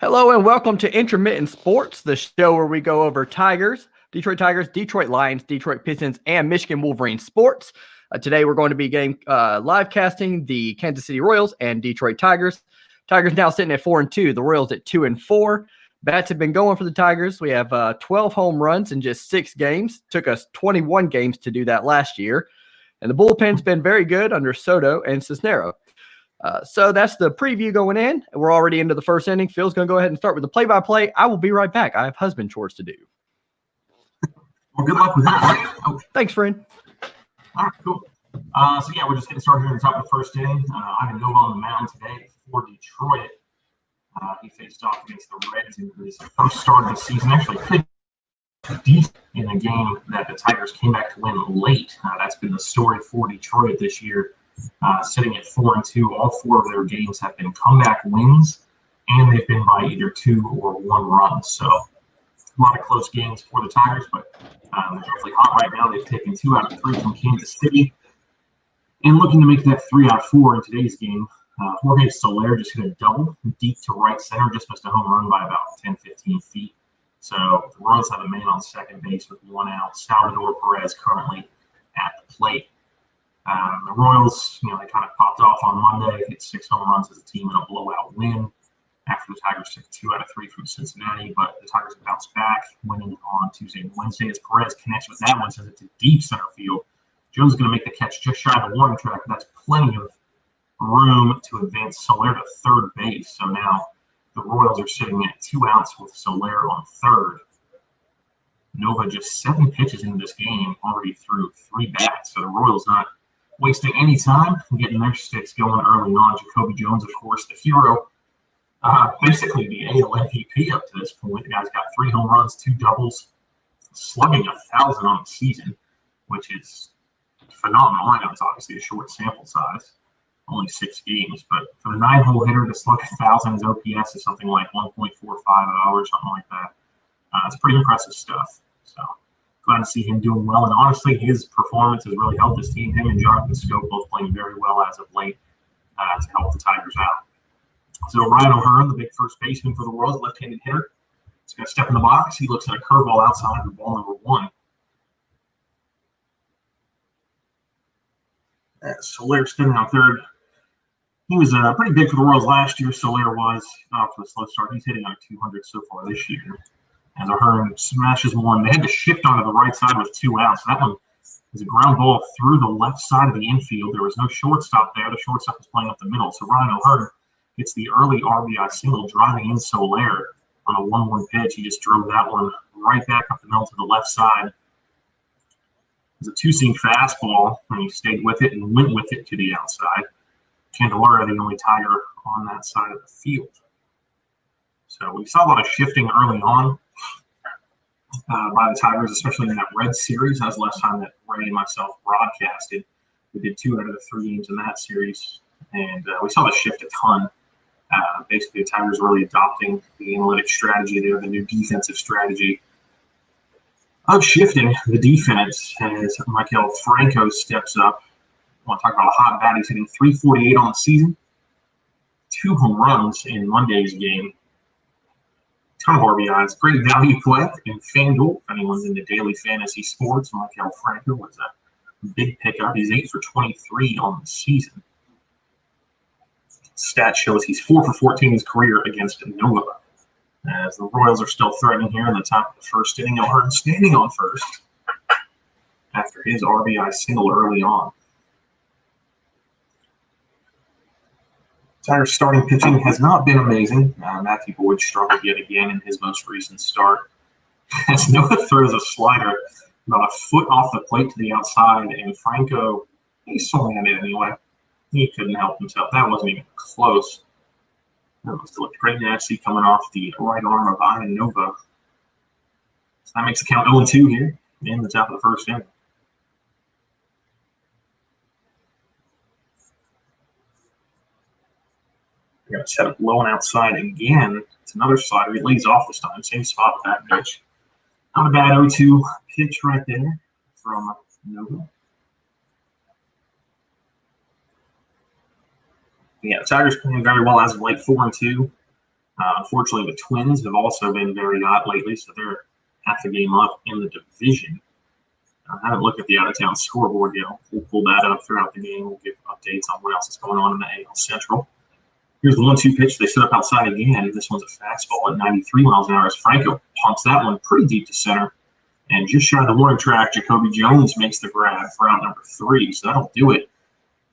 Hello and welcome to Intermittent Sports, the show where we go over Tigers, Detroit Lions, Detroit Pistons, and Michigan Wolverines sports. Today we're going to be live casting the Kansas City Royals and Detroit Tigers. Tigers now sitting at 4-2, the Royals at 2-4. Bats have been going for the Tigers. We have 12 home runs in just 6 games. Took us 21 games to do that last year. And the bullpen's been very good under Soto and Cisnero. So that's the preview going in. We're already into the first inning. Phil's going to go ahead and start with the play-by-play. I will be right back. I have husband chores to do. Well, good luck with that. Oh, thanks, friend. All right, cool. We're just getting started here in the top of the first inning. Ivan Nova on the mound today for Detroit. He faced off against the Reds in his first start of the season. Actually pitched decent in a game that the Tigers came back to win late. That's been the story for Detroit this year. Sitting at 4-2, all 4 of their games have been comeback wins, and they've been by either 2 or 1 run. So a lot of close games for the Tigers, but they're definitely hot right now. They've taken 2 out of 3 from Kansas City, and looking to make that 3 out of 4 in today's game. Jorge Soler just hit a double deep to right center, just missed a home run by about 10-15 feet. So the Royals have a man on second base with 1 out. Salvador Perez currently at the plate. The Royals, they kind of popped off on Monday, hit 6 home runs as a team in a blowout win after the Tigers took 2 out of 3 from Cincinnati, but the Tigers bounced back, winning on Tuesday and Wednesday as Perez connects with that one, sends it to deep center field. Jones is going to make the catch just shy of the warning track, but that's plenty of room to advance Soler to third base. So now the Royals are sitting at 2 outs with Soler on third. Nova just 7 pitches into this game, already threw 3 bats, so the Royals not wasting any time and getting their sticks going early on. Jacoby Jones, of course, the hero, basically the AL MVP up to this point. The guy's got 3 home runs, 2 doubles, slugging 1,000 on the season, which is phenomenal. I know it's obviously a short sample size, only 6 games, but for the 9-hole hitter to slug 1,000, his OPS is something like 1.45 or something like that. It's pretty impressive stuff. So glad to see him doing well, and honestly, his performance has really helped his team. Him and Jonathan Scope both playing very well as of late to help the Tigers out. So Ryan O'Hearn, the big first baseman for the Royals, left-handed hitter, he's going to step in the box. He looks at a curveball outside for ball number 1. Soler standing on third. He was pretty big for the Royals last year. Soler was off to a slow start. He's hitting on 200 so far this year. As O'Hearn smashes one, they had to shift onto the right side with 2 outs. That one was a ground ball through the left side of the infield. There was no shortstop there. The shortstop was playing up the middle. So Ryan O'Hearn gets the early RBI single, driving in Soler on a 1-1 pitch. He just drove that one right back up the middle to the left side. It was a 2-seam fastball, and he stayed with it and went with it to the outside. Candelaria, the only Tiger on that side of the field. So we saw a lot of shifting early on by the Tigers, especially in that Red series. That was the last time that Ray and myself broadcasted. We did 2 out of the 3 games in that series, and we saw the shift a ton. Basically, the Tigers really adopting the analytic strategy there, the new defensive strategy of shifting the defense as Michael Franco steps up. I want to talk about a hot bat. He's hitting .348 on the season, 2 home runs in Monday's game. Ton of RBIs, great value play in FanDuel. If anyone's into daily fantasy sports, Michael Franco was a big pickup. He's 8 for 23 on the season. Stat shows he's 4 for 14 in his career against Nova. As the Royals are still threatening here in the top of the first inning, O'Hearn standing on first after his RBI single early on. Tigers' starting pitching has not been amazing. Matthew Boyd struggled yet again in his most recent start. As Noah throws a slider about a foot off the plate to the outside, and Franco, he swung at it anyway. He couldn't help himself. That wasn't even close. That must have looked pretty nasty coming off the right arm of Ivan Nova. So that makes the count 0-2 here in the top of the first inning. We're going to set up low and outside again. It's another slider. He lays off this time. Same spot with that pitch. Not a bad 0-2 pitch right there from Nova. Yeah, the Tigers playing very well as of late, 4-2. Unfortunately, the Twins have also been very hot lately, so they're half a game up in the division. I haven't looked at the out-of-town scoreboard yet. We'll pull that up throughout the game. We'll give updates on what else is going on in the AL Central. Here's the 1-2 pitch they set up outside again. This one's a fastball at 93 miles an hour as Franco pumps that one pretty deep to center. And just shy of the warning track, Jacoby Jones makes the grab for out number 3. So that'll do it.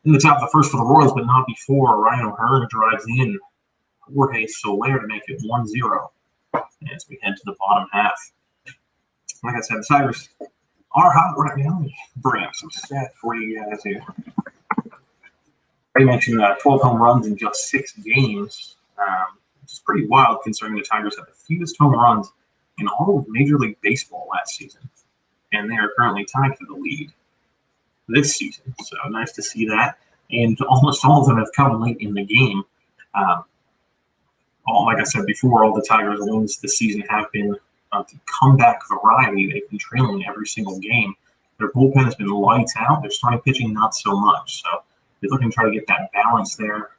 In the top of the first for the Royals, but not before Ryan O'Hearn drives in Jorge Soler to make it 1-0 as we head to the bottom half. Like I said, the Tigers are hot right now. Bring up some stats for you guys here. I mentioned 12 home runs in just 6 games, which is pretty wild considering the Tigers had the fewest home runs in all of Major League Baseball last season, and they are currently tied for the lead this season. So nice to see that. And almost all of them have come late in the game. Like I said before, all the Tigers' wins this season have been the comeback variety. They've been trailing every single game. Their bullpen has been lights out. Their starting pitching, not so much. So they're looking to try to get that balance there.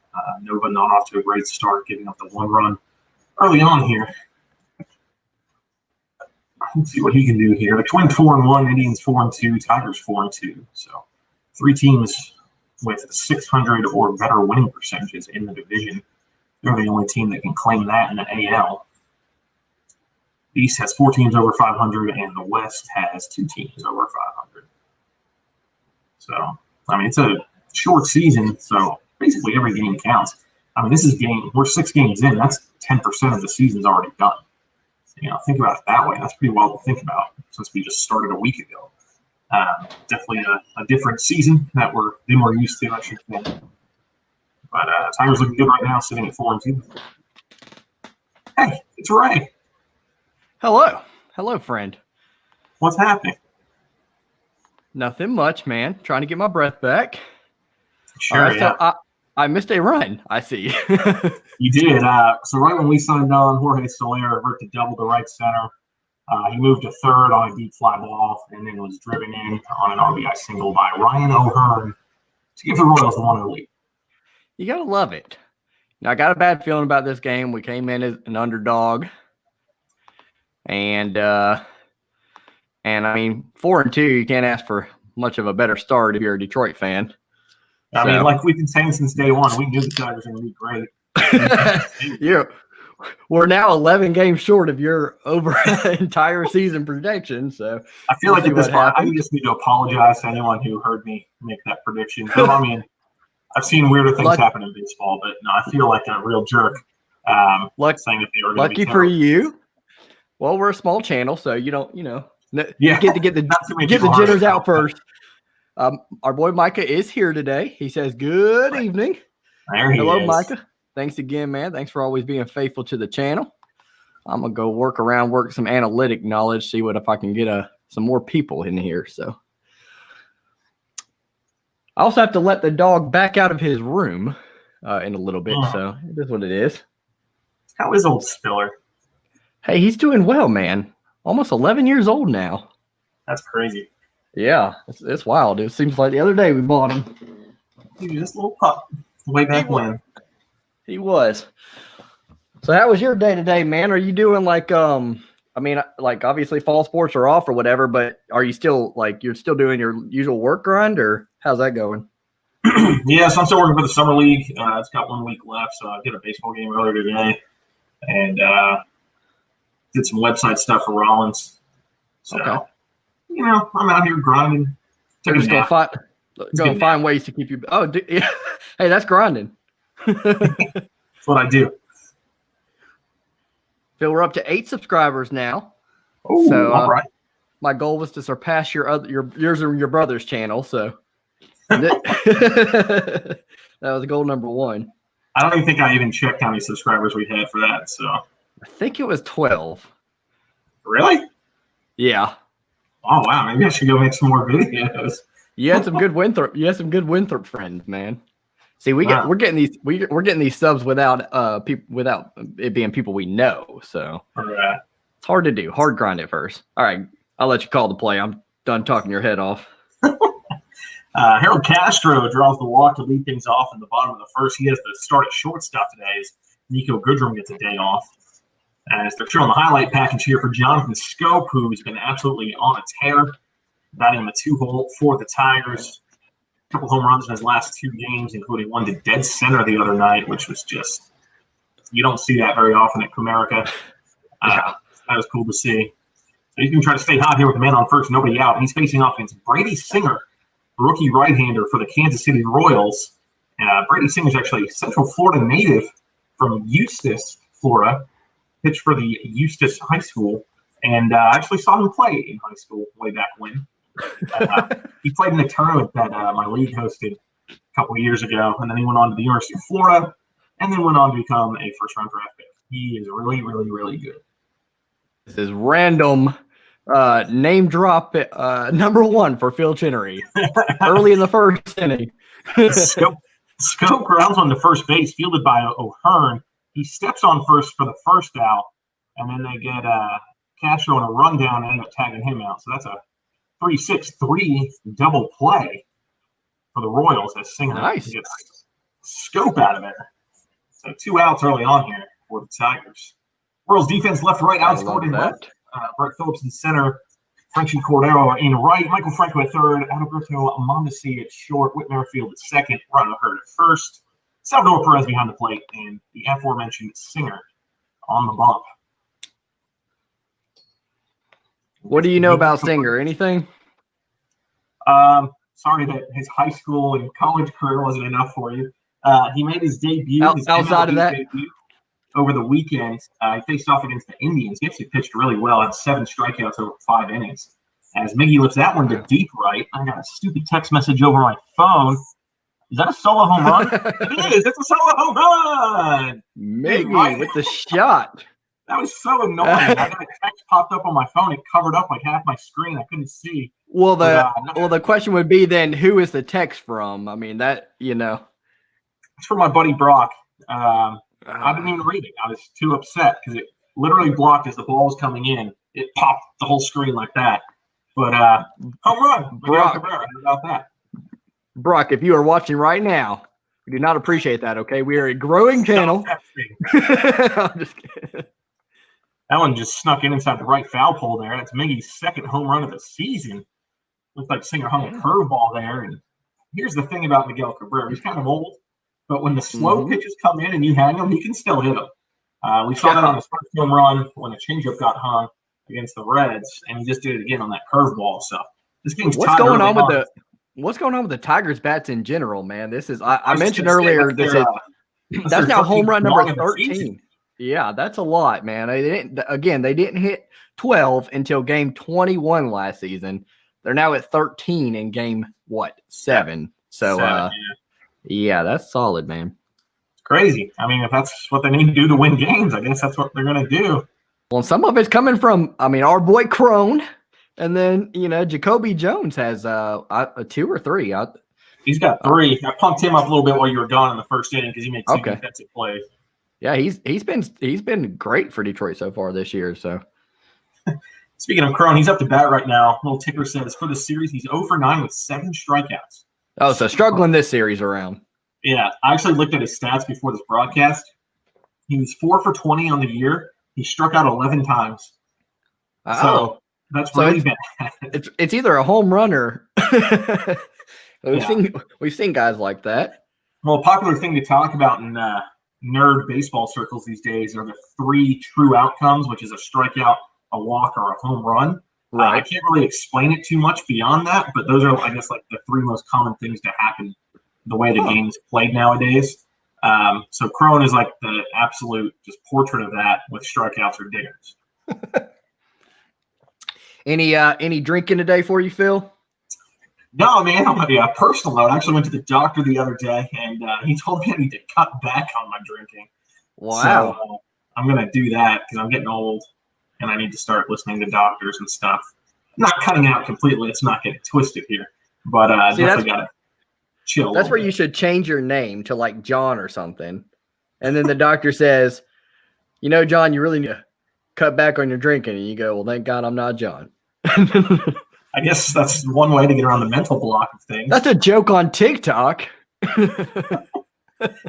Nova not off to a great start, giving up the 1 run early on here. Let's see what he can do here. The Twins 4-1, Indians 4-2, Tigers 4-2. So 3 teams with 600 or better winning percentages in the division. They're the only team that can claim that in the AL. The East has 4 teams over 500, and the West has 2 teams over 500. So, I mean, it's a short season, so basically every game counts. I mean, we're 6 games in. That's 10% of the season's already done. Think about it that way. That's pretty wild to think about since we just started a week ago. Definitely a different season than we're used to, I should say. But Tigers looking good right now, sitting at 4-2. Hey, it's Ray. Hello, friend. What's happening? Nothing much, man. Trying to get my breath back. Sure, right, yeah. So I missed a run, I see. You did. So right when we signed on, Jorge Soler worked to double to right center. He moved to third on a deep fly ball and then was driven in on an RBI single by Ryan O'Hearn to give the Royals the 1-0 lead. You got to love it. Now, I got a bad feeling about this game. We came in as an underdog. And I mean, 4-2, you can't ask for much of a better start if you're a Detroit fan. I mean, like we've been saying since day one, we knew the Tigers were going to be great. Yeah, we're now 11 games short of your entire season projection. So I feel like at this point, I just need to apologize to anyone who heard me make that prediction. So, I mean, I've seen weirder things happen in baseball, but no, I feel like a real jerk saying that they were going to be lucky for you. Well, we're a small channel, so you don't, get the jitters out first. Our boy Micah is here today. He says, "Good evening." Hello, Micah. Thanks again, man. Thanks for always being faithful to the channel. I'm gonna go work some analytic knowledge, see if I can get some more people in here. So I also have to let the dog back out of his room in a little bit. So it is what it is. How is old Spiller? Hey, he's doing well, man. Almost 11 years old now. That's crazy. Yeah, it's wild. It seems like the other day we bought him. He was just a little pup way back when. He was. So how was your day today, man? Are you doing like obviously fall sports are off or whatever, but are you still you're still doing your usual work grind, or how's that going? Yeah, so I'm still working for the summer league. It's got 1 week left, so I did a baseball game earlier today and did some website stuff for Rollins. So okay. I'm out here grinding. Just go find ways to keep you. Oh, yeah. Hey, that's grinding. That's what I do. Phil, we're up to 8 subscribers now. Oh, so, all right. My goal was to surpass yours and your brother's channel. So that was goal number 1. I don't even think I even checked how many subscribers we had for that. So I think it was 12. Really? Yeah. Oh wow, maybe I should go make some more videos. You had some good Winthrop friends, man. See, we're getting these subs without it being people we know. So it's hard to do. Hard grind at first. All right, I'll let you call the play. I'm done talking your head off. Harold Castro draws the walk to lead things off in the bottom of the first. He has the start at shortstop today. Nico Goodrum gets a day off. As they're showing the highlight package here for Jonathan Scope, who's been absolutely on a tear, batting the 2-hole for the Tigers. A couple home runs in his last 2 games, including one to dead center the other night, which was just, you don't see that very often at Comerica. That was cool to see. So he's going to try to stay hot here with the man on first, nobody out. He's facing off against Brady Singer, rookie right-hander for the Kansas City Royals. Brady Singer's actually a Central Florida native from Eustis, Florida. Pitched for the Eustis High School, and I actually saw him play in high school way back when. He played in a tournament that my league hosted a couple of years ago, and then he went on to the University of Florida, and then went on to become a first-round draft pick. He is really, really, really good. This is random name drop number 1 for Phil Chinnery early in the first inning. Scope grounds on to first base, fielded by O'Hearn. He steps on first for the first out, and then they get Castro on a rundown and end up tagging him out. So that's a 3-6-3 double play for the Royals as Singer gets Scope out of there. So 2 outs early on here for the Tigers. Royals defense left-right outscored in left. Brett Phillips in center, Frenchie Cordero in right, Michael Franco at third, Adalberto Mondesi at short, Whit Merrifield at second, Ron O'Hearn at first, Salvador Perez behind the plate, and the aforementioned Singer on the bump. What do you know about Singer? Anything? Sorry that his high school and college career wasn't enough for you. He made his debut. Outside of that, over the weekend, he faced off against the Indians. He actually pitched really well, had 7 strikeouts over 5 innings. As Miggy lifts that one to deep right, I got a stupid text message over my phone. Is that a solo home run? It is. It's a solo home run. Miggy with the shot. That was so annoying. I got a text popped up on my phone. It covered up like half my screen. I couldn't see. Well, the question would be then, who is the text from? I mean, that, It's from my buddy Brock. I didn't even read it. I was too upset because it literally blocked as the ball was coming in. It popped the whole screen like that. But home run. Brock, how about that? Brock, if you are watching right now, we do not appreciate that, okay? We are a growing channel. I'm just kidding. That one just snuck in inside the right foul pole there. That's Miggy's second home run of the season. Looked like Singer hung a curveball there. And here's the thing about Miguel Cabrera. He's kind of old, but when the slow pitches come in and you hang him, he can still hit them. We saw that on his first home run when a changeup got hung against the Reds, and he just did it again on that curveball. So this game's what's going on with the Tigers bats in general, man? This is I mentioned earlier that's now home run number 13. Yeah, that's a lot, man. They didn't hit 12 until game 21 last season. They're now at 13 in game 7. So yeah, that's solid, man. It's crazy. I mean, if that's what they need to do to win games, I guess that's what they're going to do. Well, some of it's coming from, our boy Crone, and then, Jacoby Jones has a 2 or 3. He's got 3. I pumped him up a little bit while you were gone in the first inning because he made 2 defensive plays. Yeah, he's been great for Detroit so far this year. So, speaking of Crone, he's up to bat right now. Little ticker says for the series, he's 0 for 9 with 7 strikeouts. Oh, so struggling this series around. Yeah, I actually looked at his stats before this broadcast. He was 4 for 20 on the year. He struck out 11 times. So that's really bad. It's either a home run or we've seen guys like that. Well, a popular thing to talk about in nerd baseball circles these days are the 3 true outcomes, which is a strikeout, a walk, or a home run. Right. I can't really explain it too much beyond that, but those are, I guess, like the 3 most common things to happen the way the game is played nowadays. So Crone is like the absolute just portrait of that with strikeouts or dingers. Any drinking today for you, Phil? No, man. On a personal note, I actually went to the doctor the other day, and he told me I need to cut back on my drinking. Wow. So I'm going to do that because I'm getting old, and I need to start listening to doctors and stuff. Not cutting out completely. Let's not get it twisted here. But definitely got to chill. That's where you should change your name to like John or something. And then the doctor says, John, you really need to cut back on your drinking. And you go, well, thank God I'm not John. I guess that's one way to get around the mental block of things. That's a joke on TikTok.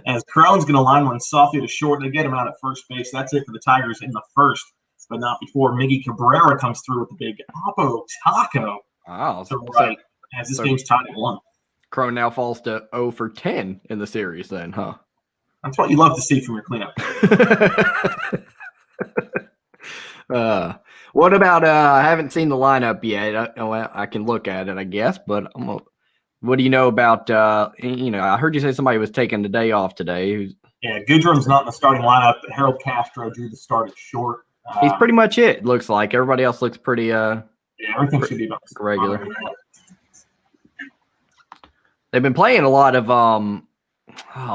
As Crone's going to line one softly to short. They get him out at first base. That's it for the Tigers in the first, but not before Miggy Cabrera comes through with the big Oppo Taco. Wow. So right, as this game's tied at 1. Crone now falls to 0 for 10 in the series then, huh? That's what you love to see from your cleanup. What about I haven't seen the lineup yet. I can look at it, I guess, but what do you know about I heard you say somebody was taking the day off today. Yeah, Goodrum's not in the starting lineup. Harold Castro drew the start at short. He's pretty much it, looks like. Everybody else looks pretty yeah, everything should be about regular. They've been playing a lot of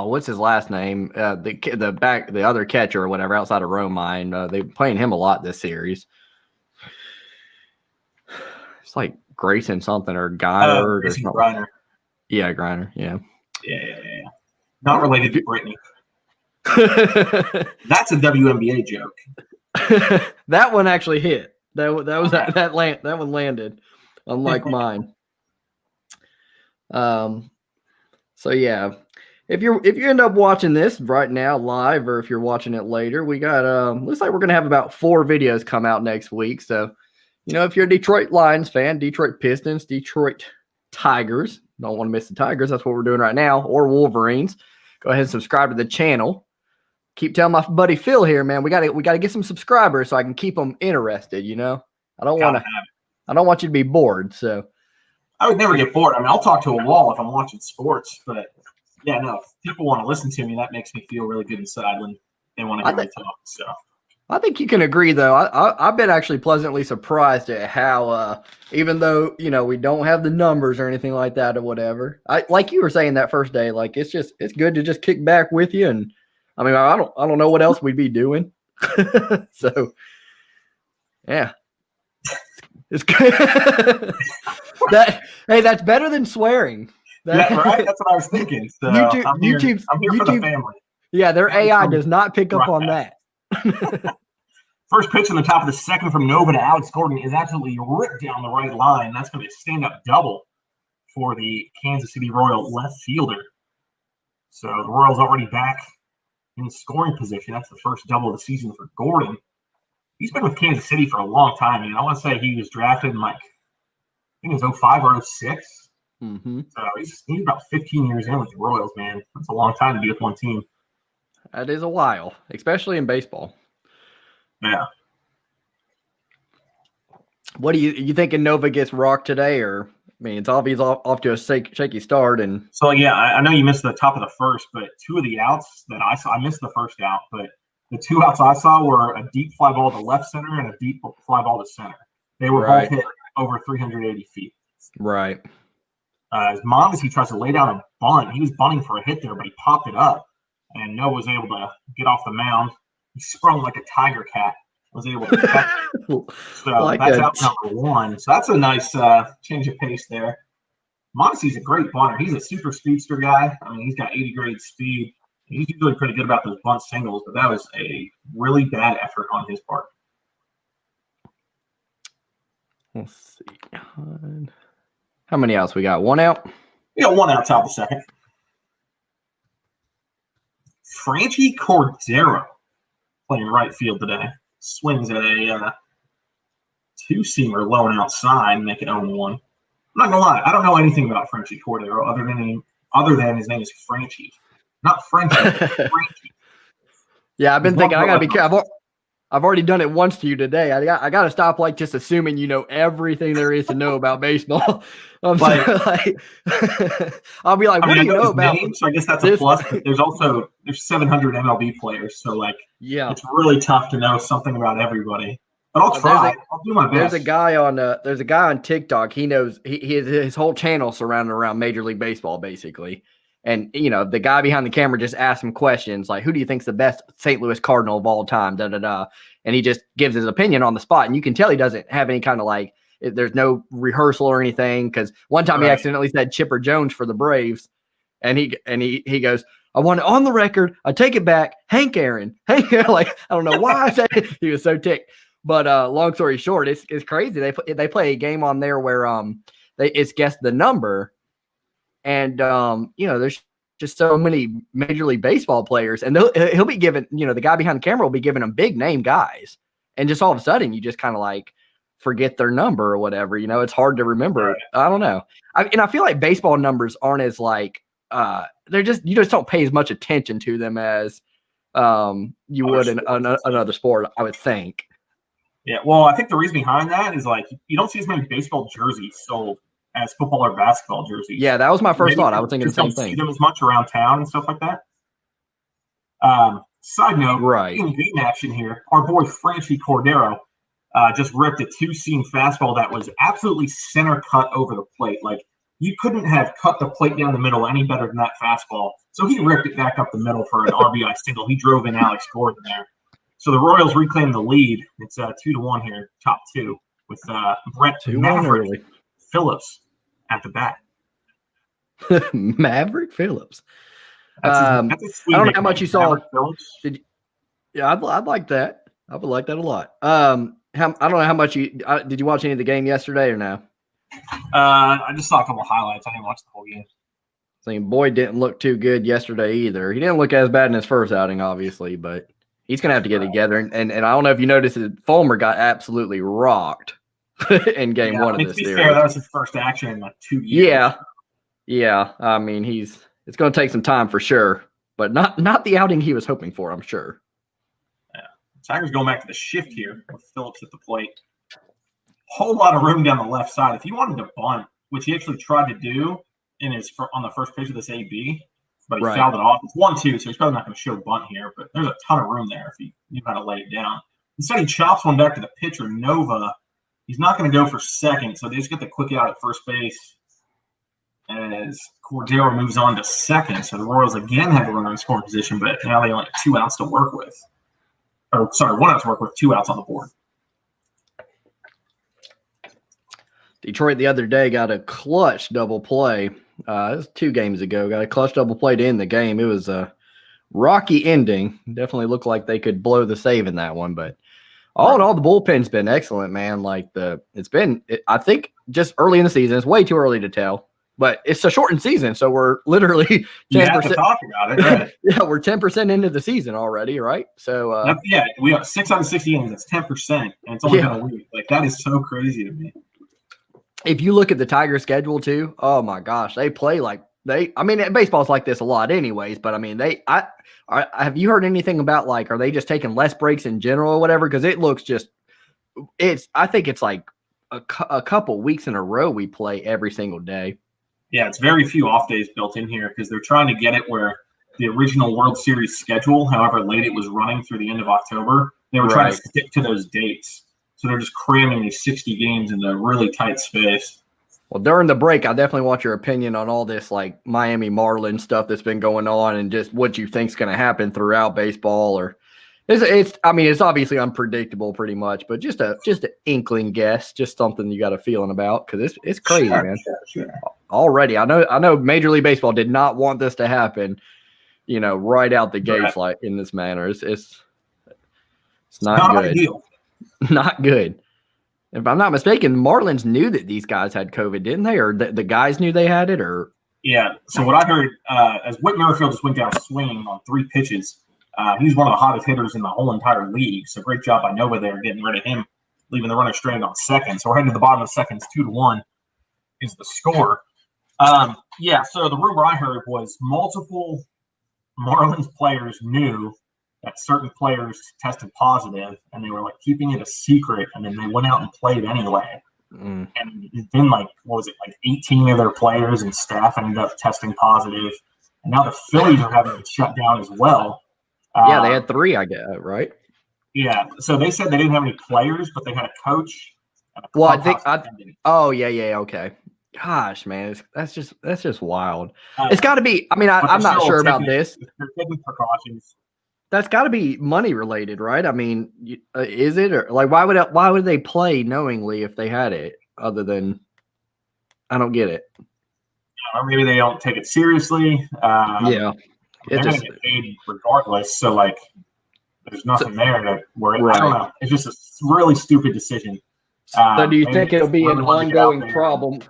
what's his last name? The other catcher or whatever outside of Romine. They've been playing him a lot this series. It's like Grayson something or Geyer or something. Griner. Yeah, Griner. Yeah. Yeah. Not related to Brittany. That's a WNBA joke. That one actually hit. That one landed, unlike mine. So yeah, if you end up watching this right now live, or if you're watching it later, we got looks like we're gonna have about 4 videos come out next week. So, if you're a Detroit Lions fan, Detroit Pistons, Detroit Tigers, don't want to miss the Tigers. That's what we're doing right now, or Wolverines. Go ahead and subscribe to the channel. Keep telling my buddy Phil here, man. We gotta get some subscribers so I can keep them interested. I don't want you to be bored. So. I would never get bored. I mean, I'll talk to a wall if I'm watching sports, but yeah, no, if people want to listen to me, that makes me feel really good inside when they want to hear me talk. So I think you can agree, though. I've been actually pleasantly surprised at how, even though, we don't have the numbers or anything like that or whatever, like you were saying that first day, like it's good to just kick back with you. And I mean, I don't know what else we'd be doing. So yeah, it's good. That's better than swearing. Yeah, right. That's what I was thinking. So I'm here for the family. Yeah, their AI does not pick up on that. First pitch in the top of the second from Nova to Alex Gordon is absolutely ripped down the right line. That's going to be a stand-up double for the Kansas City Royal left fielder. So the Royals already back in scoring position. That's the first double of the season for Gordon. He's been with Kansas City for a long time. I want to say he was drafted in I think it was 05 or 06. Mm-hmm. So he's about 15 years in with the Royals, man. That's a long time to be with one team. That is a while, especially in baseball. Yeah. What do you thinking Nova gets rocked today? Or I mean, it's obvious off to a shaky start. And so yeah, I know you missed the top of the first, but 2 of the outs that I saw, I missed the first out, but the 2 outs I saw were a deep fly ball to left center and a deep fly ball to center. They were both hit over 380 feet. Right. As Mondesi tries to lay down a bunt, he was bunting for a hit there, but he popped it up, and Noah was able to get off the mound. He sprung like a tiger cat, was able to catch it. So that's out number 1. So that's a nice change of pace there. Mondesi's a great bunter. He's a super speedster guy. I mean, he's got 80 grade speed. He's usually pretty good about those bunt singles, but that was a really bad effort on his part. Let's see. How many outs we got? 1 out? We got 1 out top of the second. Franchi Cordero playing right field today. Swings at a 2-seamer low and outside, make it 0-1. I'm not gonna lie, I don't know anything about Franchi Cordero other than his name is Franchi. Not Frenchie, Franchi. Yeah, I've been thinking I gotta be careful. I've already done it once to you today. I got to stop just assuming you know everything there is to know about baseball. I'll be like, what do you know about? So I guess that's a plus. But there's 700 MLB players, so it's really tough to know something about everybody. But I'll try. I'll do my best. There's a guy on TikTok. He knows his whole channel surrounded around Major League Baseball, basically. And, the guy behind the camera just asks him questions like, who do you think's the best St. Louis Cardinal of all time? And he just gives his opinion on the spot. And you can tell he doesn't have any kind of there's no rehearsal or anything. Because one time he accidentally said Chipper Jones for the Braves. And he goes, I want it on the record. I take it back. Hank Aaron. I don't know why I said it. He was so ticked. But long story short, it's crazy. They play a game on there where it's guess the number. And, there's just so many Major League Baseball players, and he'll be giving, the guy behind the camera will be giving them big name guys, and just all of a sudden you just kind of like forget their number or whatever. It's hard to remember. Right. I don't know. I feel like baseball numbers aren't as like you just don't pay as much attention to them as you would in another sport, I would think. Yeah, well, I think the reason behind that is like you don't see as many baseball jerseys sold as football or basketball jerseys. Yeah, that was my first thought. I was thinking the same thing. See them as much around town and stuff like that. Side note, right? In game action here, our boy Franchi Cordero just ripped a two-seam fastball that was absolutely center cut over the plate. Like you couldn't have cut the plate down the middle any better than that fastball. So he ripped it back up the middle for an RBI single. He drove in Alex Gordon there. So the Royals reclaim the lead. It's 2-1 here, top two, with Brett Maverick Phillips at the bat. Maverick Phillips. That's a sweet I don't know how much you saw. Yeah, I'd like that. I would like that a lot. I don't know how much did you watch any of the game yesterday or no? I just saw a couple of highlights. I didn't watch the whole game. Boyd didn't look too good yesterday either. He didn't look as bad in his first outing, obviously, but he's going to have to get together. And I don't know if you noticed that Fulmer got absolutely rocked in game one of this series. Fair, that was his first action in like 2 years. Yeah. I mean, it's going to take some time for sure, but not the outing he was hoping for, I'm sure. Yeah. Tigers going back to the shift here with Phillips at the plate. Whole lot of room down the left side. If he wanted to bunt, which he actually tried to do on the first pitch of this AB, but he fouled it off. It's 1-2, so he's probably not going to show bunt here, but there's a ton of room there if you got to lay it down. Instead, he chops one back to the pitcher, Nova. He's not going to go for second, so they just get the quick out at first base as Cordero moves on to second. So the Royals again have a runner in scoring position, but now they only have 2 outs to work with. 1 out to work with, 2 outs on the board. Detroit the other day got a clutch double play. It was 2 games ago. Got a clutch double play to end the game. It was a rocky ending. Definitely looked like they could blow the save in that one. But all in all, the bullpen's been excellent, man. Like I think just early in the season. It's way too early to tell, but it's a shortened season, so we're literally 10%. You have to talk about it, right? Yeah, we're 10% into the season already, right? So we have 6 out of 60 games. That's 10%, and it's only been a week. Like that is so crazy to me. If you look at the Tigers schedule too, oh my gosh, they play like baseball's like this a lot anyways, but I mean, have you heard anything about like, are they just taking less breaks in general or whatever? Cause it looks I think it's like a couple weeks in a row we play every single day. Yeah. It's very few off days built in here because they're trying to get it where the original World Series schedule, however late it was running through the end of October, they were trying to stick to those dates. So they're just cramming these 60 games into a really tight space. Well, during the break, I definitely want your opinion on all this like Miami Marlins stuff that's been going on and just what you think's going to happen throughout baseball. Or it's obviously unpredictable pretty much, but just an inkling guess, just something you got a feeling about because it's crazy, man. Sure. Already, I know Major League Baseball did not want this to happen, right out the gates like in this manner. It's not good. Ideal. Not good. If I'm not mistaken, Marlins knew that these guys had COVID, didn't they? Or the guys knew they had it? Or yeah. So what I heard, as Whit Merrifield just went down swinging on 3 pitches, he's one of the hottest hitters in the whole entire league. So great job by Nova there getting rid of him, leaving the runner stranded on second. So we're heading to the bottom of the second. 2-1 is the score. So the rumor I heard was multiple Marlins players knew that certain players tested positive and they were like keeping it a secret, and then they went out and played anyway. And then 18 of their players and staff ended up testing positive, and now the Phillies are having it shut down as well. They had 3, I guess, right? Yeah, so they said they didn't have any players, but they had a coach. Okay. Gosh, man, that's just wild. It's got to be. I mean, I'm not sure about this. They're taking precautions. That's got to be money related, right? I mean, is it, or like why would they play knowingly if they had it? Other than, I don't get it. Or maybe they don't take it seriously. They're going to get paid regardless. So there's nothing there to worry. I don't know. It's just a really stupid decision. So do you think it'll be an ongoing problem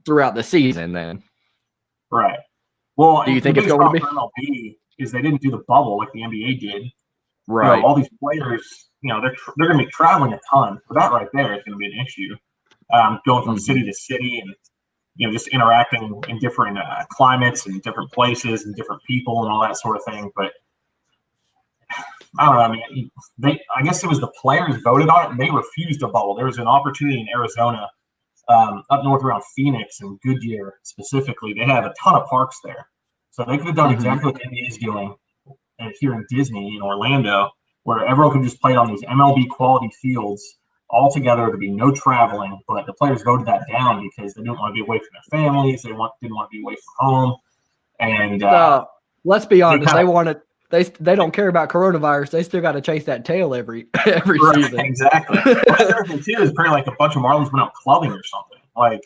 throughout the season then? Right. Well, Do you and think the it's biggest going to problem be? for MLB is they didn't do the bubble like the NBA did. Right. All these players, they're going to be traveling a ton. So that right there is going to be an issue. Going from city to city and just interacting in different climates and different places and different people and all that sort of thing. But I don't know. I mean, I guess it was the players voted on it and they refused a bubble. There was an opportunity in Arizona, up north around Phoenix and Goodyear specifically. They have a ton of parks there, so they could have done exactly what the NBA is doing here in Disney in Orlando, where everyone could just play on these MLB quality fields all together. There'd be no traveling, but the players voted that down because they didn't want to be away from their families. They didn't want to be away from home. And let's be honest, they they don't care about coronavirus. They still got to chase that tail every right, season. Exactly. Well, the other thing too is probably like a bunch of Marlins went out clubbing or something. Like,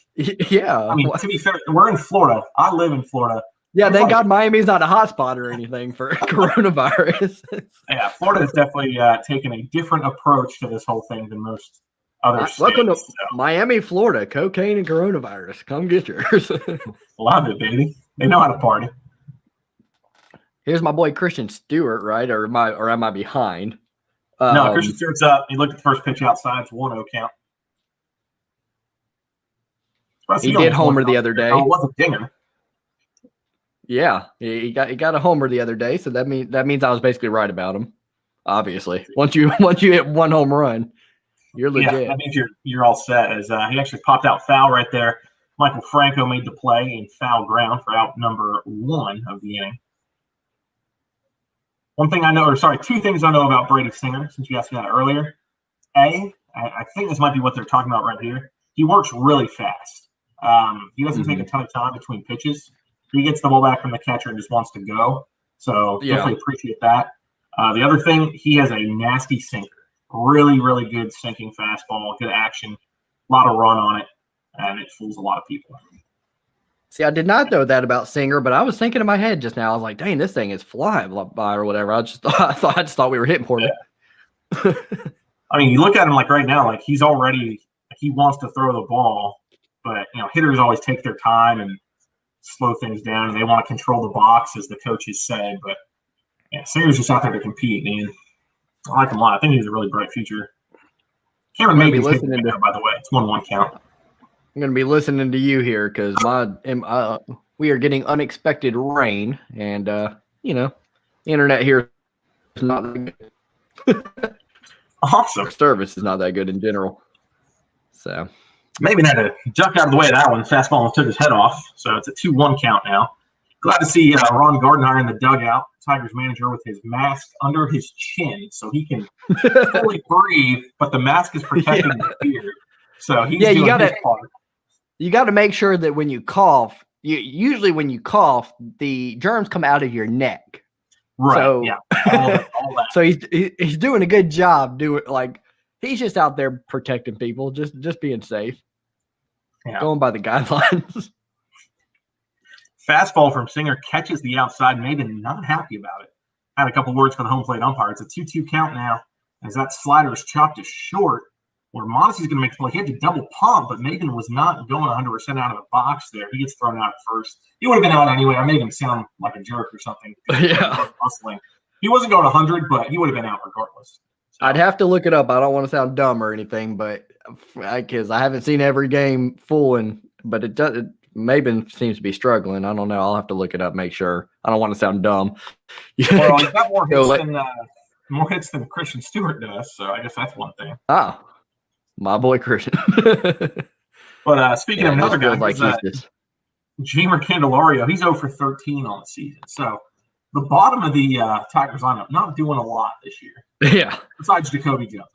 yeah. I mean, to be fair, we're in Florida. I live in Florida. Yeah, thank God Miami's not a hotspot or anything for coronavirus. Yeah, Florida has definitely taken a different approach to this whole thing than most other states. Welcome to Miami, Florida. Cocaine and coronavirus. Come get yours. Love it, baby. They know how to party. Here's my boy Christian Stewart, right? Or am I behind? No, Christian Stewart's up. He looked at the first pitch outside. It's 1-0 count. He did homer the other day. Oh, it wasn't dinger. Yeah, he got a homer the other day, so that means I was basically right about him. Obviously, once you hit one home run, you're legit. Yeah, that means you're all set. As he actually popped out foul right there. Michael Franco made the play in foul ground for out number 1 of the inning. Two things I know about Brady Singer, since you asked me that earlier. I think this might be what they're talking about right here. He works really fast. He doesn't take a ton of time between pitches. He gets the ball back from the catcher and just wants to go. So definitely appreciate that. The other thing, he has a nasty sinker. Really, really good sinking fastball, good action, a lot of run on it, and it fools a lot of people. See, I did not know that about Singer, but I was thinking in my head just now. I was like, "Dang, this thing is flying by or whatever." I just thought we were hitting for it. I mean, you look at him like right now, like he's already he wants to throw the ball, but hitters always take their time and slow things down, and they want to control the box, as the coaches say. But yeah, Singer's just out there to compete, man. I like him a lot. I think he's a really bright future. Cameron Maybin's hitting right now, by the way. It's 1-1 count. I'm going to be listening to you here because we are getting unexpected rain, and the internet here is not that good. Awesome. Our service is not that good in general. So Maybe had to duck out of the way of that one. Fastball almost took his head off, so it's a 2-1 count now. Glad to see Ron Gardenhire in the dugout, Tigers manager, with his mask under his chin so he can fully breathe, but the mask is protecting the beard. So he's doing his part. You got to make sure that when you cough, usually when you cough, the germs come out of your neck. Right. So, yeah. All that. So he's doing a good job he's just out there protecting people, just being safe. Yeah. Going by the guidelines. Fastball from Singer catches the outside. Maybin not happy about it. Had a couple words for the home plate umpire. It's a 2-2 count now, as that slider is chopped to short. Where Mondesi's going to make the play. He had to double pump, but Maybin was not going 100% out of the box there. He gets thrown out at first. He would have been out anyway. I made him sound like a jerk or something. Yeah. He wasn't going 100, but he would have been out regardless. So. I'd have to look it up. I don't want to sound dumb or anything, but because I haven't seen every game full, but it does. Maybin seems to be struggling. I don't know. I'll have to look it up, make sure. I don't want to sound dumb. Well, he's got more hits than Christian Stewart does, so I guess that's one thing. Ah. My boy Christian. But speaking of another guy, Jamer Candelario, he's 0 for 13 on the season. So the bottom of the Tigers lineup not doing a lot this year. Yeah. Besides Jacoby Jones.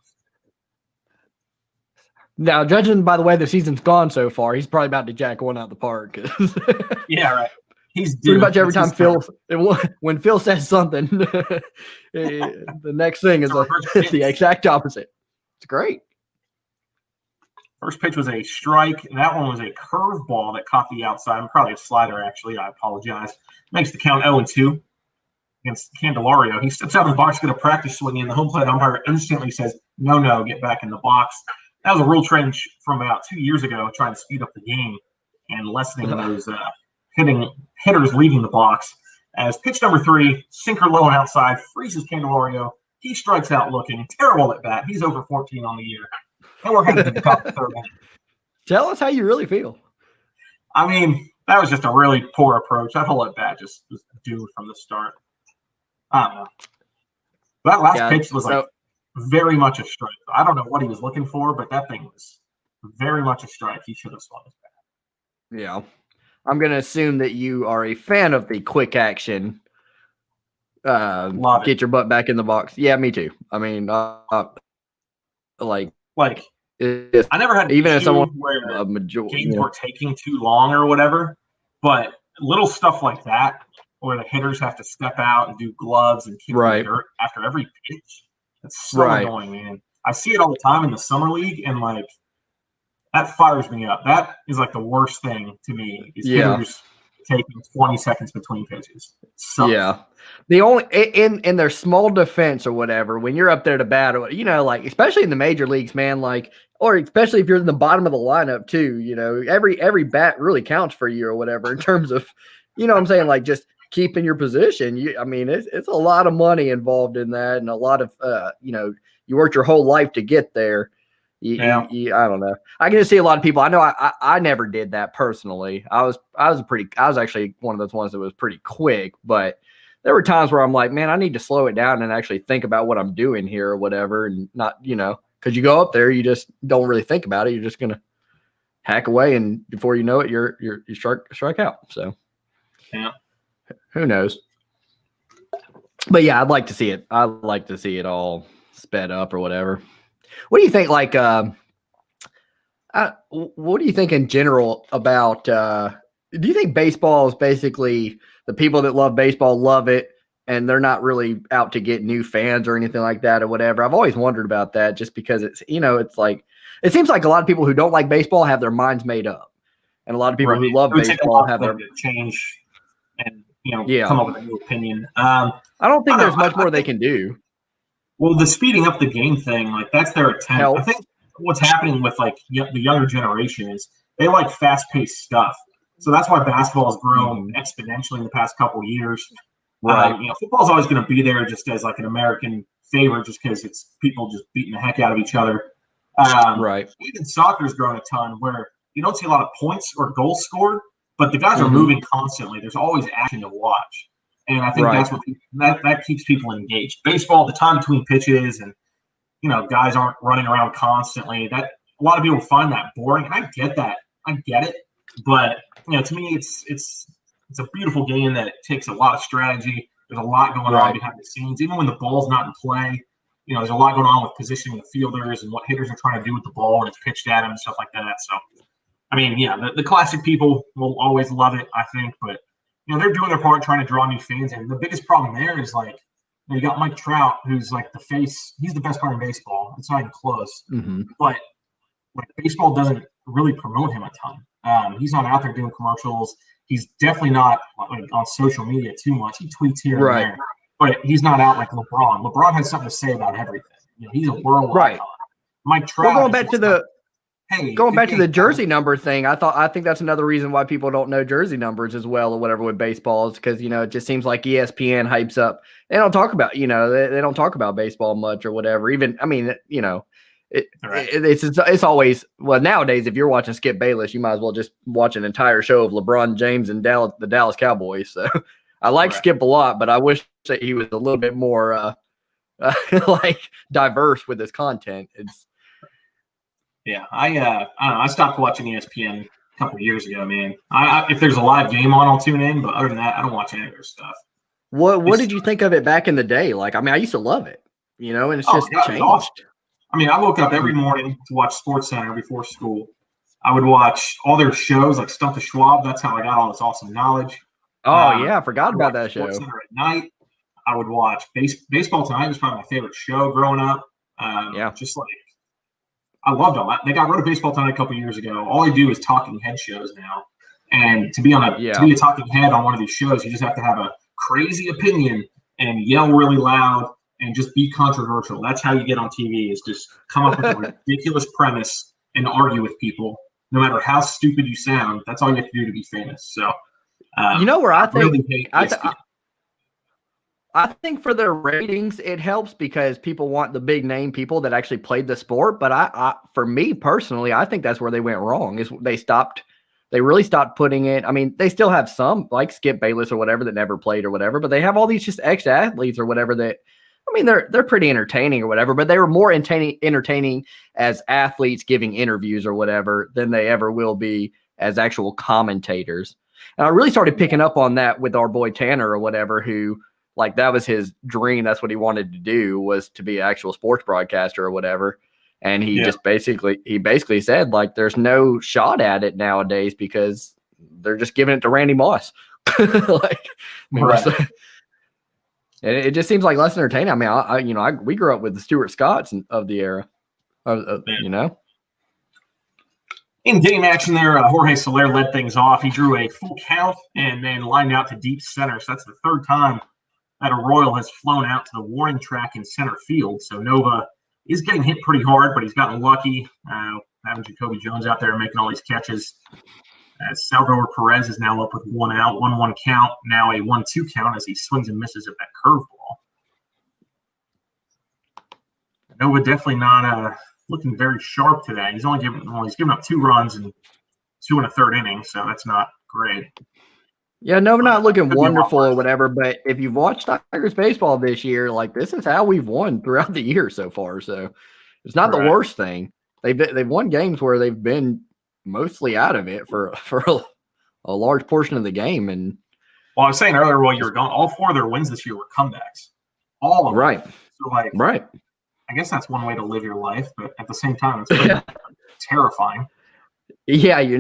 Now, judging by the way the season's gone so far, he's probably about to jack one out of the park. Yeah, right. He's pretty much every time when Phil says something, the next thing is the exact opposite. It's great. First pitch was a strike. That one was a curveball that caught the outside. Probably a slider, actually. I apologize. Makes the count 0-2 against Candelario. He steps out of the box, going to practice swinging, and the home plate umpire instantly says, no, get back in the box. That was a rule change from about 2 years ago, trying to speed up the game and lessening those hitters leaving the box. As pitch number 3, sinker low and outside, freezes Candelario. He strikes out looking. Terrible at bat. He's over 14 on the year. And we're headed to the top of the 3rd inning. Tell us how you really feel. I mean, that was just a really poor approach. That whole at bat just was doomed from the start. I don't know. That last pitch was very much a strike. I don't know what he was looking for, but that thing was very much a strike. He should have swung his bat. Yeah. I'm going to assume that you are a fan of the quick action. Get your butt back in the box. Yeah, me too. I mean, I never had even as someone where games were taking too long or whatever, but little stuff like that where the hitters have to step out and do gloves and kick the dirt after every pitch. It's so annoying, man. I see it all the time in the summer league, and that fires me up. That is the worst thing to me is hitters taking 20 seconds between pitches. Yeah. The only in their small defense or whatever, when you're up there to bat, especially in the major leagues, man, or especially if you're in the bottom of the lineup too, every bat really counts for you or whatever in terms of, what I'm saying, just keeping your position. It's a lot of money involved in that, and a lot of you worked your whole life to get there. I don't know. I can just see a lot of people. I know I never did that personally. I was actually one of those ones that was pretty quick, but there were times where I'm like, man, I need to slow it down and actually think about what I'm doing here or whatever, and not, because you go up there, you just don't really think about it. You're just gonna hack away, and before you know it, you strike out. So, who knows? But yeah, I'd like to see it. I'd like to see it all sped up or whatever. What do you think? What do you think in general about? Do you think baseball is basically the people that love baseball love it, and they're not really out to get new fans or anything like that or whatever? I've always wondered about that, just because it's it seems like a lot of people who don't like baseball have their minds made up, and a lot of people who love baseball have their change and come up with a new opinion. I don't think there's much more they can do. Well, the speeding up the game thing, that's their attempt. Helps. I think what's happening with the younger generation is they like fast-paced stuff. So that's why basketball has grown exponentially in the past couple of years. Right. Football's always going to be there just as an American favorite, just because it's people just beating the heck out of each other. Right. Even soccer's grown a ton, where you don't see a lot of points or goals scored, but the guys are moving constantly. There's always action to watch. And I think that's what that keeps people engaged. Baseball, the time between pitches, and guys aren't running around constantly. That a lot of people find that boring, and I get that. I get it, but to me, it's a beautiful game that takes a lot of strategy. There's a lot going on behind the scenes, even when the ball's not in play. There's a lot going on with positioning the fielders and what hitters are trying to do with the ball when it's pitched at them and stuff like that. So, the classic people will always love it, I think, but. They're doing their part trying to draw new fans in. The biggest problem there is you got Mike Trout, who's the face. He's the best player in baseball. It's not even close. Mm-hmm. But baseball doesn't really promote him a ton. He's not out there doing commercials. He's definitely not on social media too much. He tweets here and there, but he's not out like LeBron. LeBron has something to say about everything. He's a worldwide icon. Mike Trout. Going back to the jersey number thing, I think that's another reason why people don't know jersey numbers as well or whatever with baseball, is because it just seems like ESPN hypes up. They don't talk about they don't talk about baseball much or whatever. Even it's always, well, nowadays if you're watching Skip Bayless, you might as well just watch an entire show of LeBron James and the Dallas Cowboys. So I like Skip a lot, but I wish that he was a little bit more diverse with his content. Yeah, I don't know. I stopped watching ESPN a couple of years ago, man. If there's a live game on, I'll tune in, but other than that, I don't watch any of their stuff. What did you think of it back in the day? I used to love it, and it's just changed. Awesome. I woke up every morning to watch SportsCenter before school. I would watch all their shows, like Stump the Schwab. That's how I got all this awesome knowage. Oh, yeah, I forgot about that show. SportsCenter at night. I would watch Baseball Tonight was probably my favorite show growing up. I loved all that. They got rid of Baseball Tonight a couple of years ago. All they do is talking head shows now. And to be a talking head on one of these shows, you just have to have a crazy opinion and yell really loud and just be controversial. That's how you get on TV, is just come up with a ridiculous premise and argue with people. No matter how stupid you sound, that's all you have to do to be famous. So You know where I think really hate ESPN. I think for their ratings, it helps because people want the big name people that actually played the sport. But I for me personally, I think that's where they went wrong. Is they really stopped putting it. I mean, they still have some like Skip Bayless or whatever that never played or whatever, but they have all these just ex-athletes or whatever that. I mean, they're pretty entertaining or whatever, but they were more entertaining as athletes giving interviews or whatever than they ever will be as actual commentators. And I really started picking up on that with our boy Tanner or whatever, who like that was his dream. That's what he wanted to do, was to be an actual sports broadcaster or whatever. And he just basically said like there's no shot at it nowadays because they're just giving it to Randy Moss. It just seems like less entertaining. I mean, we grew up with the Stuart Scotts of the era, you know. In game action there, Jorge Soler led things off. He drew a full count and then lined out to deep center. So that's the third time that a Royal has flown out to the warning track in center field. So Nova is getting hit pretty hard, but he's gotten lucky having Jacoby Jones out there making all these catches. Salvador Perez is now up with 1 out, 1-1 count, now a 1-2 count as he swings and misses at that curveball. Nova definitely not looking very sharp today. He's given up 2 runs and 2 1/3 innings, so that's not great. Yeah, Nova not looking wonderful or whatever, but if you've watched Tigers baseball this year, like this is how we've won throughout the year so far. So it's not the worst thing. They've won games where they've been mostly out of it for a large portion of the game. And well, I was saying earlier while you were gone, all 4 of their wins this year were comebacks. All of them. Right. So right. I guess that's one way to live your life, but at the same time, it's terrifying. Yeah, you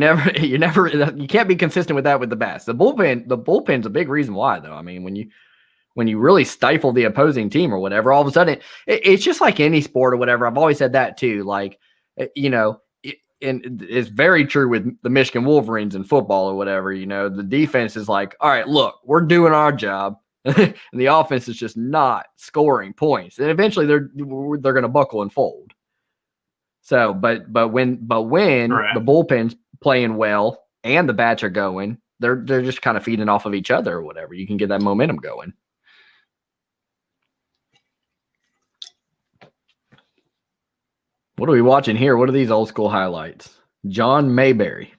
can't be consistent with that with the bats. The bullpen's a big reason why, though. I mean, when you really stifle the opposing team or whatever, all of a sudden it's just like any sport or whatever. I've always said that too. Like, you know, and it's very true with the Michigan Wolverines in football or whatever. You know, the defense is like, all right, look, we're doing our job, and the offense is just not scoring points, and eventually they're going to buckle and fold. So, but when the bullpen's playing well and the bats are going, they're just kind of feeding off of each other or whatever. You can get that momentum going. What are we watching here? What are these old school highlights? John Mayberry.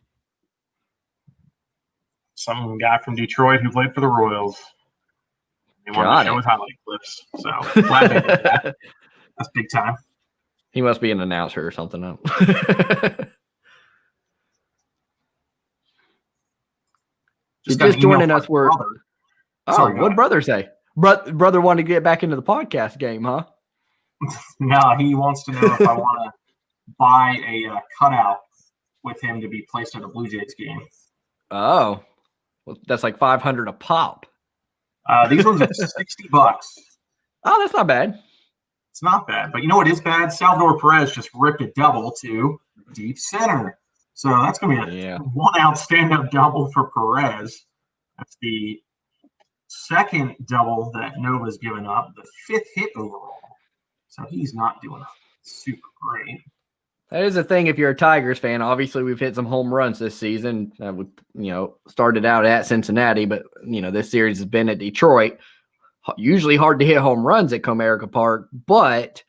Some guy from Detroit who played for the Royals. They wanted to show his highlight clips. So glad they did that. That's big time. He must be an announcer or something. Just joining us. What'd brother say? Brother wanted to get back into the podcast game, huh? No, he wants to know if I want to buy a cutout with him to be placed at a Blue Jays game. Oh, well, that's like $500 a pop. These ones are $60. Oh, that's not bad. It's not bad, but you know what is bad? Salvador Perez just ripped a double to deep center. So that's going to be a 1-out stand-up double for Perez. That's the second double that Nova's given up, the 5th hit overall. So he's not doing super great. That is the thing if you're a Tigers fan. Obviously, we've hit some home runs this season. We started out at Cincinnati, but, this series has been at Detroit. Usually hard to hit home runs at Comerica Park, but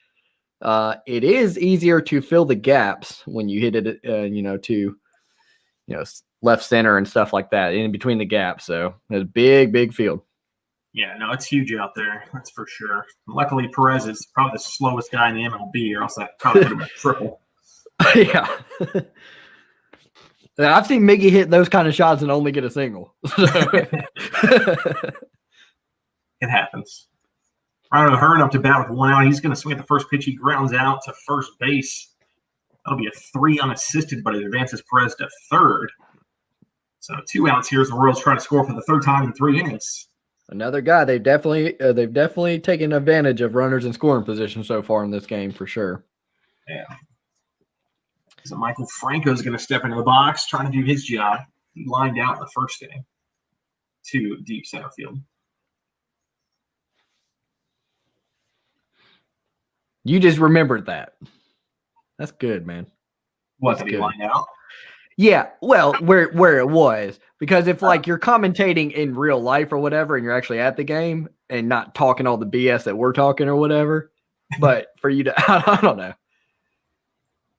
it is easier to fill the gaps when you hit it, to left center and stuff like that in between the gaps. So it's a big field. Yeah, no, it's huge out there. That's for sure. Luckily, Perez is probably the slowest guy in the MLB, or else that probably would have been a triple. Yeah. I've seen Miggy hit those kind of shots and only get a single. It happens. Ryan O'Hearn up to bat with 1 out. He's going to swing at the first pitch. He grounds out to first base. That'll be a 3 unassisted, but it advances Perez to third. So 2 outs here as the Royals try to score for the 3rd time in 3 innings. Another guy they've definitely taken advantage of runners in scoring position so far in this game for sure. Yeah. So Michael Franco's going to step into the box, trying to do his job. He lined out in the first inning to deep center field. You just remembered that. That's good, man. What, did he line out? Yeah, well, where it was, because if like you're commentating in real life or whatever, and you're actually at the game and not talking all the BS that we're talking or whatever, but for you to, I don't know.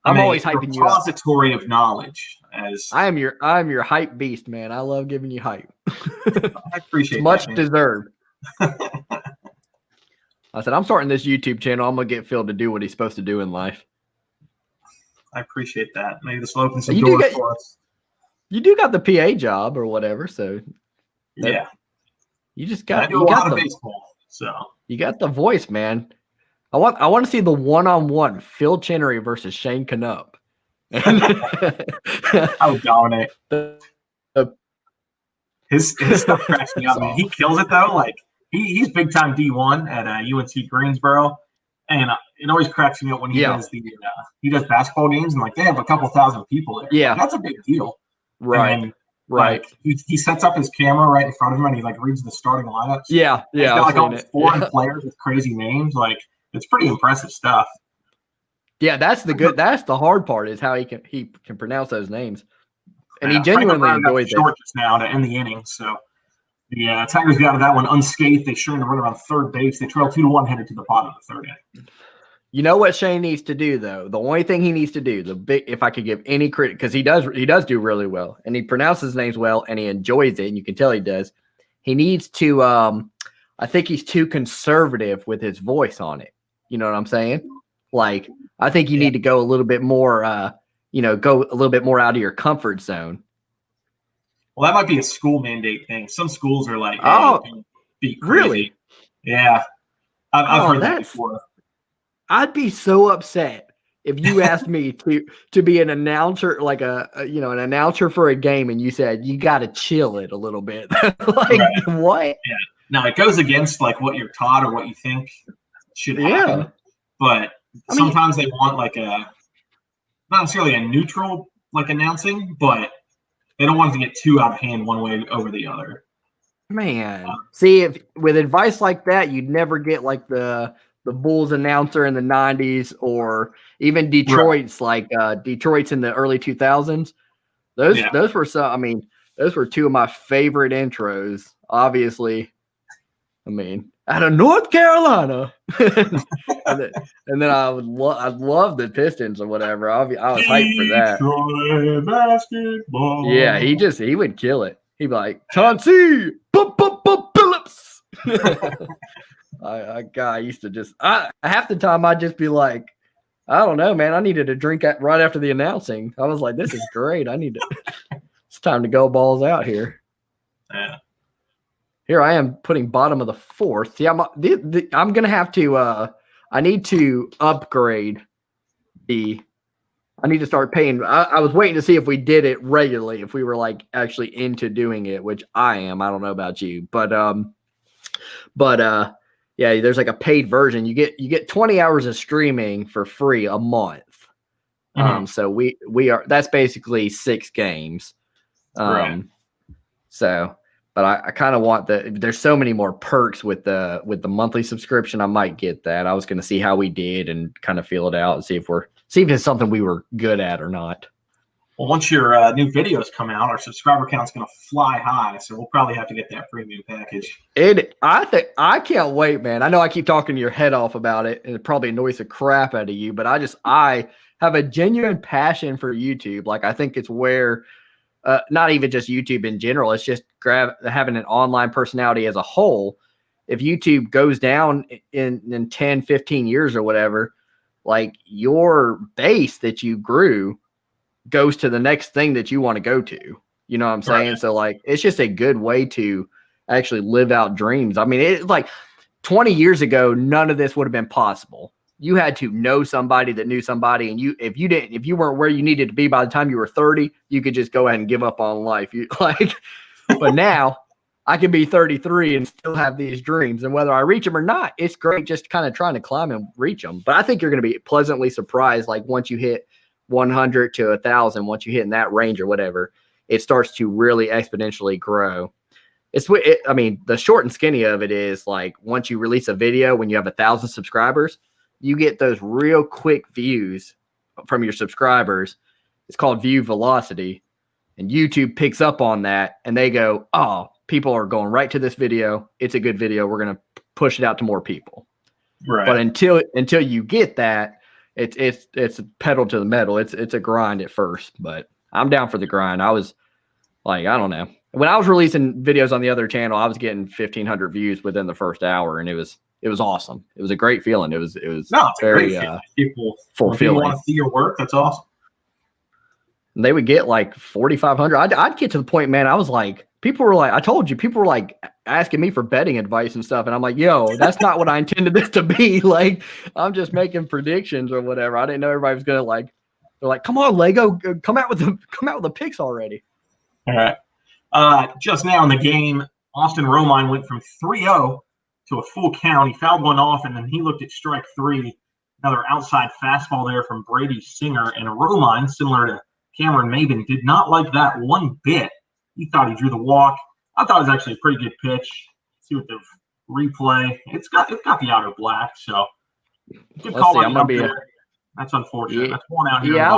I'm always hyping you up. Repository of knowledge. As I'm your hype beast, man. I love giving you hype. I appreciate It's much that, man. deserved. I said I'm starting this YouTube channel. I'm gonna get Phil to do what he's supposed to do in life. I appreciate that. Maybe this will open some You doors do for us. You do got the PA job or whatever, so Yeah, you just I got do a lot of baseball, so you got the voice, man. I want to see the one-on-one Phil Chinnery versus Shane Canup. I would dominate. His stuff cracks me up, man. He kills it though. Like he's big time D1 at UNC Greensboro, and it always cracks me up when he does he does basketball games and like they have a couple thousand people there. Yeah, like, that's a big deal. Right. And, like, he sets up his camera right in front of him and he like reads the starting lineups. Yeah. He's got like all these foreign players with crazy names. Like it's pretty impressive stuff. Yeah, that's the hard part is how he can pronounce those names. And he genuinely enjoys it. Short just now to end the inning. So the Tigers got out of that one unscathed. They sure to run around third base. They trail 2-1 headed to the bottom of the third inning. You know what Shane needs to do though? The only thing he needs to do, if I could give any credit, because he does do really well, and he pronounces names well, and he enjoys it, and you can tell he does. He needs to. I think he's too conservative with his voice on it. You know what I'm saying? Like, I think you need to go a little bit more. Go a little bit more out of your comfort zone. Well, that might be a school mandate thing. Some schools are like, be crazy. Really? Yeah, I've heard that before. I'd be so upset if you asked me to be an announcer, like an announcer for a game, and you said you got to chill it a little bit. What? Yeah. Now it goes against like what you're taught or what you think should happen. Yeah. But sometimes they want like not necessarily a neutral like announcing, but they don't want it to get too out of hand one way over the other. Man, see, if with advice like that, you'd never get like the Bulls announcer in the 90s or even Detroit's Detroit's in the early 2000s. Those were those were two of my favorite intros, obviously. Out of North Carolina. and then I love the Pistons or whatever. I was hyped for that. Detroit basketball. Yeah, he would kill it. He'd be like, Chauncey, Phillips. I used to just half the time I'd just be like, I don't know, man. I needed a drink right after the announcing. I was like, this is great. It's time to go balls out here. Yeah. Here I am putting bottom of the fourth. Yeah, I'm gonna have to. I need to upgrade I need to start paying. I was waiting to see if we did it regularly, if we were like actually into doing it, which I am. I don't know about you, but yeah, there's like a paid version. You get 20 hours of streaming for free a month. Mm-hmm. So we are, that's basically 6 games. Right. So, but I kind of want there's so many more perks with the monthly subscription. I might get that. I was going to see how we did and kind of feel it out and see if it's something we were good at or not. Well, once your new videos come out, our subscriber count's going to fly high, so we'll probably have to get that premium package. I can't wait, man. I know I keep talking your head off about it, and it probably annoys the crap out of you, but I have a genuine passion for YouTube. Like, I think it's where, not even just YouTube in general, it's just having an online personality as a whole. If YouTube goes down in 10, 15 years or whatever, like, your base that you grew goes to the next thing that you want to go to. You know what I'm saying? Right. So, like, it's just a good way to actually live out dreams. I mean, it's like 20 years ago, none of this would have been possible. You had to know somebody that knew somebody, and if you weren't where you needed to be by the time you were 30, you could just go ahead and give up on life. But now I can be 33 and still have these dreams, and whether I reach them or not, it's great just kind of trying to climb and reach them. But I think you're going to be pleasantly surprised. Like, once you hit 100 to 1,000, once you hit in that range or whatever, it starts to really exponentially grow. The short and skinny of it is, like, once you release a video, when you have 1,000 subscribers, you get those real quick views from your subscribers. It's called view velocity. and YouTube picks up on that, and they go, "Oh, people are going right to this video. It's a good video. We're gonna push it out to more people." Right. But until you get that, it's pedal to the metal. It's a grind at first, but I'm down for the grind. I was like, I don't know. When I was releasing videos on the other channel, I was getting 1,500 views within the first hour, and it was awesome. It was a great feeling. It was it's very people fulfilling. Want to see your work. That's awesome. And they would get like 4,500. I'd get to the point, man. I was like, people were like, I told you, people were like asking me for betting advice and stuff, and I'm like, yo, that's not what I intended this to be. Like, I'm just making predictions or whatever. I didn't know everybody was gonna like. They're like, come on, Lego, come out with the picks already. All right. Just now in the game, Austin Romine went from 3-0 to a full count. He fouled one off, and then he looked at strike three. Another outside fastball there from Brady Singer. And Romine, similar to Cameron Maben, did not like that one bit. He thought he drew the walk. I thought it was actually a pretty good pitch. Let's see what the replay. It's got the outer black, so good call. That's unfortunate. Yeah, that's one out here. Yeah, I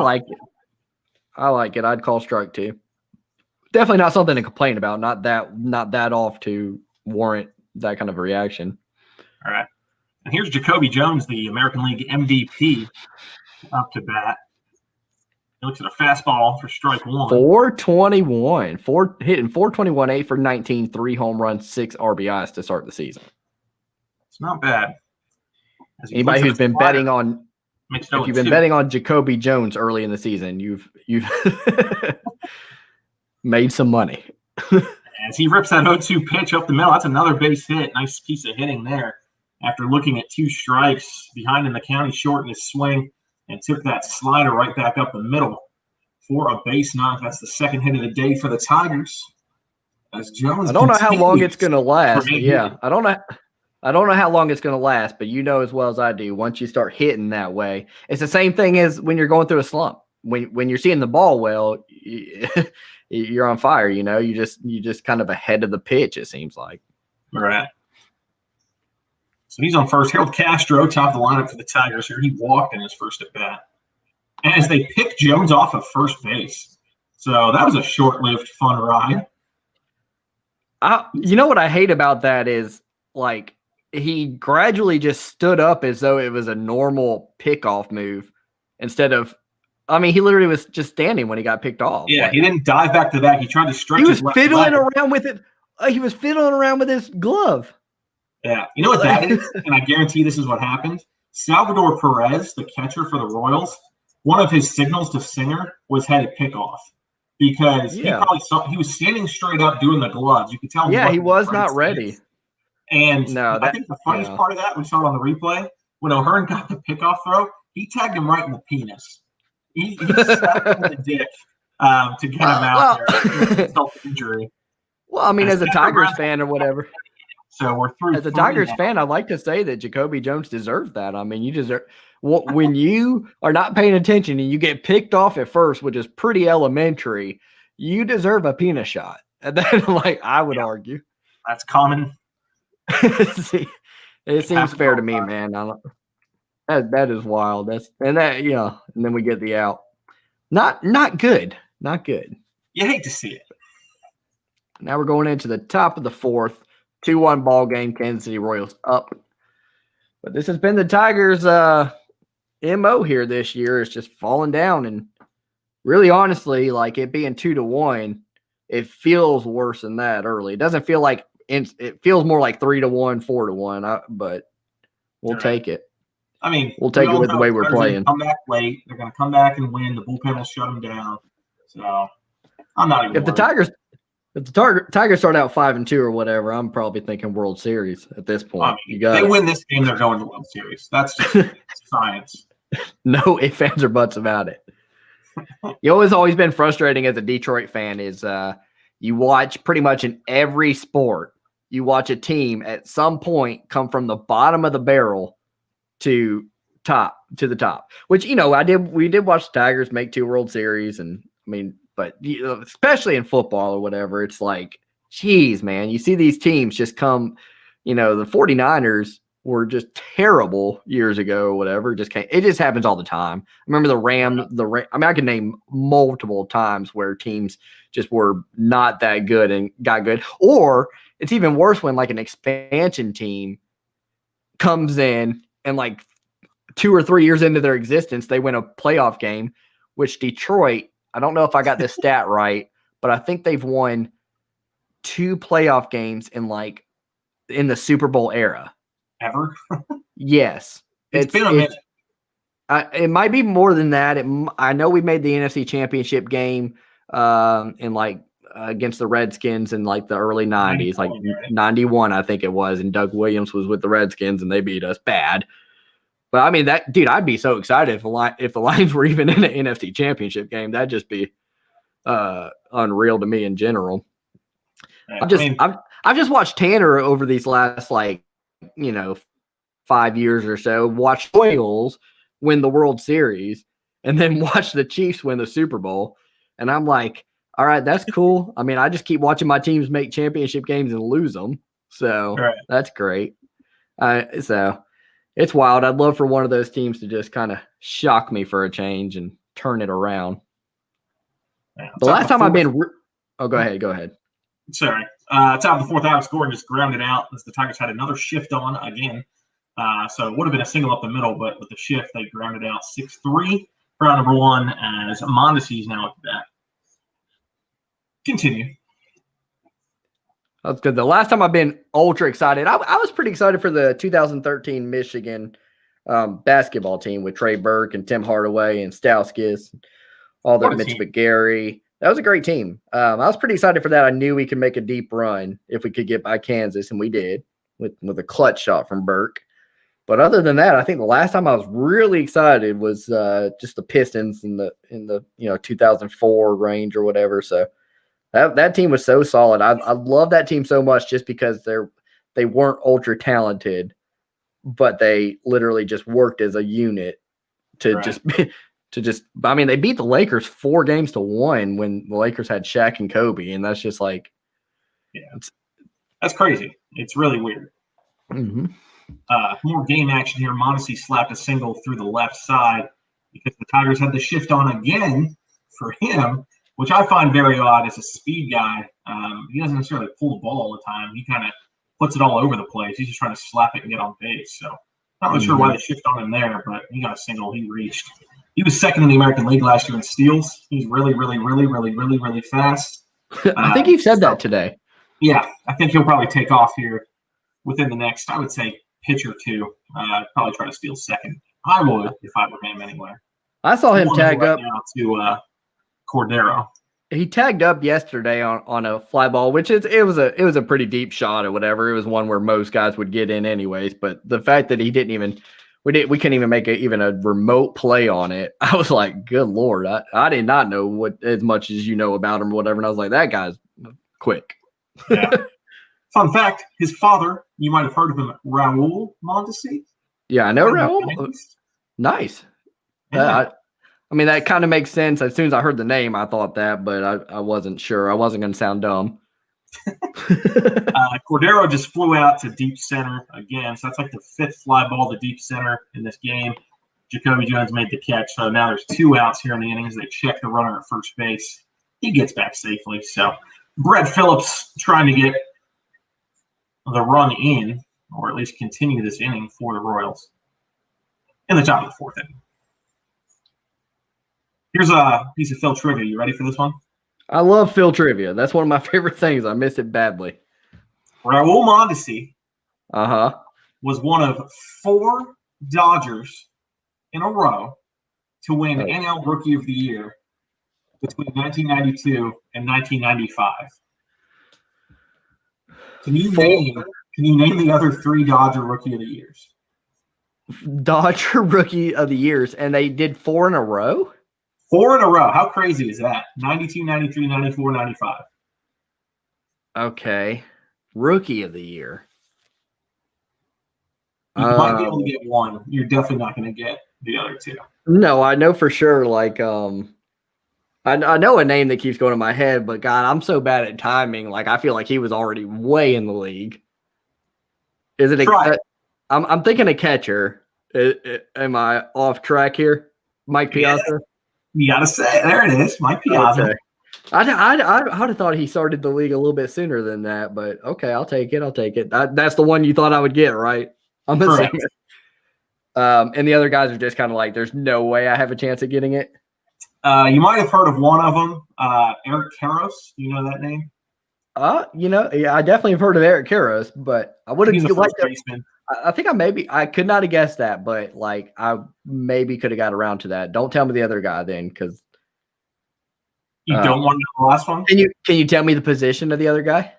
like it. I'd call strike two. Definitely not something to complain about. Not that off to warrant that kind of a reaction. All right. And here's Jacoby Jones, the American League MVP, up to bat. He looks at a fastball for strike one. 421. Hitting 421, 8 for 19, 3 home runs, 6 RBIs to start the season. It's not bad. Anybody who's been betting on if you've been betting on Jacoby Jones early in the season, you've made some money. As he rips that 0-2 pitch up the middle, that's another base hit. Nice piece of hitting there. After looking at 2 strikes behind in the county short in his swing, and took that slider right back up the middle for a base knock. That's the second hit of the day for the Tigers. As Jones, I don't know how long it's going to last. Yeah, I don't know how long it's going to last, but you know as well as I do, once you start hitting that way, it's the same thing as when you're going through a slump. When you're seeing the ball well, you're on fire. You know, you just kind of ahead of the pitch. It seems like. Right. So he's on first. Harold Castro, top of the lineup for the Tigers here. He walked in his first at bat. As they picked Jones off of first base. So that was a short-lived, fun ride. You know what I hate about that is, like, he gradually just stood up as though it was a normal pickoff move instead of, I mean, he literally was just standing when he got picked off. Yeah, he didn't dive back to that. He tried to stretch his left leg. He was fiddling around with it. He was fiddling around with his glove. Yeah. You know what that is? And I guarantee this is what happened. Salvador Perez, the catcher for the Royals, one of his signals to Singer was headed pickoff. Because he probably saw he was standing straight up doing the gloves. You could tell. Yeah, he was not ready. And I think the funniest part of that, we saw it on the replay, when O'Hearn got the pickoff throw, he tagged him right in the penis. He slapped him in the dick to get him out there. Self-injury. Well, I mean, as a Tigers fan or whatever. So we're through. As a Tigers fan, I'd like to say that Jacoby Jones deserves that. I mean, you deserve when you are not paying attention and you get picked off at first, which is pretty elementary, you deserve a penis shot. And then, like, I would argue. That's common. See, it seems fair to me, man. That is wild. And then we get the out. Not good. Not good. You hate to see it. Now we're going into the top of the fourth. 2-1 ball game. Kansas City Royals up. But this has been the Tigers' MO here this year. It's just falling down. And really, honestly, like it being 2-1, it feels worse than that early. It doesn't feel like it feels more like 3-1, 4-1. But we'll take it. I mean, we'll take it with the way we're playing. Come back late. They're going to come back and win. The bullpen will shut them down. So I'm not even. If the Tigers start out 5-2 or whatever, I'm probably thinking World Series at this point. I mean, they win this game, they're going to World Series. That's just science. No ifs, ands, or buts about it. You know what's always been frustrating as a Detroit fan is you watch pretty much in every sport, you watch a team at some point come from the bottom of the barrel to the top. Which, we did watch the Tigers make 2 World Series, and I mean, but especially in football or whatever, it's like, geez, man, you see these teams just come, the 49ers were just terrible years ago or whatever. It just happens all the time. I remember the Rams. I mean, I can name multiple times where teams just were not that good and got good. Or it's even worse when like an expansion team comes in and like 2 or 3 years into their existence, they win a playoff game, which Detroit, I don't know if I got this stat right, but I think they've won 2 playoff games in the Super Bowl era. Ever? Yes. It's been a minute. It might be more than that. I know we made the NFC Championship game in against the Redskins in like the early 90s, like 91, I think it was, and Doug Williams was with the Redskins and they beat us bad. But I mean, I'd be so excited if the Lions were even in an NFC Championship game. That'd just be unreal to me in general. I've just watched Tanner over these last 5 years or so, watch Royals win the World Series and then watch the Chiefs win the Super Bowl. And I'm like, all right, that's cool. I mean, I just keep watching my teams make championship games and lose them. So That's great. So it's wild. I'd love for one of those teams to just kind of shock me for a change and turn it around. Yeah, the last time I've been go ahead. Sorry. Top of the fourth, Alex Gordon just grounded out as the Tigers had another shift on again. So it would have been a single up the middle, but with the shift, they grounded out 6-3 for out number 1 as Mondesi's now at the bat. Continue. That's good. The last time I've been ultra excited, I was pretty excited for the 2013 Michigan basketball team with Trey Burke and Tim Hardaway and Stauskas, all the Mitch McGarry. That was a great team. I was pretty excited for that. I knew we could make a deep run if we could get by Kansas, and we did with a clutch shot from Burke. But other than that, I think the last time I was really excited was just the Pistons in the 2004 range or whatever. So that team was so solid. I love that team so much just because they weren't ultra talented, but they literally just worked as a unit to I mean, they beat the Lakers 4-1 when the Lakers had Shaq and Kobe, and that's just like, that's crazy. It's really weird. Mm-hmm. More game action here. Mondesi slapped a single through the left side because the Tigers had the shift on again for him, which I find very odd as a speed guy. He doesn't necessarily pull the ball all the time. He kind of puts it all over the place. He's just trying to slap it and get on base. So not really sure why they shift on him there, but he got a single. He reached. He was second in the American League last year in steals. He's really, really, really, really, really, really fast. I think you said that today. Yeah, I think he'll probably take off here within the next, I would say, pitch or two. Probably try to steal second. I would if I were him anywhere. I saw him tag up now to Cordero. He tagged up yesterday on a fly ball, which it was a pretty deep shot or whatever. It was one where most guys would get in anyways. But the fact that he didn't even we couldn't even make even a remote play on it. I was like, good Lord, I did not know as much as you know about him or whatever. And I was like, that guy's quick. Yeah. Fun fact, his father, you might have heard of him, Raul Mondesi. Yeah, I know Raul. Nice. Yeah. I mean, that kind of makes sense. As soon as I heard the name, I thought that, but I wasn't sure. I wasn't going to sound dumb. Cordero just flew out to deep center again. So that's like the 5th fly ball to deep center in this game. Jacoby Jones made the catch. So now there's 2 outs here in the innings. They check the runner at first base. He gets back safely. So Brett Phillips trying to get the run in, or at least continue this inning for the Royals in the top of the 4th inning. Here's a piece of Phil trivia. You ready for this one? I love Phil trivia. That's one of my favorite things. I miss it badly. Raul Mondesi was one of 4 Dodgers in a row to win NL Rookie of the Year between 1992 and 1995. Can you name the other 3 Dodger Rookie of the Years? Dodger Rookie of the Years, and they did 4 in a row? 4 in a row. How crazy is that? 92, 93, 94, 95. Okay. Rookie of the Year. You might be able to get 1. You're definitely not going to get the other 2. No, I know for sure. Like, I know a name that keeps going to my head, but God, I'm so bad at timing. Like, I feel like he was already way in the league. Is it? I'm thinking a catcher. Am I off track here? Mike Piazza? You got to say, there it is, Mike Piazza. Okay. I would have thought he started the league a little bit sooner than that, but okay, I'll take it. That's the one you thought I would get, right? I'm Correct. assuming. And the other guys are just kind of like, there's no way I have a chance of getting it. You might have heard of one of them, Eric Karros. Do you know that name? Yeah, I definitely have heard of Eric Karros, but I would have liked baseman. I think I could not have guessed that, but like I maybe could have got around to that. Don't tell me the other guy then, because you don't want to know the last one. Can you tell me the position of the other guy?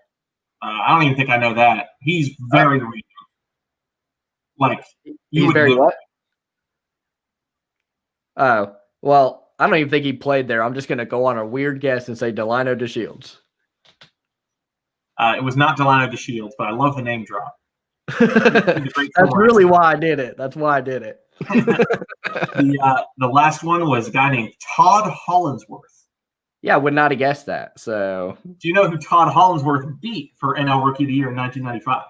I don't even think I know that. He's very weak. Like he's very what? Oh well, I don't even think he played there. I'm just gonna go on a weird guess and say Delino DeShields. It was not Delino DeShields, but I love the name drop. That's really why I did it. That's why I did it. The last one was a guy named Todd Hollinsworth. Yeah, I would not have guessed that. So, do you know who Todd Hollinsworth beat for NL Rookie of the Year in 1995?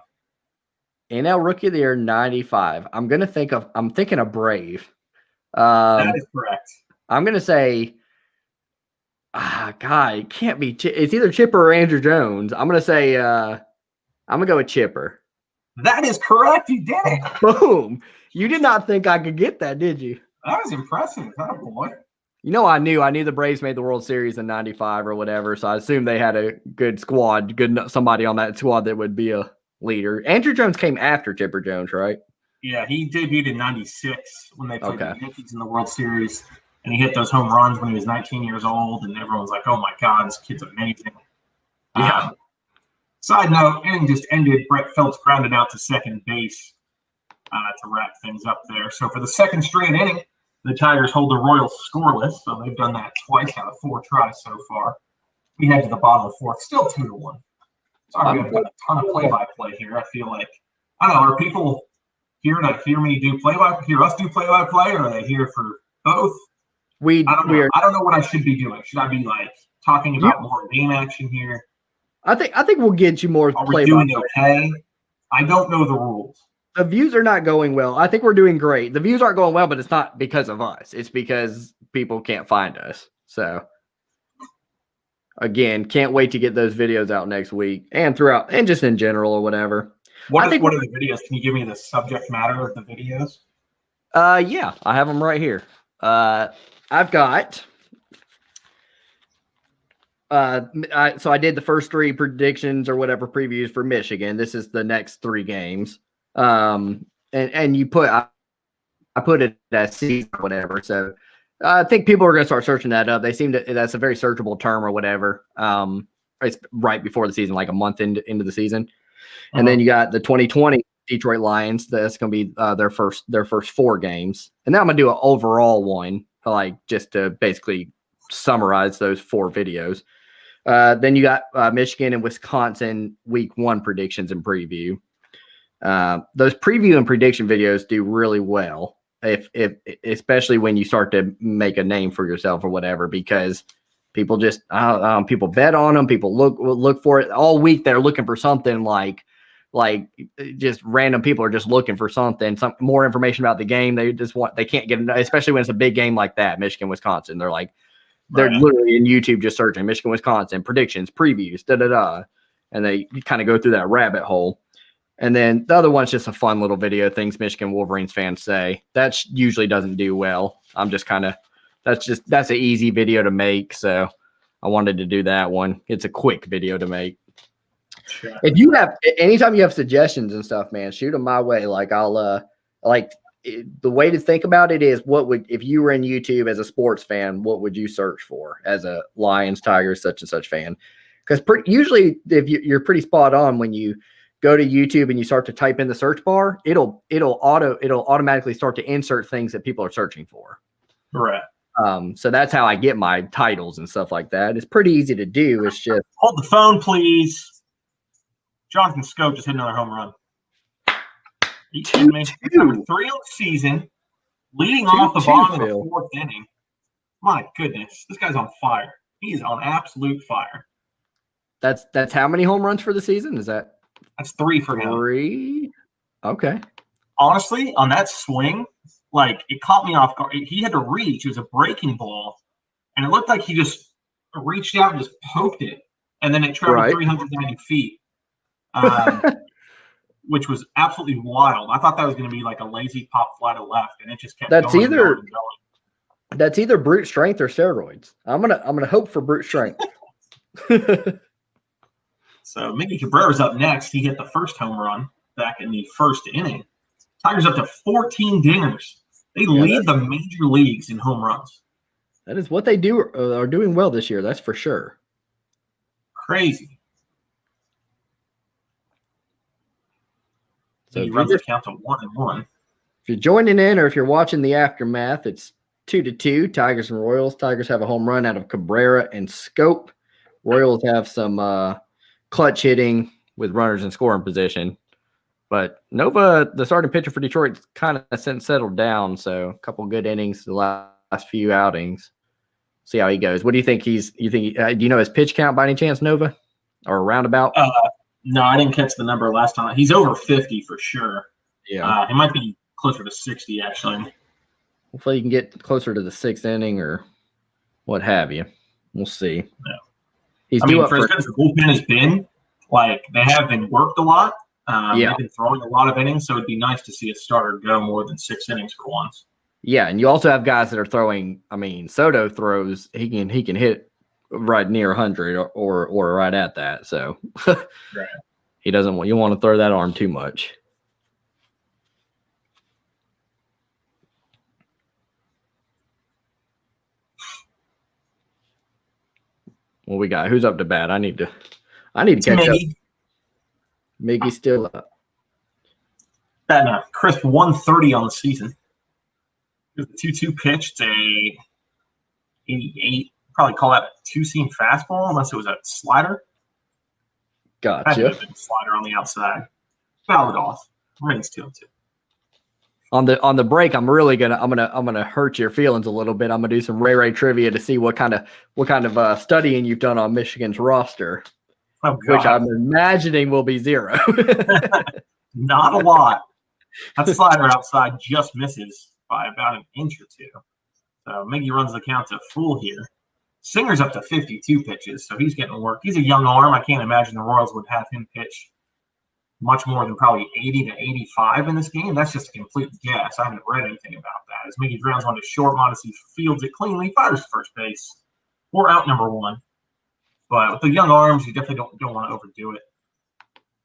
NL Rookie of the Year 95. I'm thinking of Brave. That is correct. I'm gonna say, God, it can't be. It's either Chipper or Andrew Jones. I'm gonna say, I'm gonna go with Chipper. That is correct. You did it. Boom. You did not think I could get that, did you? That was impressive. Oh, boy. You know, I knew the Braves made the World Series in 95 or whatever, so I assumed they had a good squad, somebody on that squad that would be a leader. Andrew Jones came after Chipper Jones, right? Yeah, he debuted in 96 when they played the Yankees in the World Series, and he hit those home runs when he was 19 years old, and everyone was like, oh, my God, this kid's amazing. Yeah. Side note, inning just ended. Brett Phelps grounded out to second base to wrap things up there. So for the second straight inning, the Tigers hold the Royals scoreless. So they've done that twice out of 4 tries so far. We head to the bottom of the fourth, still 2-1. Sorry, we have got a ton of play-by-play here. I feel like, I don't know, are people here to hear me do hear us do play-by-play, or are they here for both? I don't know what I should be doing. Should I be like talking about more game action here? I think we'll get you more play-by-play. Are we doing okay? I don't know the rules. The views are not going well. I think we're doing great. The views aren't going well, but it's not because of us. It's because people can't find us. So, again, can't wait to get those videos out next week and throughout, and just in general or whatever. What are the videos? Can you give me the subject matter of the videos? Yeah, I have them right here. I've got. So I did the first 3 predictions or whatever previews for Michigan. This is the next 3 games. And you I put it as season or whatever. So I think people are going to start searching that up. They seem that's a very searchable term or whatever. It's right before the season, like a month into the season. And then you got the 2020 Detroit Lions. That's going to be their first 4 games. And then I'm going to do an overall one, like just to basically summarize those 4 videos. Then you got Michigan and Wisconsin week 1 predictions and preview. Those preview and prediction videos do really well, if especially when you start to make a name for yourself or whatever, because people just people bet on them. People look for it all week. They're looking for something like just random people are just looking for some more information about the game. They can't get, especially when it's a big game like that, Michigan, Wisconsin. They're like, they're literally in YouTube just searching Michigan, Wisconsin predictions, previews, and they kind of go through that rabbit hole. And then the other one's just a fun little video, things Michigan Wolverines fans say. That usually doesn't do well. I'm just that's an easy video to make. So I wanted to do that one. It's a quick video to make. Sure. If you have, anytime you have suggestions and stuff, man, shoot them my way. Like the way to think about it is, if you were in YouTube as a sports fan, what would you search for as a Lions, Tigers, such and such fan? Because usually if you're pretty spot on when you go to YouTube and you start to type in the search bar, it'll automatically start to insert things that people are searching for. Right. So that's how I get my titles and stuff like that. It's pretty easy to do. It's just hold the phone, please. Jonathan Scope just hit another home run. Are you kidding me? Number 3 on the season, leading off the bottom of the 4th inning. My goodness, this guy's on fire. He's on absolute fire. That's how many home runs for the season? Is that? That's 3 for him. 3. Okay. honestly, on that swing, like it caught me off guard. He had to reach. It was a breaking ball, and it looked like he just reached out and just poked it, and then it traveled 390 feet, which was absolutely wild. I thought that was going to be like a lazy pop fly to left, and it just kept going and going and going. That's either brute strength or steroids. I'm gonna hope for brute strength. So Mickey Cabrera's up next. He hit the first home run back in the first inning. Tigers up to 14 dingers. They lead the major leagues in home runs. That is what they do are doing well this year. That's for sure. Crazy. So he runs the count to 1-1. If you're joining in or if you're watching the aftermath, it's 2-2. Tigers and Royals. Tigers have a home run out of Cabrera and Scope. Royals have some clutch hitting with runners in scoring position. But Nova, the starting pitcher for Detroit, kind of settled down. So a couple good innings the last few outings. See how he goes. What do you think do you know his pitch count by any chance, Nova? Or roundabout? No, I didn't catch the number last time. He's over 50 for sure. Yeah. It might be closer to 60, actually. Hopefully you can get closer to the sixth inning or what have you. We'll see. Yeah. For as good as the bullpen has been, like they have been worked a lot. They've been throwing a lot of innings, so it'd be nice to see a starter go more than 6 innings for once. Yeah, and you also have guys that are throwing. I mean, Soto throws. He can hit right near 100 or right at that. So right. He doesn't want you want to throw that arm too much. What we got? Who's up to bat? I need to catch up. Miggy's still up. Batting a crisp 130 on the season. It's a 2-2 pitch. It's a 88. Probably call that a two-seam fastball, unless it was a slider. Gotcha. A slider on the outside. Foul it off. Remains 2-2. On the break, I'm gonna hurt your feelings a little bit. I'm gonna do some Ray trivia to see what kind of studying you've done on Michigan's roster, which I'm imagining will be 0. Not a lot. That slider outside just misses by about an inch or 2. So Miggy runs the count to full here. Singer's up to 52 pitches, so he's getting work. He's a young arm. I can't imagine the Royals would have him pitch much more than probably 80 to 85 in this game. That's just a complete guess. I haven't read anything about that. As Miggy grounds one to short, Modesty fields it cleanly, fires to first base. We're out number 1. But with the young arms, you definitely don't want to overdo it.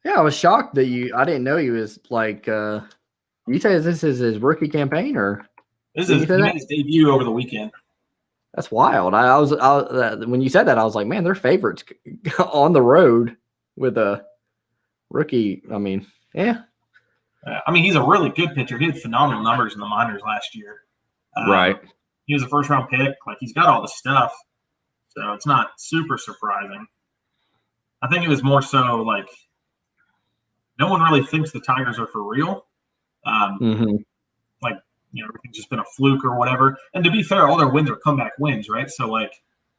Yeah, I was shocked that I didn't know he was like you say this is his rookie campaign or he made his debut over the weekend. That's wild. I was when you said that, I was like, man, they're favorites on the road with a rookie. I mean, yeah. He's a really good pitcher. He had phenomenal numbers in the minors last year. Right. He was a first-round pick. Like, he's got all the stuff. So it's not super surprising. I think it was more so like no one really thinks the Tigers are for real. Like, everything's just been a fluke or whatever. And to be fair, all their wins are comeback wins, right? So, like,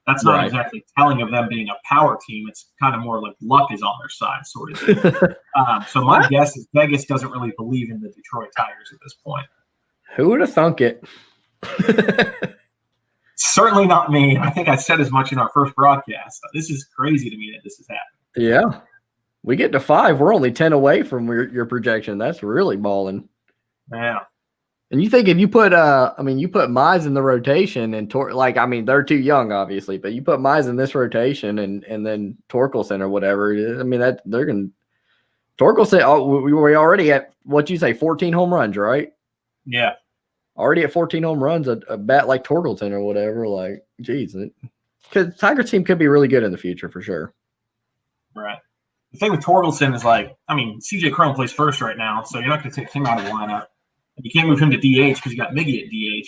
that's not exactly telling of them being a power team. It's kind of more like luck is on their side, sort of. So my guess is Vegas doesn't really believe in the Detroit Tigers at this point. Who would have thunk it? Certainly not me. I think I said as much in our first broadcast. This is crazy to me that this has happened. Yeah. We get to 5. We're only 10 away from your projection. That's really balling. Yeah. And you think if you put you put Mize in the rotation and they're too young, obviously, but you put Mize in this rotation and then Torkelson or whatever, that they're gonna Torkelson. We already at what you say, 14 home runs, right? Yeah. Already at 14 home runs, a bat like Torkelson or whatever, like, geez, because Tigers team could be really good in the future for sure. Right. The thing with Torkelson is CJ Cron plays first right now, so you're not going to take him out of the lineup. You can't move him to DH because you got Miggy at DH.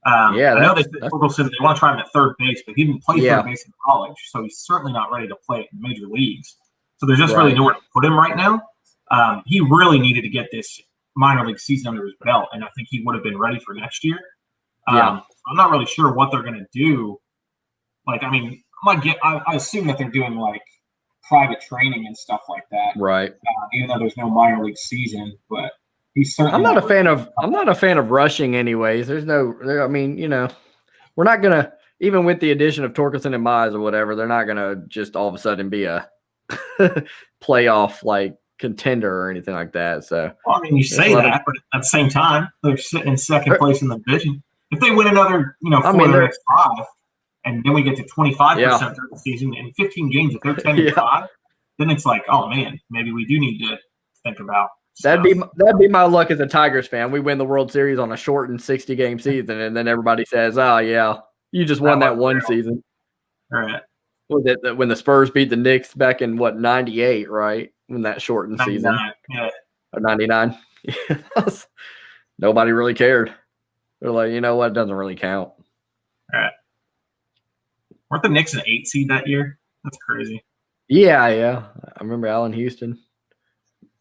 I know they said Torkelson, they want to try him at third base, but he didn't play third base in college, so he's certainly not ready to play in the major leagues. So there's just really nowhere to put him right now. He really needed to get this minor league season under his belt, and I think he would have been ready for next year. I'm not really sure what they're going to do. I assume that they're doing like private training and stuff like that. Right. Even though there's no minor league season, but He's I'm certainly not a fan of rushing anyways. I mean, we're not gonna, even with the addition of Torkelson and Mize or whatever, they're not gonna just all of a sudden be a playoff like contender or anything like that. So well, I mean, you say that, but at the same time, they're sitting in second place in the division. If they win another, 4 of the next 5, and then we get to 25% through the season in 15 games, if they're 10-5, then it's like, oh man, maybe we do need to think about stuff. That'd be my luck as a Tigers fan. We win the World Series on a shortened 60-game season, and then everybody says, "Oh yeah, you just won that one season." All right. Was it when the Spurs beat the Knicks back in what, 98, right? When that shortened 99, season. Yeah. Or 99. Nobody really cared. They're like, you know what? It doesn't really count. All right. Weren't the Knicks an 8 seed that year? That's crazy. Yeah. I remember Allen Houston.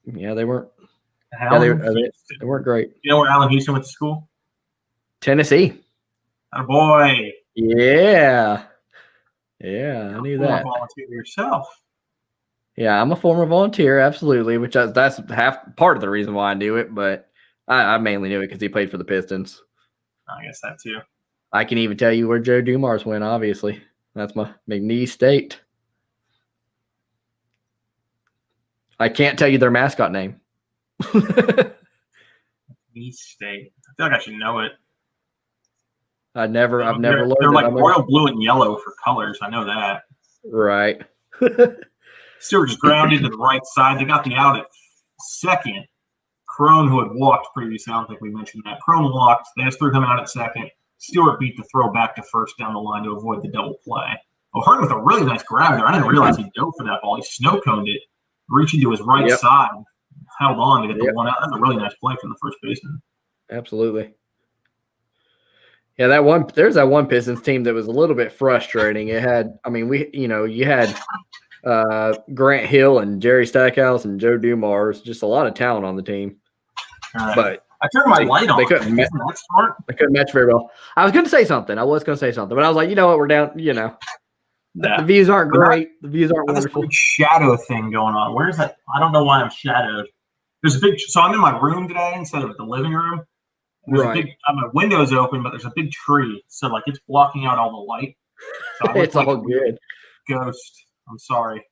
Yeah, they weren't. They weren't great. You know where Allen Houston went to school? Tennessee. Oh boy. Yeah. Yeah, I knew that. Volunteer yourself. Yeah, I'm a former volunteer, absolutely. That's half part of the reason why I knew it, but I mainly knew it because he played for the Pistons. I guess that too. I can even tell you where Joe Dumars went. Obviously, that's my McNeese State. I can't tell you their mascot name. McNeese State. I feel like I should know it. I've never learned. They're like royal blue and yellow for colors. I know that. Right. Stewart just grounded to the right side. They got the out at second. Crone, who had walked previously, I don't think we mentioned that. Crone walked. They just threw him out at second. Stewart beat the throw back to first down the line to avoid the double play. O'Hearn with a really nice grab there. I didn't realize he dove for that ball. He snow-coned it, reaching to his right side, held on to get the one out. That's a really nice play from the first baseman. Absolutely. Yeah, there's that one Pistons team that was a little bit frustrating. It had, you had Grant Hill and Jerry Stackhouse and Joe Dumars, just a lot of talent on the team. But I turned my light on. They couldn't match very well. I was going to say something, but I was like, you know what, we're down. The views aren't great. The views aren't wonderful. Big shadow thing going on. Where's that? I don't know why I'm shadowed. There's a big. So I'm in my room today instead of the living room. Right. My window's open, but there's a big tree, so like it's blocking out all the light. So it's all good. Ghost. I'm sorry.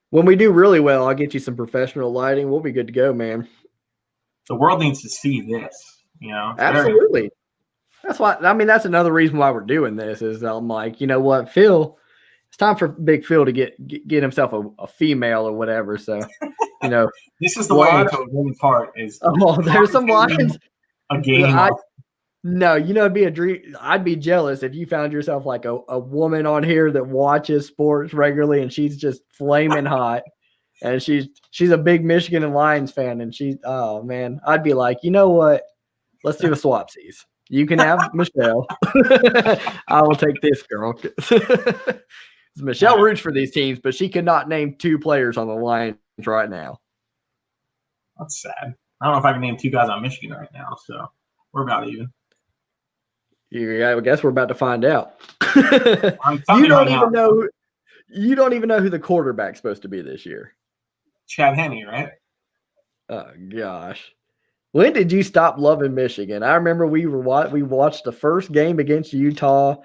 When we do really well, I'll get you some professional lighting. We'll be good to go, man. The world needs to see this, Absolutely. That's why. That's another reason why we're doing this. Is I'm like, you know what, Phil? It's time for Big Phil to get himself a female or whatever. So, this is the way to a woman's heart is. Oh, there's some lines. A game. No, it'd be a dream. I'd be jealous if you found yourself like a woman on here that watches sports regularly and she's just flaming hot, and she's a big Michigan and Lions fan, and oh man, I'd be like, you know what? Let's do a swapsies. You can have Michelle. I will take this girl. Michelle roots for these teams, but she could not name 2 players on the Lions right now. That's sad. I don't know if I can name 2 guys on Michigan right now, so we're about even. Yeah, I guess we're about to find out. You don't even know who the quarterback's supposed to be this year. Chad Henne, right? Oh gosh. When did you stop loving Michigan? I remember we watched the first game against Utah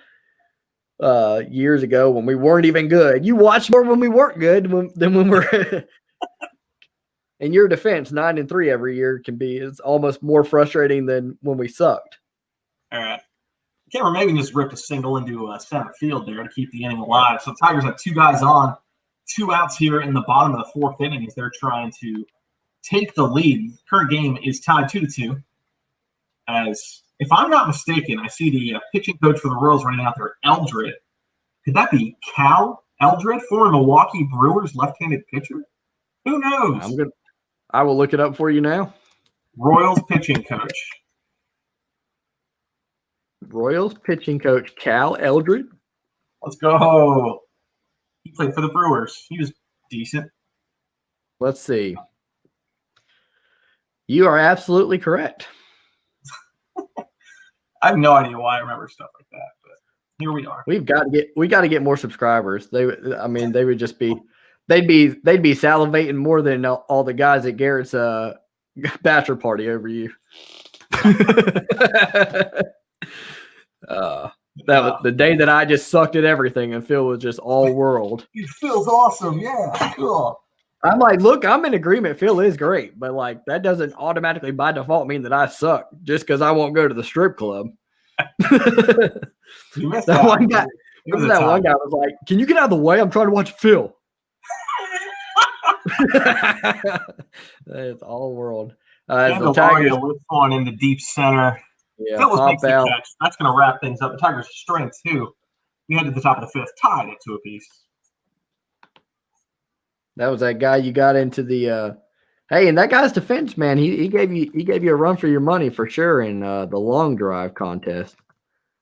years ago when we weren't even good. You watched more when we weren't good than when we're in your defense, 9-3 every year it's almost more frustrating than when we sucked. All right. Cameron Megan just ripped a single into center field there to keep the inning alive. So the Tigers have 2 guys on, 2 outs here in the bottom of the 4th inning as they're trying to take the lead. Current game is tied 2-2. As if I'm not mistaken, I see the pitching coach for the Royals running out there, Eldred. Could that be Cal Eldred, former Milwaukee Brewers left-handed pitcher? Who knows? I will look it up for you now. Royals pitching coach. Royals pitching coach Cal Eldred. Let's go. He played for the Brewers. He was decent. Let's see. You are absolutely correct. I have no idea why I remember stuff like that, but here we are. We got to get more subscribers. They would just be they'd be salivating more than all the guys at Garrett's bachelor party over you. That was the day that I just sucked at everything, and Phil was just all world. Dude, Phil's awesome. Yeah, cool. I'm like, look, I'm in agreement. Phil is great, but like that doesn't automatically by default mean that I suck just because I won't go to the strip club. You missed that out. one guy. Remember that one guy was like, "Can you get out of the way? I'm trying to watch Phil." It's all world. The Tigers with one in the deep center. Yeah, Phil makes the out. catch. That's going to wrap things up. The Tigers' strength too. We head to the top of the fifth, tied at 2 apiece. That was that guy you got into the. Hey, and that guy's defense, man. He gave you a run for your money for sure in the long drive contest.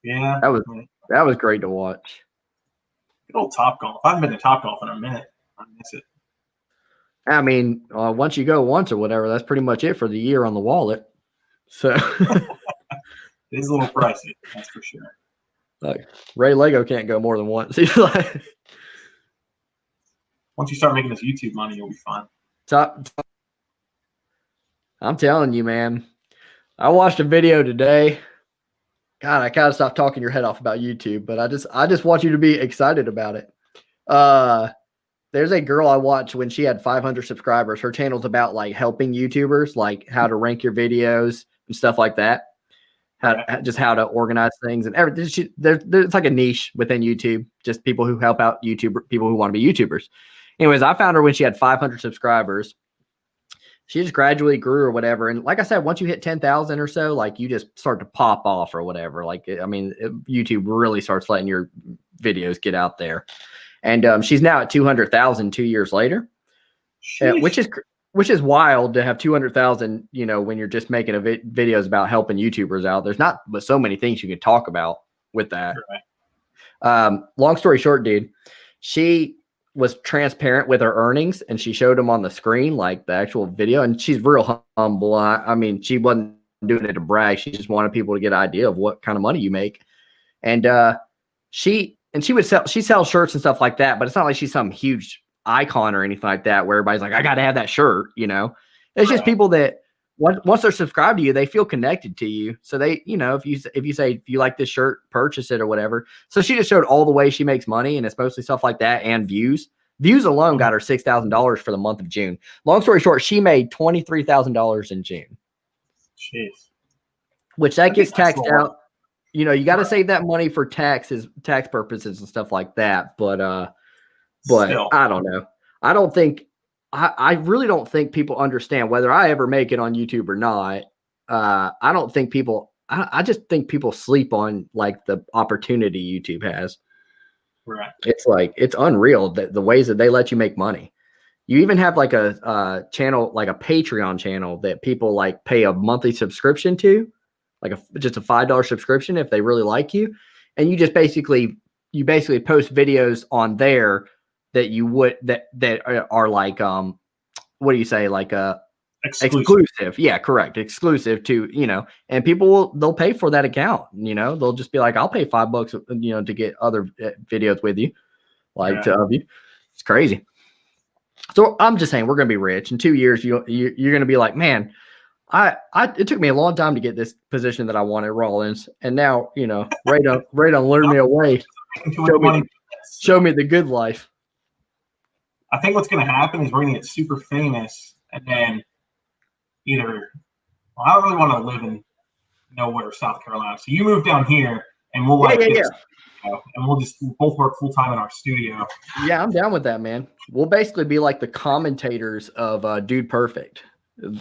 Yeah, that was great to watch. Good old Top Golf. I haven't been to Top Golf in a minute. I miss it. I mean, once you go once or whatever, that's pretty much it for the year on the wallet. So it's a little pricey, that's for sure. Like Ray Lego can't go more than once. He's like, once you start making this YouTube money, you'll be fine. I'm telling you, man. I watched a video today. God, I gotta stop talking your head off about YouTube, but I just want you to be excited about it. There's a girl I watched when she had 500 subscribers. Her channel's about like helping YouTubers, like how to rank your videos and stuff like that. Just how to organize things and everything. There's like a niche within YouTube, just people who help out people who want to be YouTubers. Anyways, I found her when she had 500 subscribers. She just gradually grew or whatever. And like I said, once you hit 10,000 or so, like you just start to pop off or whatever. Like, I mean, YouTube really starts letting your videos get out there. And she's now at 200,000 2 years later, which is wild to have 200,000, you know, when you're just making videos about helping YouTubers out. There's not but so many things you can talk about with that. Right. Long story short, dude, she was transparent with her earnings and she showed them on the screen, like the actual video. And she's real humble. I mean, she wasn't doing it to brag. She just wanted people to get an idea of what kind of money you make. And she sells shirts and stuff like that, but it's not like she's some huge icon or anything like that where everybody's like, I got to have that shirt, you know. It's just people that once they're subscribed to you, they feel connected to you. So they, you know, if you say, if you like this shirt, purchase it or whatever. So she just showed all the ways she makes money, and it's mostly stuff like that and views. Views alone got her $6,000 for the month of June. Long story short, she made $23,000 in June. Jeez. Which that gets taxed out. You know, you got to save that money for tax purposes and stuff like that. But still. I don't know. I really don't think people understand whether I ever make it on YouTube or not. I just think people sleep on like the opportunity YouTube has. Right. It's like, it's unreal that the ways that they let you make money. You even have like a channel, like a Patreon channel that people like pay a monthly subscription to, like just a $5 subscription if they really like you. And you just basically post videos on there that you would, that are like, what do you say? Like exclusive. Yeah, correct. Exclusive to, you know, and they'll pay for that account. You know, they'll just be like, I'll pay $5, you know, to get other videos with you, like of you. It's crazy. So I'm just saying, we're going to be rich in 2 years. You're going to be like, man, it took me a long time to get this position that I wanted, Rollins. And now, you know, Ray done lured me away. Show me the good life. I think what's going to happen is we're going to get super famous, and then either, well, I don't really want to live in nowhere, South Carolina. So you move down here, and we'll and we'll both work full time in our studio. Yeah, I'm down with that, man. We'll basically be like the commentators of Dude Perfect. It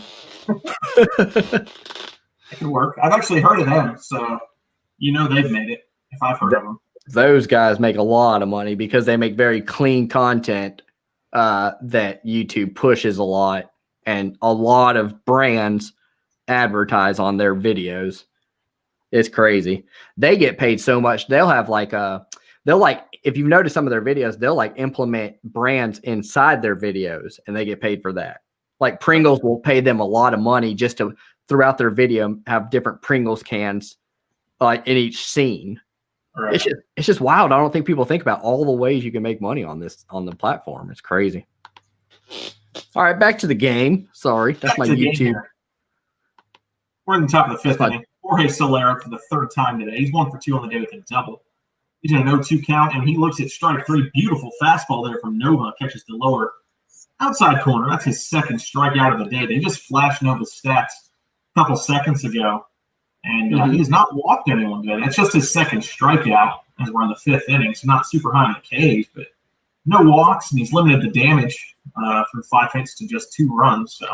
could work. I've actually heard of them, so you know they've made it. If I've heard of them, those guys make a lot of money because they make very clean content. That YouTube pushes a lot, and a lot of brands advertise on their videos. It's crazy. They get paid so much. They'll have like if you've noticed some of their videos, they'll like implement brands inside their videos, and they get paid for that. Like Pringles will pay them a lot of money just to throughout their video have different Pringles cans like in each scene. Right. It's just wild. I don't think people think about all the ways you can make money on the platform. It's crazy. All right, back to the game. Sorry, that's my YouTube. We're in the top of the fifth That's inning. Jorge Solera for the third time today. He's 1 for 2 on the day with a double. He's in a 0-2 count, and he looks at strike three. Beautiful fastball there from Nova. Catches the lower outside corner. That's his second strikeout of the day. They just flashed Nova's stats a couple seconds ago, and he has not walked anyone today. That's just his second strikeout as we're in the fifth inning. So not super high in the Ks, but no walks, and he's limited the damage from 5 hits to just 2 runs. So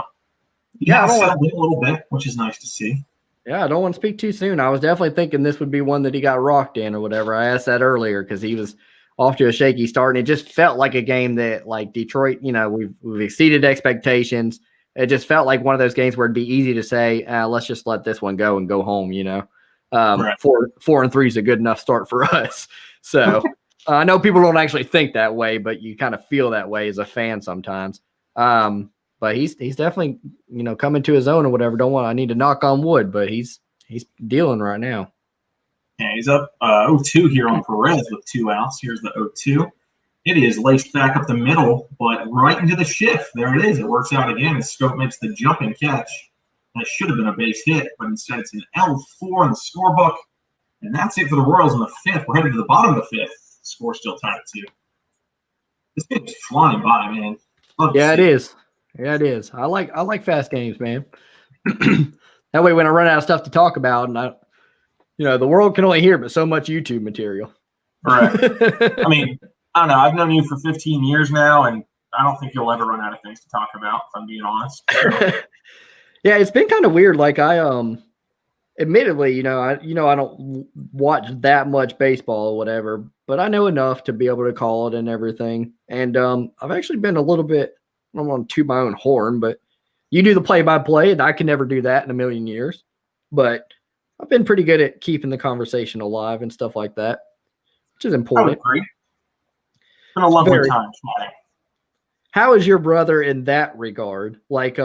he has settled in a little bit, which is nice to see. Yeah, I don't want to speak too soon. I was definitely thinking this would be one that he got rocked in or whatever. I asked that earlier because he was off to a shaky start, and it just felt like a game that, like Detroit, we've exceeded expectations. It just felt like one of those games where it'd be easy to say, let's just let this one go and go home. Right. 4-3 is a good enough start for us. So I know people don't actually think that way, but you kind of feel that way as a fan sometimes. But he's definitely, coming to his own or whatever. I need to knock on wood, but he's dealing right now. Yeah, he's up 0-2 here on Perez with 2 outs. Here's the 0-2. It is laced back up the middle, but right into the shift. There it is. It works out again. Scope makes the jumping catch. That should have been a base hit, but instead it's an L4 in the scorebook. And that's it for the Royals in the fifth. We're headed to the bottom of the fifth. Score still tied at 2. This game's flying by, man. Yeah, it is. Yeah, it is. I like fast games, man. That way when I run out of stuff to talk about, and the world can only hear but so much YouTube material. Right. I mean, I don't know. I've known you for 15 years now, and I don't think you'll ever run out of things to talk about, if I'm being honest. Yeah, it's been kind of weird. Like admittedly, I don't watch that much baseball or whatever, but I know enough to be able to call it and everything. And I've actually been a little bit, I don't want to toot my own horn, but you do the play-by-play, and I can never do that in a million years. But I've been pretty good at keeping the conversation alive and stuff like that, which is important. I would agree. It's been a lovely time, Scotty. How is your brother in that regard? Like,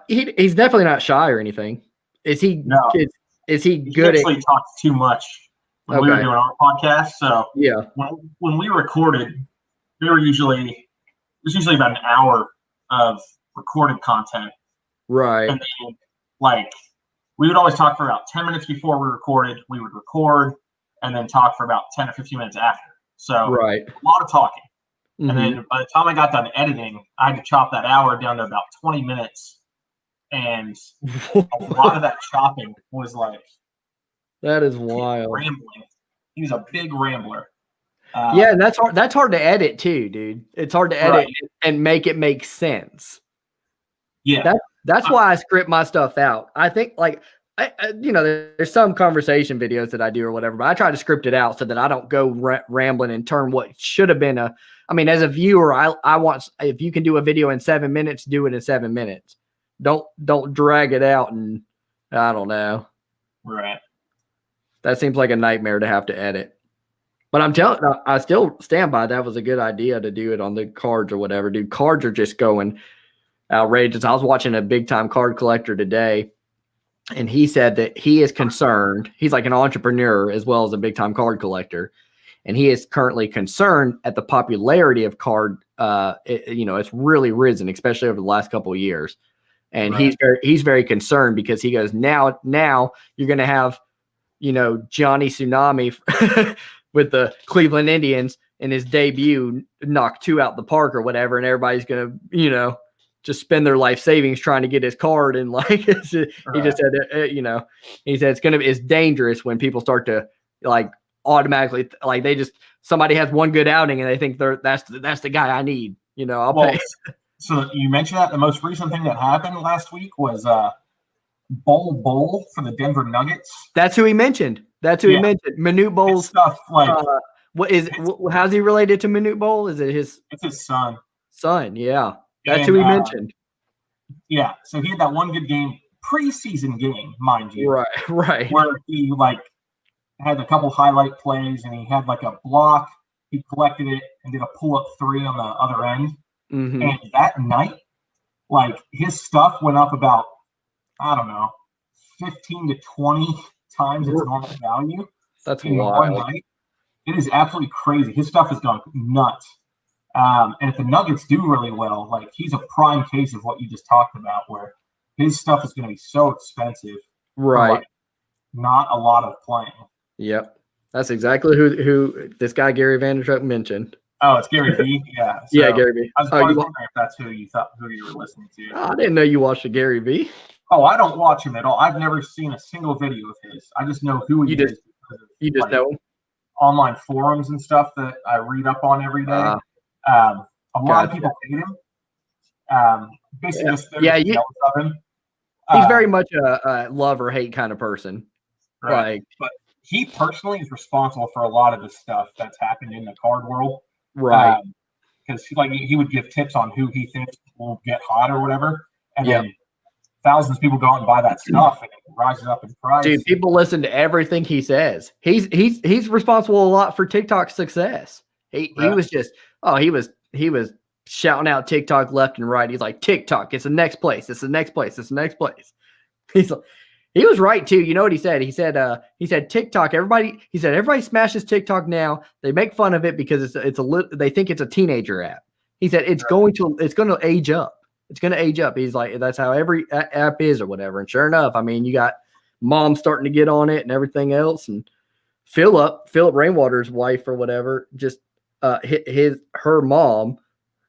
he's definitely not shy or anything. Is he? No. Is he good? He actually talks too much when we were doing our podcast. So yeah, when we recorded, it was usually about an hour of recorded content. Right. And then, we would always talk for about 10 minutes before we recorded. We would record and then talk for about 10 or 15 minutes after. So a lot of talking. Mm-hmm. And then by the time I got done editing, I had to chop that hour down to about 20 minutes. And a lot of that chopping was that is wild. Rambling. He was a big rambler. Yeah, and that's hard to edit too, dude. It's hard to edit and make it make sense. Yeah. That's why I script my stuff out. I think there's some conversation videos that I do or whatever, but I try to script it out so that I don't go rambling and turn what should have been as a viewer, I want, if you can do a video in 7 minutes, do it in 7 minutes. Don't drag it out, and I don't know. Right. That seems like a nightmare to have to edit. But I still stand by that was a good idea to do it on the cards or whatever. Dude, cards are just going outrageous. I was watching a big time card collector today, and he said that he is concerned. He's like an entrepreneur as well as a big time card collector. And he is currently concerned at the popularity of card. It's really risen, especially over the last couple of years. And he's very concerned because he goes, now you're going to have, Johnny Tsunami with the Cleveland Indians in his debut knock 2 out the park or whatever. And everybody's going to, just spend their life savings trying to get his card. And he just said, he said it's dangerous when people start to automatically, somebody has one good outing and they think that's the guy I need, I'll pay. So you mentioned that the most recent thing that happened last week was Bowl for the Denver Nuggets. That's who he mentioned. He mentioned. Manute Bol's stuff how's he related to Manute Bol? Is it his? It's his son. Yeah. That's who he mentioned. Yeah. So he had that one good game, preseason game, mind you. Right. Where he had a couple highlight plays and he had a block. He collected it and did a pull-up 3 on the other end. Mm-hmm. And that night, his stuff went up about, I don't know, 15 to 20 times its normal value. That's wild. One night. It is absolutely crazy. His stuff has gone nuts. And if the Nuggets do really well, he's a prime case of what you just talked about, where his stuff is going to be so expensive. Right. Like, not a lot of playing. Yep. That's exactly who this guy Gary Vaynerchuk mentioned. Oh, it's Gary Vee. Yeah. So Yeah, Gary Vee. I was wondering if that's who you were listening to. Oh, I didn't know you watched the Gary Vee. Oh, I don't watch him at all. I've never seen a single video of his. I just know who he is. You just know him? Online forums and stuff that I read up on every day. A lot of people hate him. Basically, just jealous of him. He's very much a love or hate kind of person. Right. But he personally is responsible for a lot of the stuff that's happened in the card world. Right. Because he would give tips on who he thinks will get hot or whatever. And then thousands of people go out and buy that stuff, and it rises up in price. Dude, people listen to everything he says. He's responsible a lot for TikTok's success. He was shouting out TikTok left and right. He's like, TikTok, it's the next place. It's the next place. It's the next place. He was right too. You know what he said? He said TikTok. Everybody smashes TikTok now. They make fun of it because they think it's a teenager app. He said it's going to age up. It's going to age up. He's like, that's how every app is or whatever. And sure enough, I mean, you got mom starting to get on it and everything else. And Philip Rainwater's wife or whatever, just her mom,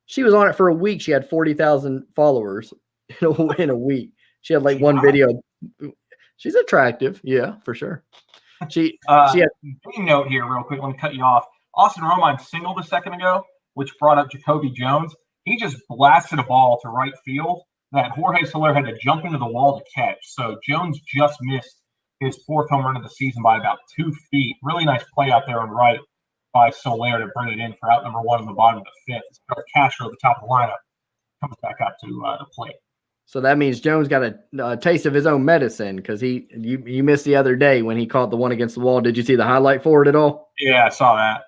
she was on it for a week. She had 40,000 followers in a week. She had like one video. She's attractive. Yeah, for sure. She had a note here real quick. Let me cut you off. Austin Romine singled a second ago, which brought up Jacoby Jones. He just blasted a ball to right field that Jorge Soler had to jump into the wall to catch. So Jones just missed his fourth home run of the season by about 2 feet. Really nice play out there on right by Soler to bring it in for out number one in the bottom of the fifth. Castro at the top of the lineup comes back up to the plate. So that means Jones got a taste of his own medicine because you missed the other day when he caught the one against the wall. Did you see the highlight for it at all? Yeah, I saw that.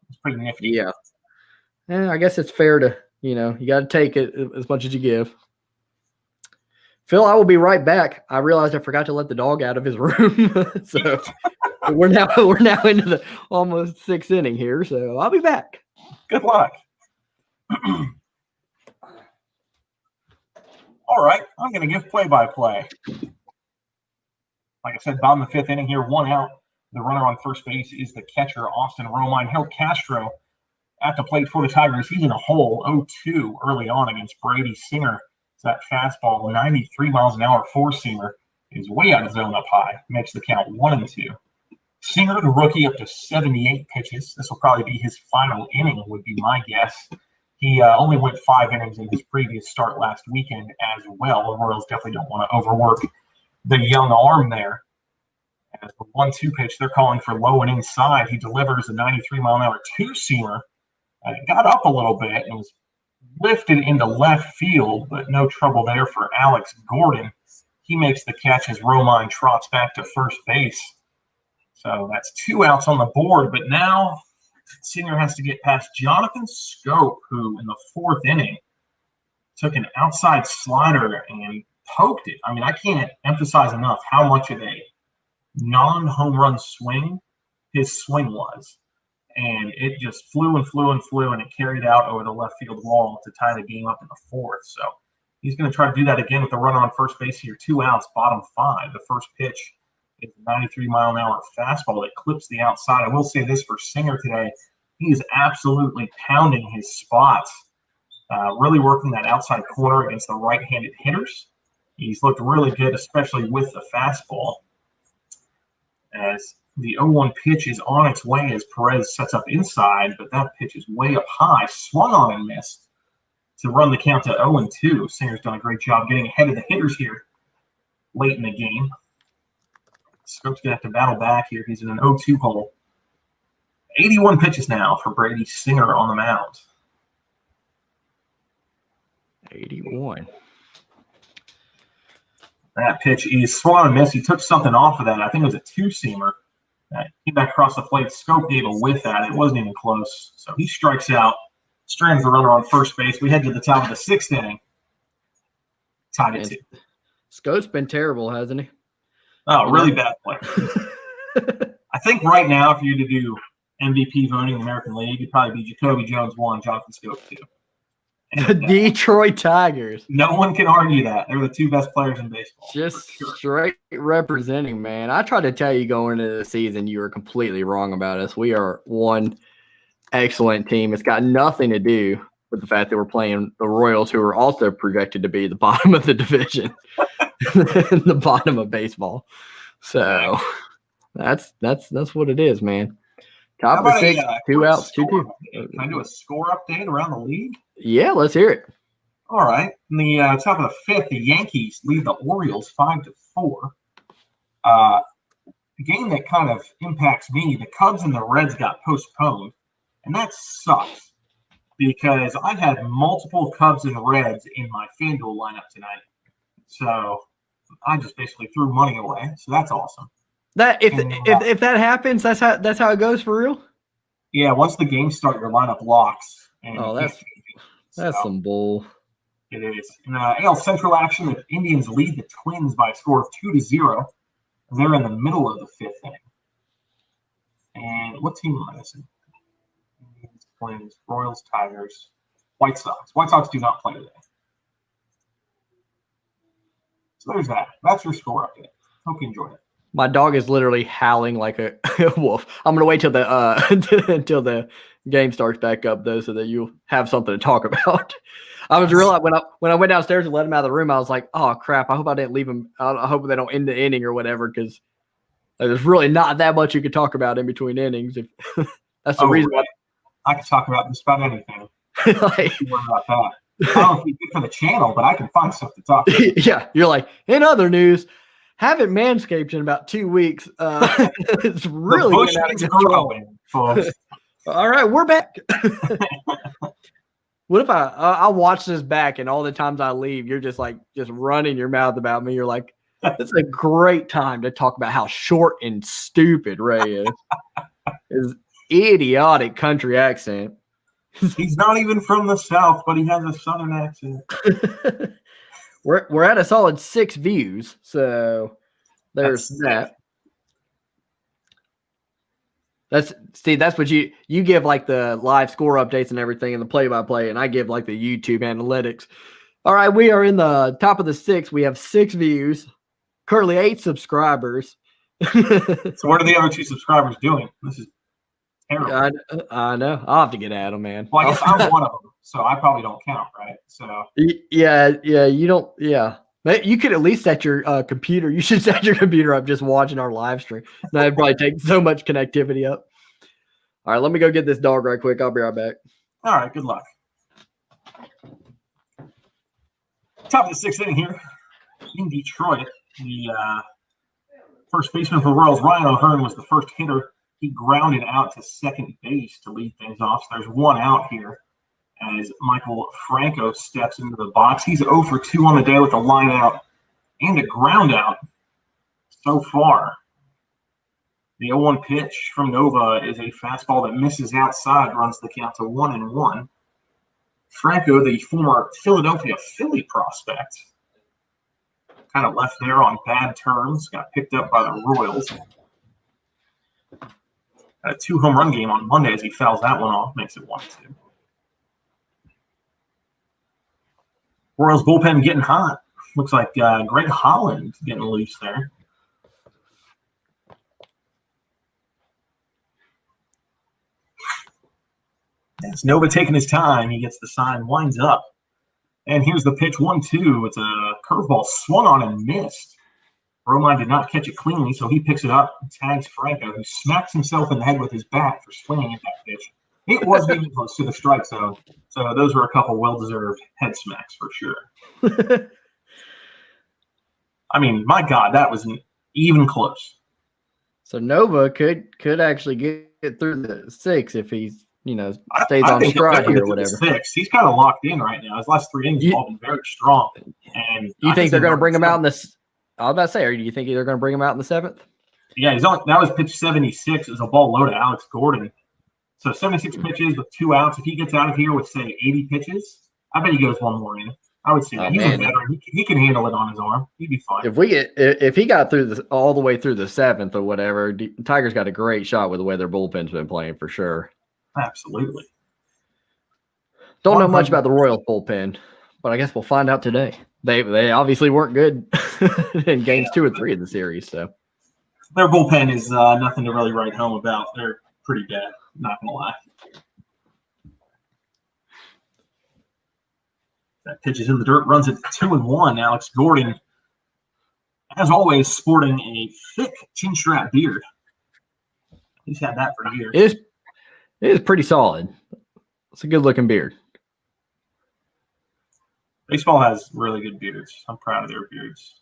It's pretty nifty. Yeah. I guess it's fair to, you got to take it as much as you give. Phil, I will be right back. I realized I forgot to let the dog out of his room. So we're now into the almost sixth inning here. So I'll be back. Good luck. All right, I'm going to give play-by-play. Like I said, bottom of the fifth inning here, 1 out. The runner on first base is the catcher, Austin Romine. Hill Castro at the plate for the Tigers. He's in a hole, 0-2 early on against Brady Singer. So that fastball, 93 miles an hour four-seamer, is way out of zone up high. Makes the count 1-2. Singer, the rookie, up to 78 pitches. This will probably be his final inning, would be my guess. He only went 5 innings in his previous start last weekend as well. The Royals definitely don't want to overwork the young arm there. As the 1-2 pitch, they're calling for low and inside. He delivers a 93-mile-an-hour two-seamer. It got up a little bit and was lifted into left field, but no trouble there for Alex Gordon. He makes the catch as Romine trots back to first base. So that's 2 outs on the board, but now Singer has to get past Jonathan Scope, who in the fourth inning took an outside slider and poked it. I mean, I can't emphasize enough how much of a non-home run swing his swing was. And it just flew and flew and flew, and it carried out over the left field wall to tie the game up in the fourth. So he's going to try to do that again with the runner on first base here. 2 outs, bottom 5. The first pitch is a 93-mile-an-hour fastball that clips the outside. I will say this for Singer today. He is absolutely pounding his spots, really working that outside corner against the right-handed hitters. He's looked really good, especially with the fastball. As the 0-1 pitch is on its way as Perez sets up inside, but that pitch is way up high, swung on and missed to run the count to 0-2. Singer's done a great job getting ahead of the hitters here late in the game. Scope's going to have to battle back here. He's in an 0-2 hole. 81 pitches now for Brady Singer on the mound. 81. That pitch is swung on and missed. He took something off of that. I think it was a two-seamer. Came back across the plate. Scope gave a whiff at it. It wasn't even close. So he strikes out, strands the runner on first base. We head to the top of the sixth inning. Tied it 2. Scope's been terrible, hasn't he? Oh, really bad play. I think right now, if you to do MVP voting in the American League, it'd probably be Jacoby Jones 1, Jonathan Scope 2. The Detroit Tigers. No one can argue that. They're the two best players in baseball. Just straight representing, man. I tried to tell you going into the season you were completely wrong about us. We are one excellent team. It's got nothing to do with the fact that we're playing the Royals, who are also projected to be the bottom of the division, the bottom of baseball. So that's what it is, man. Top of 6, 2 outs, 2-2. Can I do a score update around the league? Yeah, let's hear it. All right. In the top of the 5th, the Yankees lead the Orioles 5-4. A game that kind of impacts me, the Cubs and the Reds got postponed, and that sucks because I had multiple Cubs and Reds in my FanDuel lineup tonight. So I just basically threw money away. So that's awesome. That if that happens, that's how it goes for real. Yeah, once the games start, your lineup locks. And that's some bull. It is. In AL Central action, the Indians lead the Twins by a score of 2-0. They're in the middle of the 5th inning. And what team am I missing? Indians, Twins, Royals, Tigers, White Sox. White Sox do not play today. So there's that. That's your score update. Hope you enjoyed it. My dog is literally howling like a wolf. I'm gonna wait till the until the game starts back up though, so that you'll have something to talk about. I was realizing when I went downstairs and let him out of the room, I was like, "Oh crap! I hope I didn't leave him. I hope they don't end the inning or whatever, because there's really not that much you could talk about in between innings. If that's the reason. Right. I can talk about just about anything. Like, about that. I don't know if it's good for the channel, but I can find stuff to talk about. Yeah, you're like, in other news, haven't manscaped in about 2 weeks. It's really growing, folks. All right, we're back. What if I watch this back and all the times I leave, you're just running your mouth about me. You're like, it's a great time to talk about how short and stupid Ray is. His idiotic country accent. He's not even from the South, but he has a Southern accent. We're at a solid 6 views, so there's that. That's what you give like the live score updates and everything and the play-by-play, and I give like the YouTube analytics. All right, we are in the top of the 6. We have 6 views, currently 8 subscribers. So what are the other 2 subscribers doing? This is terrible. I know. I'll have to get at them, man. Well, I guess I'm one of them, so I probably don't count, right? So yeah, you don't. Yeah, you could at least set your computer. You should set your computer up just watching our live stream. That'd probably take so much connectivity up. All right, let me go get this dog right quick. I'll be right back. All right, good luck. Top of the 6th inning here in Detroit. The first baseman for the Royals, Ryan O'Hearn, was the first hitter. He grounded out to second base to lead things off. So there's 1 out here as Michael Franco steps into the box. He's 0 for 2 on the day with a line out and a ground out so far. The 0-1 pitch from Nova is a fastball that misses outside, runs the count to 1-1. Franco, the former Philadelphia Philly prospect, kind of left there on bad terms, got picked up by the Royals. A 2 home run game on Monday as he fouls that one off, makes it 1-2. Royals bullpen getting hot. Looks like Greg Holland getting loose there. That's Nova taking his time. He gets the sign, winds up. And here's the pitch, 1-2. It's a curveball swung on and missed. Romine did not catch it cleanly, so he picks it up and tags Franco, who smacks himself in the head with his bat for swinging at that pitch. It wasn't even close to the strike zone, so those were a couple well-deserved head smacks for sure. I mean, my God, that wasn't even close. So Nova could actually get through the 6 if he's stays on stride here or whatever. 6. He's kind of locked in right now. His last 3 innings have all been very strong. And you think they're going to bring him out in this? I was about to say, or do you think they're going to bring him out in the 7th? Yeah, that was pitch 76. It was a ball low to Alex Gordon. So 76 pitches with 2 outs. If he gets out of here with, say, 80 pitches, I bet he goes 1 more inning. I would say that. He's a veteran. He can handle it on his arm. He'd be fine. If he got through all the way through the 7th or whatever, Tigers got a great shot with the way their bullpen's been playing for sure. Absolutely. Don't know much about the Royals bullpen, but I guess we'll find out today. They obviously weren't good in games 2 and 3 of the series. So their bullpen is nothing to really write home about. They're pretty bad, not gonna lie. That pitches in the dirt, runs it 2-1. Alex Gordon, as always, sporting a thick chin strap beard. He's had that for years. It is pretty solid. It's a good looking beard. Baseball has really good beards. I'm proud of their beards.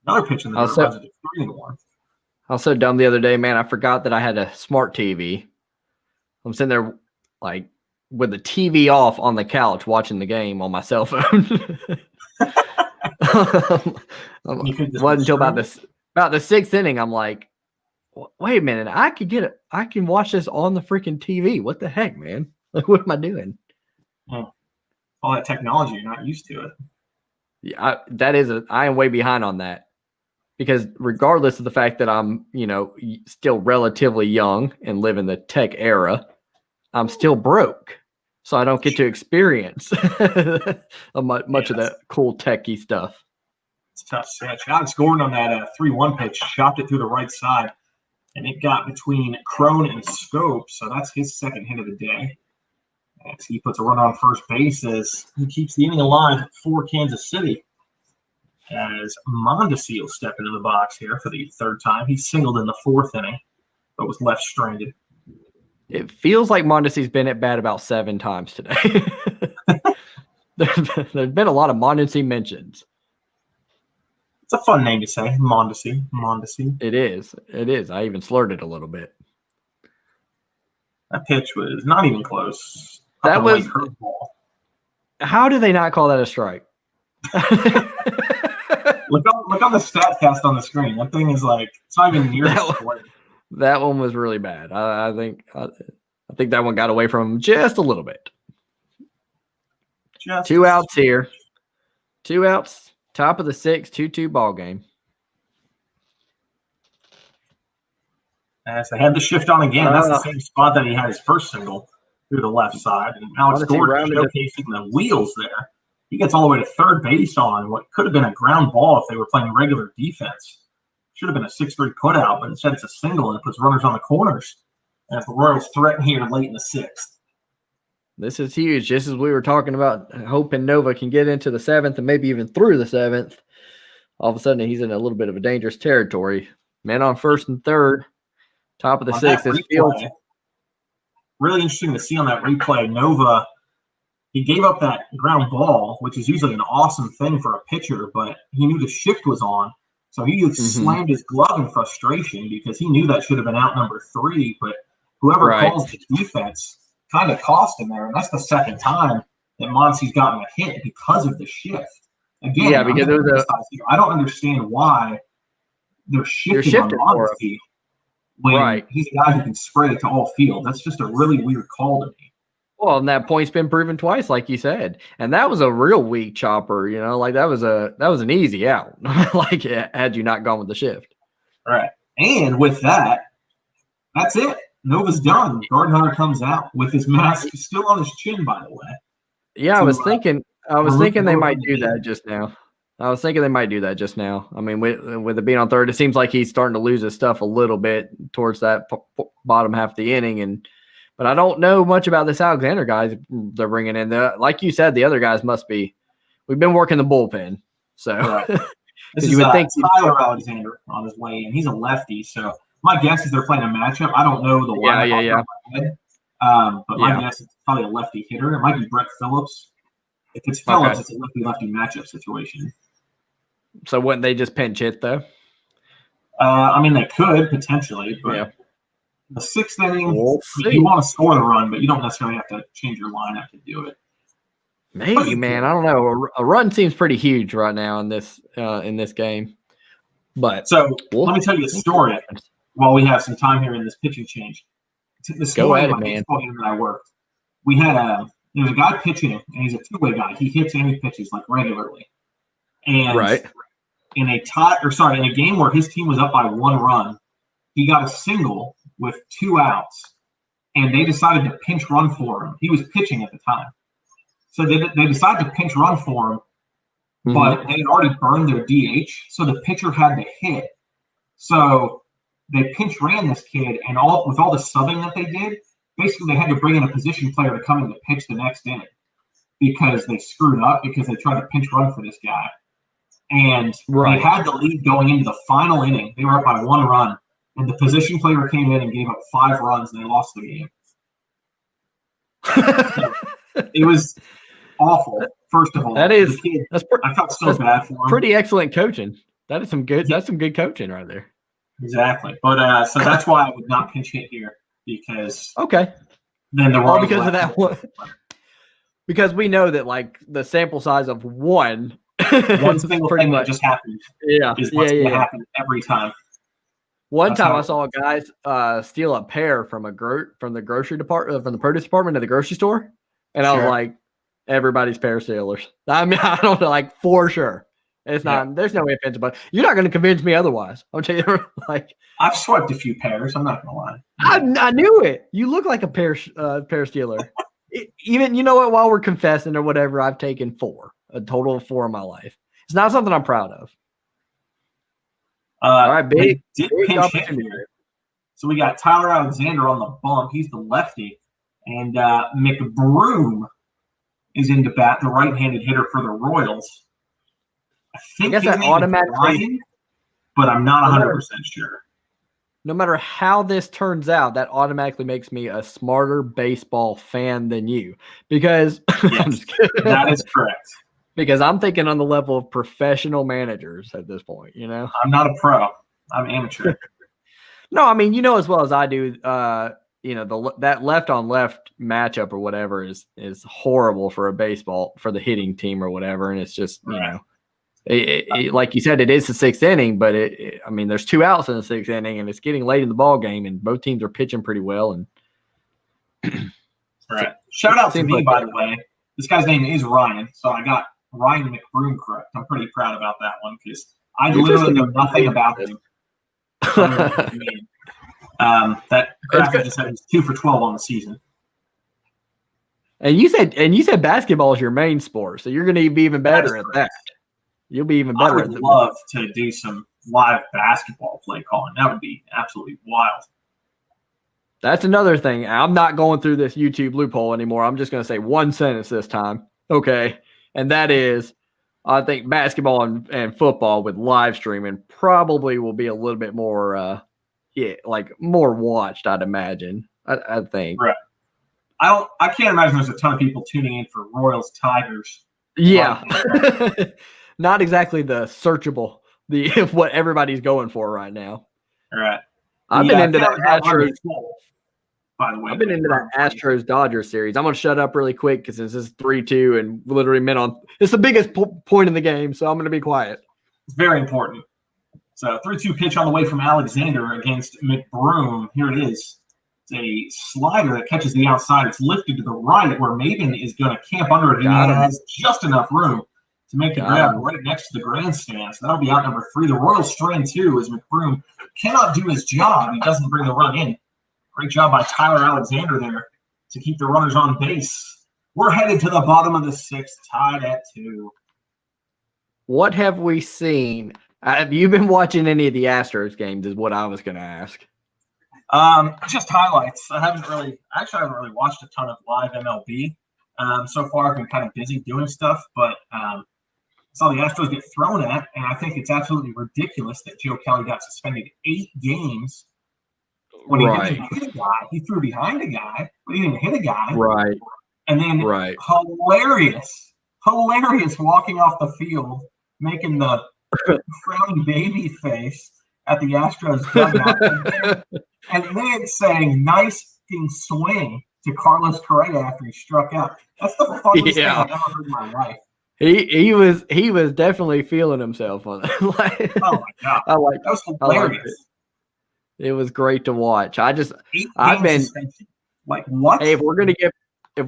Another pitch in the dirt runs it 3-1. I was so dumb the other day, man. I forgot that I had a smart TV. I'm sitting there like with the TV off on the couch watching the game on my cell phone. Wasn't until about the sixth inning, I'm like, wait a minute, I can watch this on the freaking TV. What the heck, man? Like, what am I doing? All that technology, you're not used to it. Yeah, I am way behind on that. Because regardless of the fact that I'm, still relatively young and live in the tech era, I'm still broke. So I don't get to experience much of that cool techie stuff. It's tough stretch. Alex Gordon on that 3-1 pitch, chopped it through the right side, and it got between Crone and Scope. So that's his second hit of the day. As he puts a run on first base as he keeps the inning alive for Kansas City. As Mondesi will step into the box here for the third time. He singled in the fourth inning, but was left stranded. It feels like Mondesi's been at bat about 7 times today. There's been a lot of Mondesi mentions. It's a fun name to say, Mondesi. It is. I even slurred it a little bit. That pitch was not even close. That was. How do they not call that a strike? Look on the StatCast on the screen. That thing is like, it's not even near the square. That one was really bad. I think that one got away from him just a little bit. 2 outs here. 2 outs. Top of the 6th, 2-2 ball game. As they had the shift on again. That's the same spot that he had his first single through the left side. And Alex Gordon showcasing the wheels there. He gets all the way to third base on what could have been a ground ball if they were playing regular defense. Should have been a 6-3 putout, but instead it's a single and it puts runners on the corners. As the Royals threaten here late in the 6th. This is huge. Just as we were talking about hoping Nova can get into the 7th and maybe even through the 7th, all of a sudden he's in a little bit of a dangerous territory. Men on first and third, top of the 6th. This feels really interesting to see on that replay. Nova, he gave up that ground ball, which is usually an awesome thing for a pitcher, but he knew the shift was on. So he slammed his glove in frustration because he knew that should have been out number 3, but whoever calls the defense kind of cost him there. And that's the second time that Monsi's gotten a hit because of the shift. Again, because I don't understand why they're shifting on Mondesi when he's a guy who can spray it to all field. That's just a really weird call to me. Well, and that point's been proven twice, like you said. And that was a real weak chopper, like that was an easy out. Like had you not gone with the shift. All right. And with that, that's it. Nova's done. Garden Hunter comes out with his mask still on his chin, by the way. Yeah, I was thinking they might do that just now. I mean, with it being on third, it seems like he's starting to lose his stuff a little bit towards that bottom half of the inning. But I don't know much about this Alexander guys they're bringing in. Like you said, the other guys must be. We've been working the bullpen, so this is Tyler Alexander on his way in. He's a lefty, so my guess is they're playing a matchup. I don't know the lineup. But my guess is probably a lefty hitter. It might be Brett Phillips. If it's Phillips, it's a lefty-lefty matchup situation. So wouldn't they just pinch hit though? I mean, they could potentially, but the 6th inning, you want to score the run, but you don't necessarily have to change your lineup to do it. Maybe, man. I don't know. A run seems pretty huge right now in this game. But let me tell you a story while we have some time here in this pitching change. This morning, my baseball game that I worked, we had there's a guy pitching, and he's a two-way guy. He hits and he pitches like regularly. And in a game where his team was up by 1 run, he got a single with 2 outs, and they decided to pinch run for him. He was pitching at the time. So they decided to pinch run for him, but they had already burned their DH, so the pitcher had to hit. So they pinch ran this kid, and with all the subbing that they did, basically they had to bring in a position player to come in to pitch the next inning because they screwed up because they tried to pinch run for this guy. And they had the lead going into the final inning. They were up by 1 run, and the position player came in and gave up 5 runs, and they lost the game. It was awful. First of all, I felt so bad for him. Pretty excellent coaching. That is some good. That's some good coaching right there. Exactly, but so that's why I would not pinch hit here because then the because of that one. Because we know that like the sample size of one single thing that just happened. Is what's going to happen every time. One time I saw a guy steal a pear from the grocery department, from the produce department at the grocery store, and I was like, everybody's pear stealers. I mean, I don't know, like for sure. It's not. There's no ifs, but you're not going to convince me otherwise. I'm telling you, like I've swiped a few pears. I'm not going to lie. I knew it. You look like a pear stealer. Even you know what? While we're confessing or whatever, I've taken 4, a total of 4 in my life. It's not something I'm proud of. All right, big opportunity. So we got Tyler Alexander on the bump. He's the lefty, and McBroom is in to bat, the right-handed hitter for the Royals. I guess that automatically, but I'm not 100% sure. No matter how this turns out, that automatically makes me a smarter baseball fan than you, because that is correct. Because I'm thinking on the level of professional managers at this point. You know, I'm not a pro. I'm amateur. No, I mean, you know as well as I do. That left on left matchup or whatever is horrible for the hitting team or whatever, and it's just you know. Like you said, it is the 6th inning, but I mean, there's 2 outs in the 6th inning, and it's getting late in the ball game, and both teams are pitching pretty well. And right, shout out to me, by the way. This guy's name is Ryan, so I got Ryan McBroom correct. I'm pretty proud about that one because I literally know nothing about him. That graphic just said he's 2 for 12 on the season. And you said basketball is your main sport, so you're going to be even better at that. You'll be even better. I would love to do some live basketball play calling. That would be absolutely wild. That's another thing. I'm not going through this YouTube loophole anymore. I'm just going to say one sentence this time. Okay. And that is, I think basketball and football with live streaming probably will be a little bit more, more watched, I'd imagine. I think. Right. I can't imagine there's a ton of people tuning in for Royals Tigers. Yeah. Not exactly the searchable, what everybody's going for right now. All right. I've been into that Astros. By the way, I've been into that Astros Dodgers series. I'm going to shut up really quick because this is 3-2 and literally it's the biggest point in the game, so I'm going to be quiet. It's very important. So 3-2 pitch on the way from Alexander against McBroom. Here it is. It's a slider that catches the outside. It's lifted to the right where Maven is going to camp under it. He has just enough room to make the grab right next to the grandstand. So that'll be out number 3. The Royals strain 2 as McBroom cannot do his job. He doesn't bring the run in. Great job by Tyler Alexander there to keep the runners on base. We're headed to the bottom of the 6th, tied at 2. What have we seen? Have you been watching any of the Astros games is what I was going to ask. Just highlights. I haven't really watched a ton of live MLB. So far, I've been kind of busy doing stuff, but saw the Astros get thrown at, and I think it's absolutely ridiculous that Joe Kelly got suspended 8 games when he didn't hit a guy. He threw behind a guy, but he didn't hit a guy. Right. And then hilarious walking off the field, making the frowning baby face at the Astros dugout, and then saying nice swing to Carlos Correa after he struck out. That's the funniest thing I've ever heard in my life. He was definitely feeling himself on that. Oh my god! That was hilarious. It was great to watch. I've been like, what? Hey, if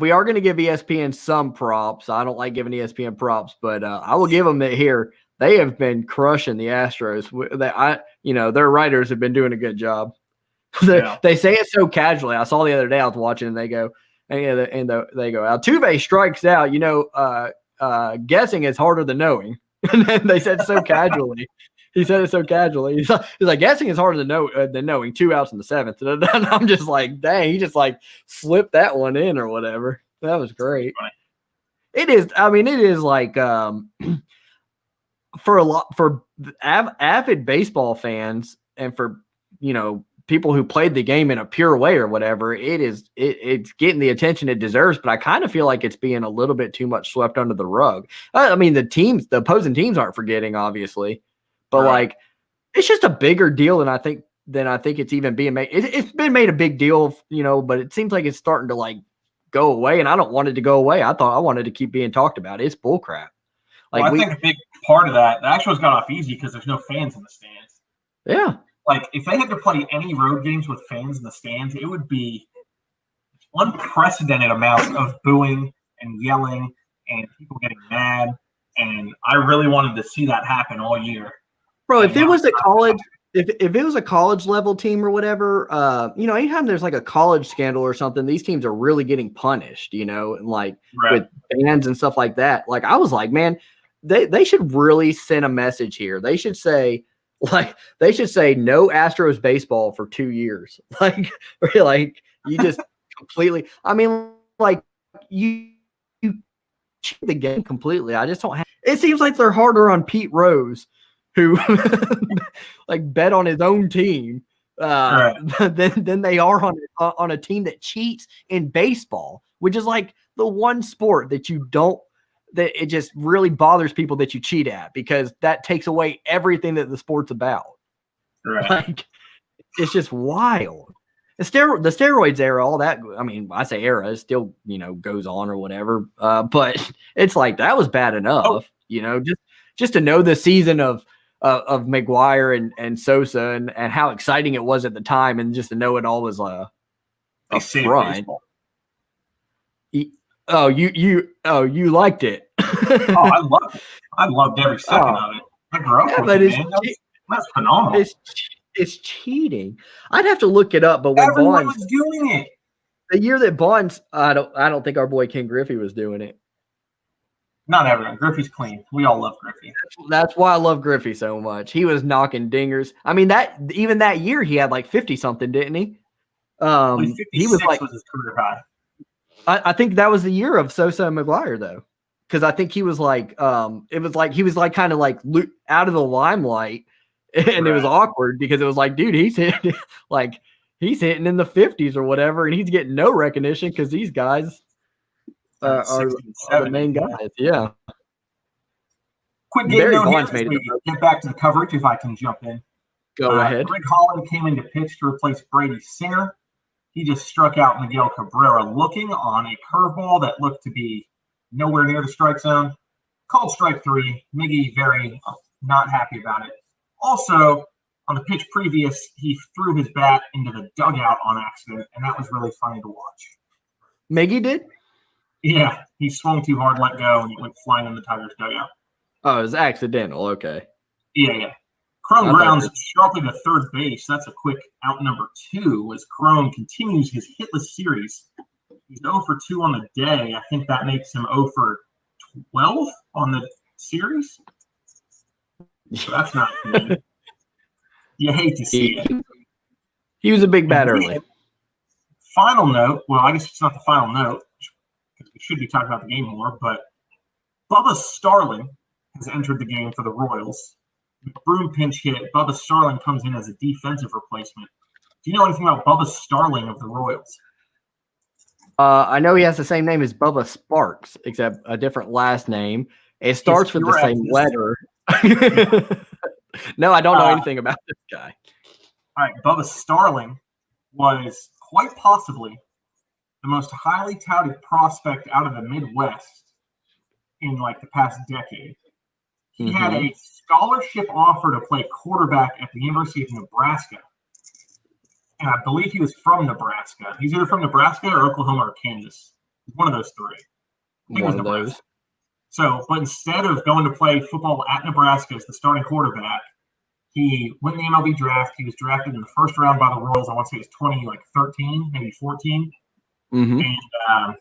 we are gonna give ESPN some props, I don't like giving ESPN props, but I will give them that here. They have been crushing the Astros. Their writers have been doing a good job. They say it so casually. I saw the other day I was watching and they go, They go, Altuve strikes out. Guessing is harder than knowing. And then they said so casually. He said it so casually. He's like, guessing is harder than knowing. 2 outs in the 7th. And I'm just like, dang, he just like slipped that one in or whatever. That was great. It is. I mean, it is like for avid baseball fans and for people who played the game in a pure way or whatever, it's getting the attention it deserves, but I kind of feel like it's being a little bit too much swept under the rug. I mean, the opposing teams aren't forgetting, obviously, but like it's just a bigger deal than I think it's even being made. It's been made a big deal, but it seems like it's starting to like go away, and I don't want it to go away. I wanted to keep being talked about. It's bullcrap. Like, I think a big part of that, the Astros got off easy because there's no fans in the stands. Yeah. Like, if they had to play any road games with fans in the stands, it would be unprecedented amounts of booing and yelling and people getting mad. And I really wanted to see that happen all year. Bro, if it was a college, if it was a college level team or whatever, anytime there's like a college scandal or something, these teams are really getting punished, and like with bans and stuff like that. Like, I was like, man, they should really send a message here. They should say no Astros baseball for 2 years. Like you just completely. I mean, like you cheat the game completely. I just don't have. It seems like they're harder on Pete Rose, who like bet on his own team than they are on a team that cheats in baseball, which is like the one sport that it just really bothers people that you cheat at, because that takes away everything that the sport's about. Right. Like, it's just wild. The steroids era, all that. I mean, I say era, it still, goes on or whatever. But it's like, that was bad enough, just to know the season of McGuire and Sosa and how exciting it was at the time, and just to know it all was a front. You liked it. I loved it. I loved every second of it. I grew up with it, man. That's phenomenal. It's cheating. I'd have to look it up, but when everyone was doing it, the year that Bonds, I don't think our boy Ken Griffey was doing it. Not everyone. Griffey's clean. We all love Griffey. That's why I love Griffey so much. He was knocking dingers. I mean, even that year he had like 50 something, didn't he? He was his career high. I think that was the year of Sosa and McGuire, though, because I think he was like, it was like he was like kind of like out of the limelight, and It was awkward because it was like, dude, he's hitting in the 50s or whatever, and he's getting no recognition because these guys are the main guys. Yeah. Quick game note here. Get back to the coverage if I can jump in. Go ahead. Greg Holland came in to pitch to replace Brady Singer. He just struck out Miguel Cabrera looking on a curveball that looked to be nowhere near the strike zone. Called strike 3. Miggy very not happy about it. Also, on the pitch previous, he threw his bat into the dugout on accident, and that was really funny to watch. Miggy did? Yeah, he swung too hard, let go, and he went flying in the Tigers' dugout. Oh, it was accidental. Okay. Yeah. Crone grounds sharply to third base. That's a quick out number 2 as Crone continues his hitless series. He's 0 for 2 on the day. I think that makes him 0 for 12 on the series. So that's not good. You hate to see it. He was a big bat early. Final note. Well, I guess it's not the final note. We should be talking about the game more, but Bubba Starling has entered the game for the Royals. McBroom pinch hit. Bubba Starling comes in as a defensive replacement. Do you know anything about Bubba Starling of the Royals? I know he has the same name as Bubba Sparks, except a different last name. It starts with the same letter. No, I don't know anything about this guy. All right, Bubba Starling was quite possibly the most highly touted prospect out of the Midwest in like the past decade. He had a scholarship offer to play quarterback at the University of Nebraska. And I believe he was from Nebraska. He's either from Nebraska or Oklahoma or Kansas. One of those 3. One of those. So, but instead of going to play football at Nebraska as the starting quarterback, he went in the MLB draft. He was drafted in the first round by the Royals. I want to say it was 2013, maybe 14. Mm-hmm. And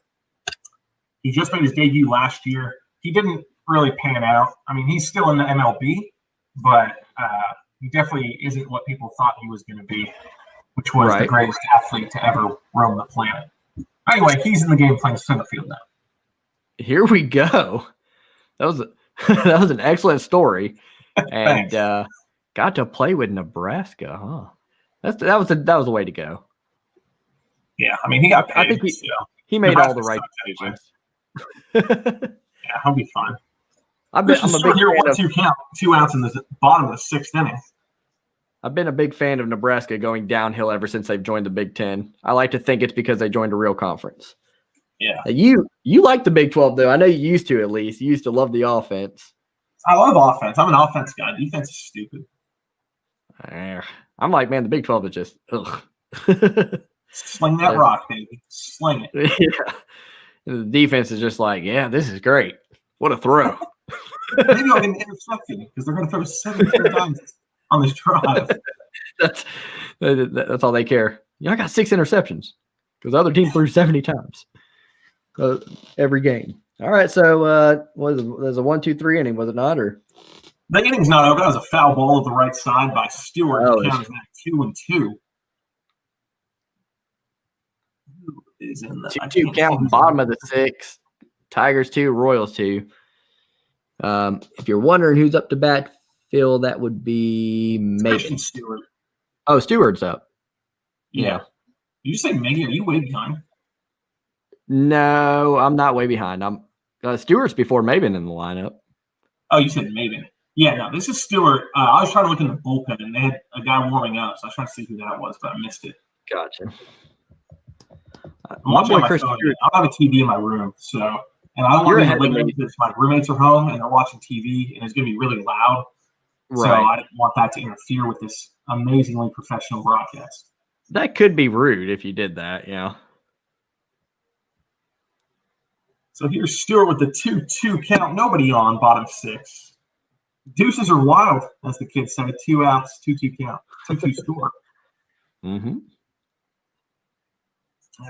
he just made his debut last year. He didn't really pan out. I mean, he's still in the MLB, but he definitely isn't what people thought he was going to be, which was the greatest athlete to ever roam the planet. Anyway, he's in the game playing center field now. Here we go. That was an excellent story, and got to play with Nebraska, huh? That was a way to go. Yeah, I mean, he got paid. I think he made all the right decisions. Yeah, he'll be fine. I'm a big fan of 2 outs in the bottom of the 6th inning. I've been a big fan of Nebraska going downhill ever since they've joined the Big Ten. I like to think it's because they joined a real conference. Yeah. You like the Big 12, though. I know you used to, at least. You used to love the offense. I love offense. I'm an offense guy. Defense is stupid. I'm like, man, the Big 12 is just, ugh. Sling that rock, baby. Sling it. Yeah. The defense is just like, yeah, this is great. What a throw. Maybe I'll get an interception because they're going to throw 73 times on this drive. That's all they care. I got 6 interceptions because the other team threw 70 times every game. All right, so there's a 1, 2, 3 inning, was it not? Or the inning's not over. That was a foul ball to the right side by Stewart. Counts that 2-2. Who is in the 2-2 count, bottom of the 6th. Tigers 2, Royals 2. If you're wondering who's up to bat, Phil, that would be Megan Stewart. Oh, Stewart's up. Yeah. Did you say Megan? Are you way behind? No, I'm not way behind. I'm Stewart's before Maven in the lineup. Oh, you said Maven. Yeah, no, this is Stewart. I was trying to look in the bullpen, and they had a guy warming up, so I was trying to see who that was, but I missed it. Gotcha. I'm watching on my phone. I don't have a TV in my room, and I don't want to be late because my roommates are home and they're watching TV, and it's going to be really loud. Right. So I didn't want that to interfere with this amazingly professional broadcast. That could be rude if you did that, yeah. So here's Stewart with the 2-2 count. Nobody on, bottom 6. Deuces are wild, as the kids say. 2 outs, 2-2 count. 2-2 Stewart. Mm-hmm.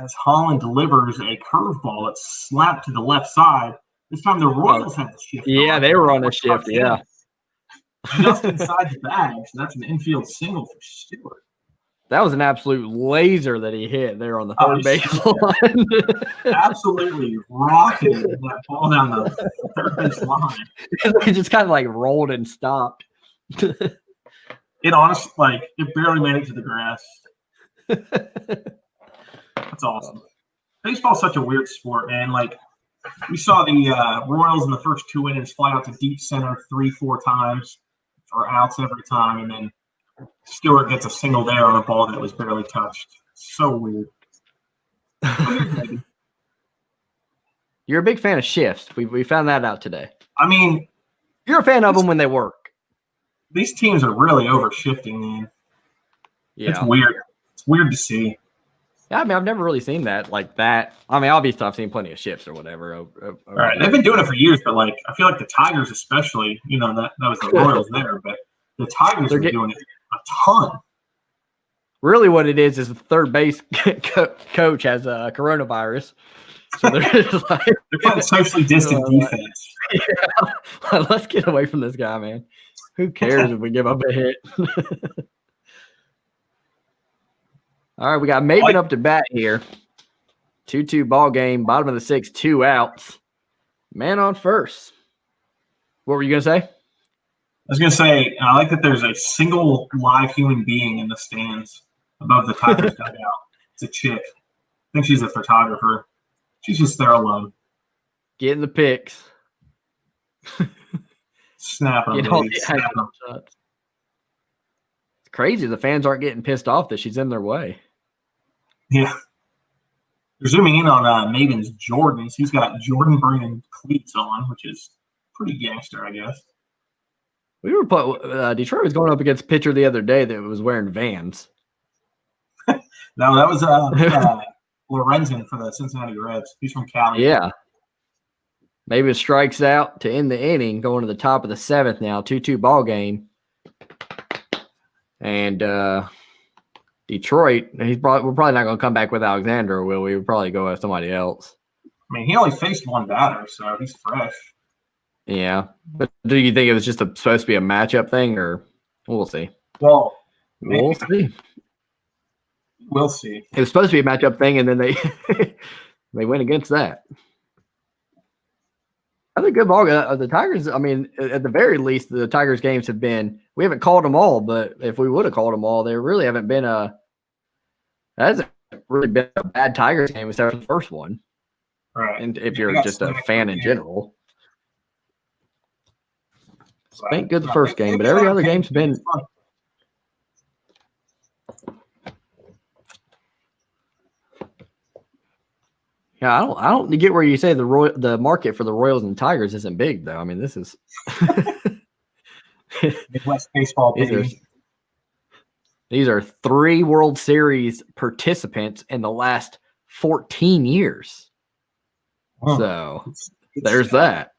As Holland delivers a curveball that's slapped to the left side. This time the Royals had the shift. Yeah, they were on a shift, yeah. Just inside the bag, so that's an infield single for Stewart. That was an absolute laser that he hit there on the third base line. Absolutely rocketed that ball down the third base line. It just kind of like rolled and stopped. It honestly, it barely made it to the grass. That's awesome. Baseball's such a weird sport, man. We saw the Royals in the first 2 innings fly out to deep center 3-4 times for outs every time, and then Stewart gets a single there on a ball that was barely touched. So weird. You're a big fan of shifts. We found that out today. I mean, you're a fan of them when they work. These teams are really overshifting, man. Yeah. It's weird. It's weird to see. Yeah, I mean, I've never really seen that like that. I mean, obviously, I've seen plenty of shifts or whatever. Right. They've been doing it for years, but I feel like the Tigers especially, that was the Royals there, but the Tigers are doing it a ton. Really what it is the third base coach has a coronavirus. So they're just they're playing socially distant defense. Yeah. Let's get away from this guy, man. Who cares if we give up a hit? All right, we got Maven up to bat here. 2-2 ball game, bottom of the 6th, 2 outs. Man on first. What were you going to say? I was going to say, I like that there's a single live human being in the stands above the Tigers dugout. It's a chick. I think she's a photographer. She's just there alone. Getting the pics. Snapping them. It's crazy. The fans aren't getting pissed off that she's in their way. Yeah. They're zooming in on Maven's Jordans. He's got Jordan Brand cleats on, which is pretty gangster, I guess. We were Detroit was going up against a pitcher the other day that was wearing Vans. No, that was Lorenzen for the Cincinnati Reds. He's from Cali. Yeah. Maven strikes out to end the inning, going to the top of the 7th now, 2-2 ball game. And Detroit, we're probably not going to come back with Alexander, will we? We'll probably go with somebody else. I mean, he only faced one batter, so he's fresh. Yeah. But do you think it was just supposed to be a matchup thing, or we'll see? Well, we'll see. We'll see. It was supposed to be a matchup thing, and then they they went against that. I think good ball. The Tigers, I mean, at the very least, the Tigers games have been, we haven't called them all, but if we would have called them all, they really haven't been that hasn't really been a bad Tigers game except for the first one. Right. And if you're just a fan in general. Ain't good the first game, but every other game's been. Yeah, I don't get where you say the market for the Royals and Tigers isn't big though. I mean, this is Midwest baseball. These are 3 World Series participants in the last 14 years. Oh, so there's that.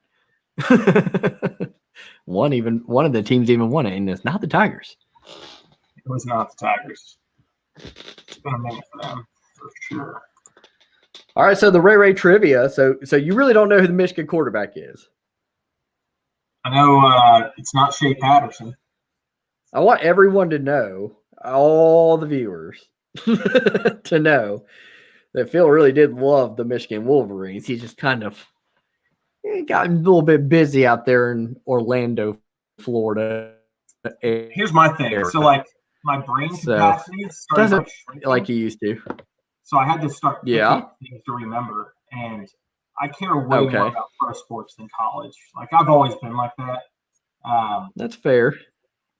One of the teams even won it, and it's not the Tigers. It was not the Tigers. It's been a minute for them for sure. All right, so the Ray trivia. So you really don't know who the Michigan quarterback is? I know it's not Shea Patterson. I want everyone to know, all the viewers, to know that Phil really did love the Michigan Wolverines. He's just kind of got a little bit busy out there in Orlando, Florida. Here's my thing. So, like, my brain capacity doesn't like he used to. So I had to start picking things to remember, and I care way more about pro sports than college. Like, I've always been like that. That's fair.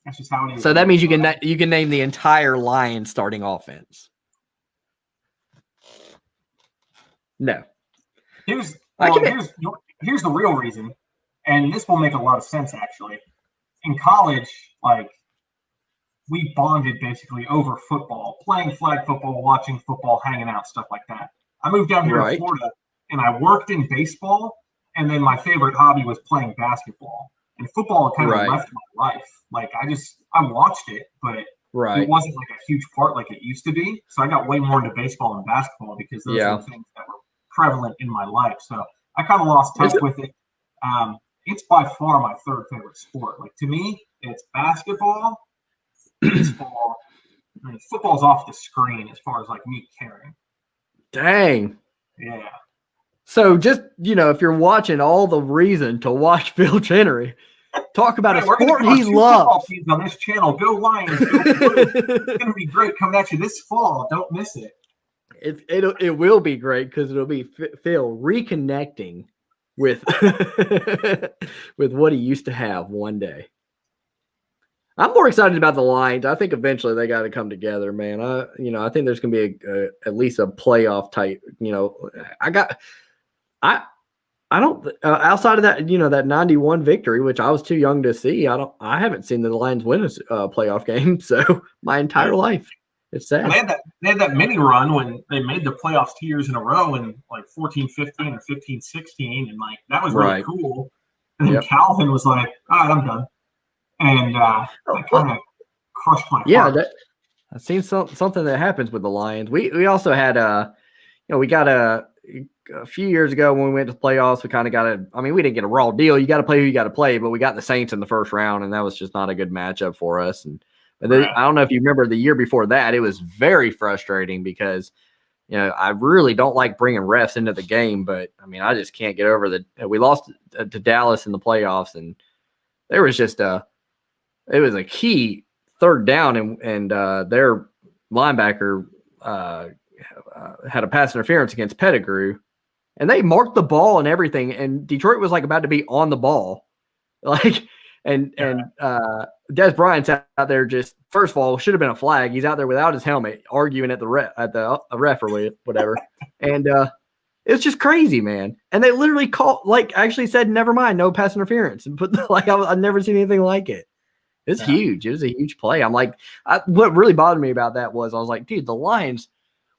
That's just how it is. So that means you can name the entire Lions starting offense. No. Here's the real reason, and this will make a lot of sense actually. In college, like, we bonded basically over football, playing flag football, watching football, hanging out, stuff like that. I moved down here to Florida, and I worked in baseball, and then my favorite hobby was playing basketball. And football kind of left my life. Like, I watched it, but it wasn't like a huge part like it used to be. So I got way more into baseball and basketball because those were things that were prevalent in my life. So I kind of lost touch with it. It's by far my third favorite sport. Like, to me, it's basketball, baseball. I mean, football's off the screen as far as like me caring. Dang. Yeah. So just, if you're watching, all the reason to watch Phil Chenery talk about a sport he loves. On this channel, go Lions! Go it's gonna be great coming at you this fall. Don't miss it. It will be great because it'll be Phil reconnecting with with what he used to have one day. I'm more excited about the Lions. I think eventually they got to come together, man. I think there's going to be at least a playoff type. I don't outside of that, that 91 victory, which I was too young to see. I haven't seen the Lions win a playoff game, so my entire life. It's sad. They had that mini run when they made the playoffs 2 years in a row in like 14-15 or 15-16, and like that was really cool. And then Calvin was like, "All right, I'm done," and I kind of crushed my heart. I've seen something that happens with the Lions. We also had we got a few years ago when we went to the playoffs, we kind of got we didn't get a raw deal. You got to play who you got to play, but we got the Saints in the first round, and that was just not a good matchup for us. But then, I don't know if you remember the year before that, it was very frustrating because, I really don't like bringing refs into the game, but I just can't get over we lost to Dallas in the playoffs, and there was just it was a key third down, and their linebacker had a pass interference against Pettigrew, and they marked the ball and everything, and Detroit was like about to be on the ball, and Des Bryant's out there just, first of all, should have been a flag. He's out there without his helmet arguing at the ref or whatever, and it's just crazy, man. And they literally actually said never mind, no pass interference, and put I've never seen anything like it. It's huge. It was a huge play. I'm like, what really bothered me about that was I was like, dude, the Lions,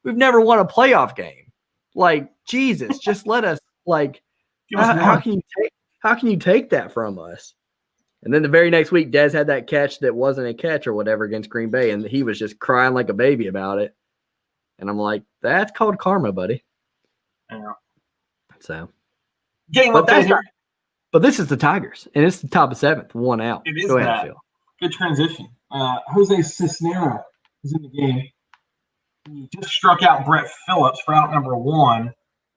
we've never won a playoff game. Like, Jesus, just let us how can you take that from us? And then the very next week, Dez had that catch that wasn't a catch or whatever against Green Bay, and he was just crying like a baby about it. And I'm like, that's called karma, buddy. Yeah. So, Game update here. But this is the Tigers, and it's the top of 7th, 1 out. It is Go ahead, that. Phil. Good transition. Jose Cisnero is in the game. He just struck out Brett Phillips for out number 1,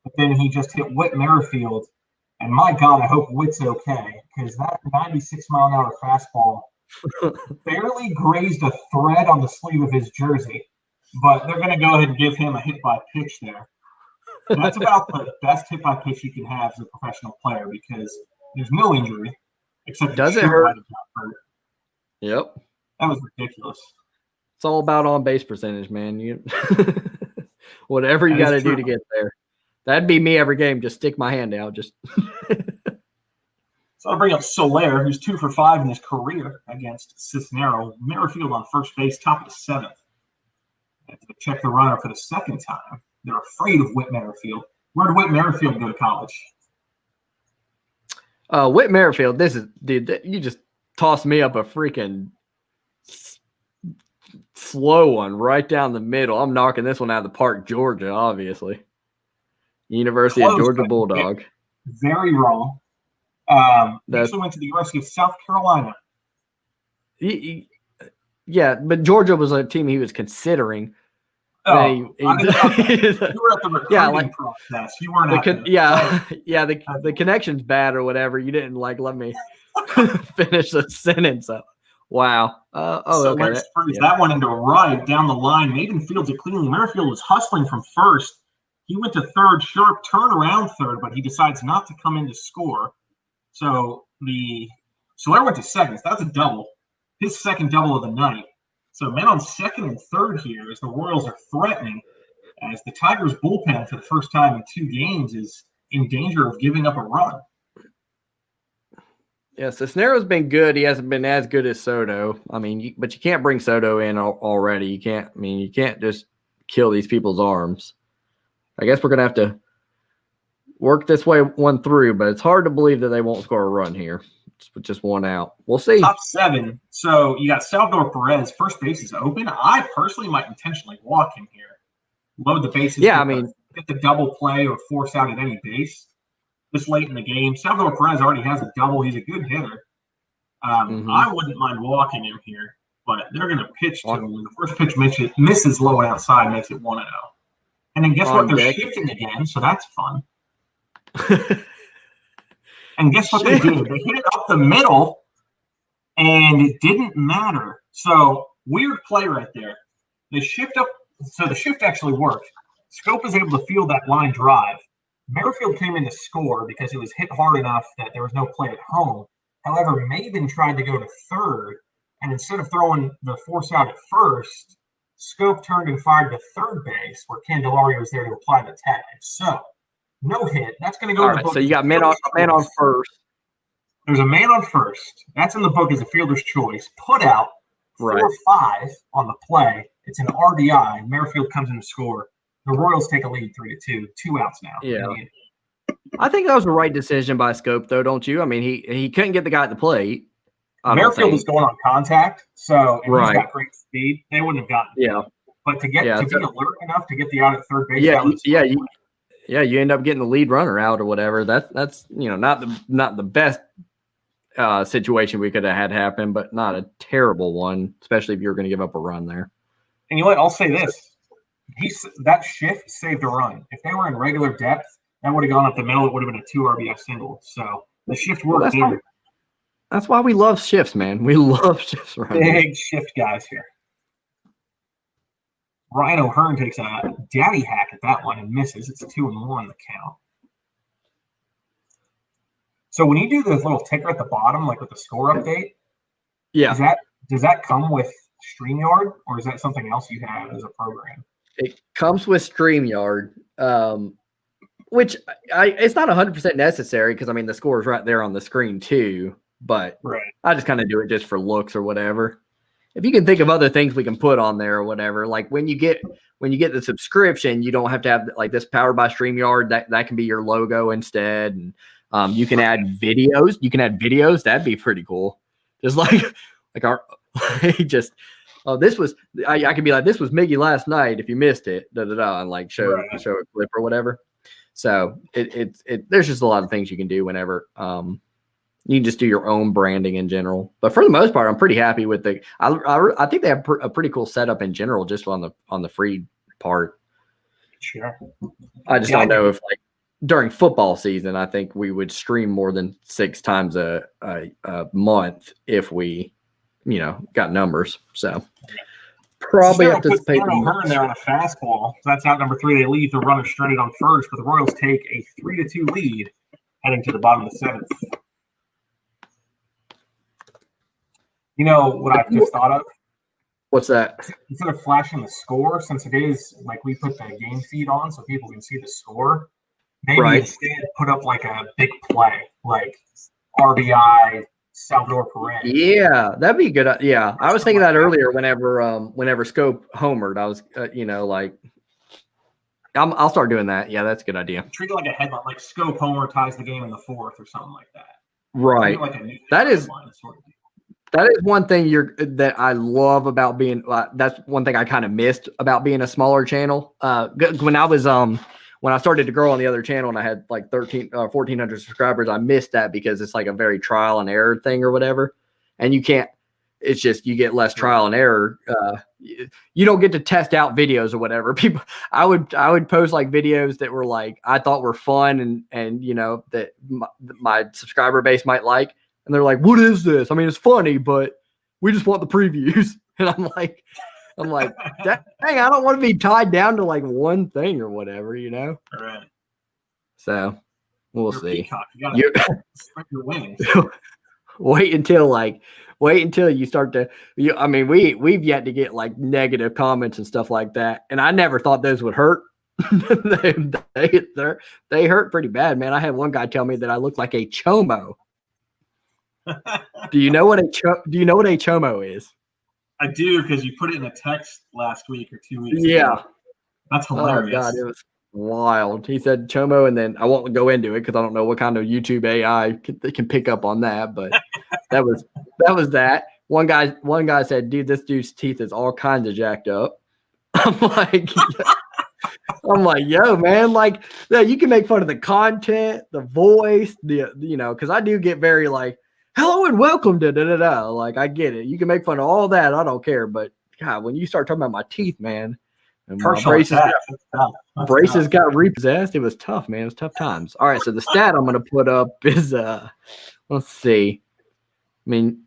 but then he just hit Whit Merrifield. And my God, I hope Whit's okay, because that 96-mile-an-hour fastball barely grazed a thread on the sleeve of his jersey. But they're going to go ahead and give him a hit-by-pitch there. That's about the best hit-by-pitch you can have as a professional player because there's no injury except does it hurt? Yep. That was ridiculous. It's all about on-base percentage, man. You whatever you got to do to get there. That'd be me every game. Just stick my hand out. Just So I'll bring up Soler, who's 2 for 5 in his career against Cisnero. Merrifield on first base, top of the 7th. And to check the runner for the second time. They're afraid of Whit Merrifield. Where did Whit Merrifield go to college? Whit Merrifield, dude, you just tossed me up a freaking slow one right down the middle. I'm knocking this one out of the park, Georgia, obviously. University of Georgia Bulldog. Very wrong. He also went to the University of South Carolina. Yeah, but Georgia was a team he was considering. Oh, you were at the recruiting process. You weren't the connection's bad or whatever. You didn't let me finish the sentence up. Wow. Okay. Let's freeze that one into a right down the line. Maiden fields it cleanly. Merrifield was hustling from first. He went to third, sharp turn around third, but he decides not to come in to score. So Soler went to second. So that's a double. His second double of the night. So men on second and third here as the Royals are threatening, as the Tigers bullpen for the first time in 2 games is in danger of giving up a run. Yeah, Cisnero's been good. He hasn't been as good as Soto. I mean, but you can't bring Soto in already. You can't. I mean, you can't just kill these people's arms. I guess we're gonna have to work this one through, but it's hard to believe that they won't score a run here. Just 1 out. We'll see. Top 7. So you got Salvador Perez. First base is open. I personally might intentionally walk him here. Load the bases. Yeah, I mean, get the double play or force out at any base. This late in the game, Salvador Perez already has a double. He's a good hitter. I wouldn't mind walking him here, but they're going to pitch to him. The first pitch misses low and outside, makes it 1-0. And then guess what? They're shifting again, so that's fun. And guess what they did? They hit it up the middle, and it didn't matter. So weird play right there. They shift up. So the shift actually worked. Scope is able to field that line drive. Merrifield came in to score because it was hit hard enough that there was no play at home. However, Maven tried to go to third, and instead of throwing the force out at first, Scope turned and fired to third base where Candelario was there to apply the tag. So no hit. That's going to go in the book. So you got man on first. There's a man on first. That's in the book as a fielder's choice. Put out 4-5 on the play. It's an RBI. Merrifield comes in to score. The Royals take a lead 3-2. 2 outs now. Yeah. I think that was the right decision by Scope, though, don't you? I mean, he couldn't get the guy at the plate. Merrifield was going on contact, so he's got great speed. They wouldn't have gotten it. But to be alert enough to get the out at third base. You end up getting the lead runner out or whatever. That's not the best situation we could have had happen, but not a terrible one, especially if you're going to give up a run there. And you know what? I'll say this: that shift saved a run. If they were in regular depth, that would have gone up the middle. It would have been a 2 RBI single. So the shift worked. That's why we love shifts, man. We love shifts. Big shift guys here. Ryan O'Hearn takes a daddy hack at that one and misses. It's 2-1 the count. So when you do the little ticker at the bottom, like with the score update, does that come with StreamYard, or is that something else you have as a program? It comes with StreamYard, which it's not 100% necessary because, I mean, the score is right there on the screen too. But I just kind of do it just for looks or whatever. If you can think of other things we can put on there or whatever, like when you get the subscription, you don't have to have like this powered by StreamYard. That can be your logo instead, and you can add videos. That'd be pretty cool. Just like our he just this was I could be like, this was Miggy last night if you missed it, and like show a clip or whatever. So there's just a lot of things you can do whenever you can just do your own branding in general. But for the most part, I'm pretty happy with the. I think they have a pretty cool setup in general, just on the free part. Sure. I just don't know if like during football season, I think we would stream more than 6 times a month if we, got numbers. So probably have to pay. Herman there on a fastball. So that's out number 3. They leave the runner stranded on first, but the Royals take a 3-2 lead heading to the bottom of the 7th. You know what I've just thought of? What's that? Instead of flashing the score, since it is like we put the game feed on so people can see the score, maybe instead put up like a big play, like RBI, Salvador Perez. Yeah, that'd be good. Yeah, I was thinking that earlier. Whenever Scope homered, I was, I'll start doing that. Yeah, that's a good idea. Treat it like a headline, like Scope homer ties the game in the 4th or something like that. Right. Like that is one thing that I love about being. That's one thing I kind of missed about being a smaller channel. When I started to grow on the other channel and I had like 1,400 subscribers, I missed that because it's like a very trial and error thing or whatever. And you can't, it's just, you get less trial and error. You don't get to test out videos or whatever. I would post like videos that were like, I thought were fun and that my subscriber base might like. And they're like, what is this? I mean, it's funny, but we just want the previews. And I'm like, dang, I don't want to be tied down to like one thing or whatever, All right. So we'll see. You gotta spread your wings. Wait until you start to. We've yet to get like negative comments and stuff like that, and I never thought those would hurt. they hurt pretty bad, man. I had one guy tell me that I look like a chomo. Do you know what a chomo is? I do, because you put it in a text last week or 2 weeks ago. That's hilarious. Oh, God, it was wild. He said chomo, and then I won't go into it because I don't know what kind of YouTube AI can pick up on that, but that was that. One guy said, dude, this dude's teeth is all kinds of jacked up. I'm like, yo, man, like, yeah, you can make fun of the content, the voice, because I do get very like, hello and welcome to da-da-da. Like, I get it. You can make fun of all that. I don't care. But, God, when you start talking about my teeth, man, and my braces got repossessed, it was tough, man. It was tough times. All right, so the stat I'm going to put up is, let's see. I mean,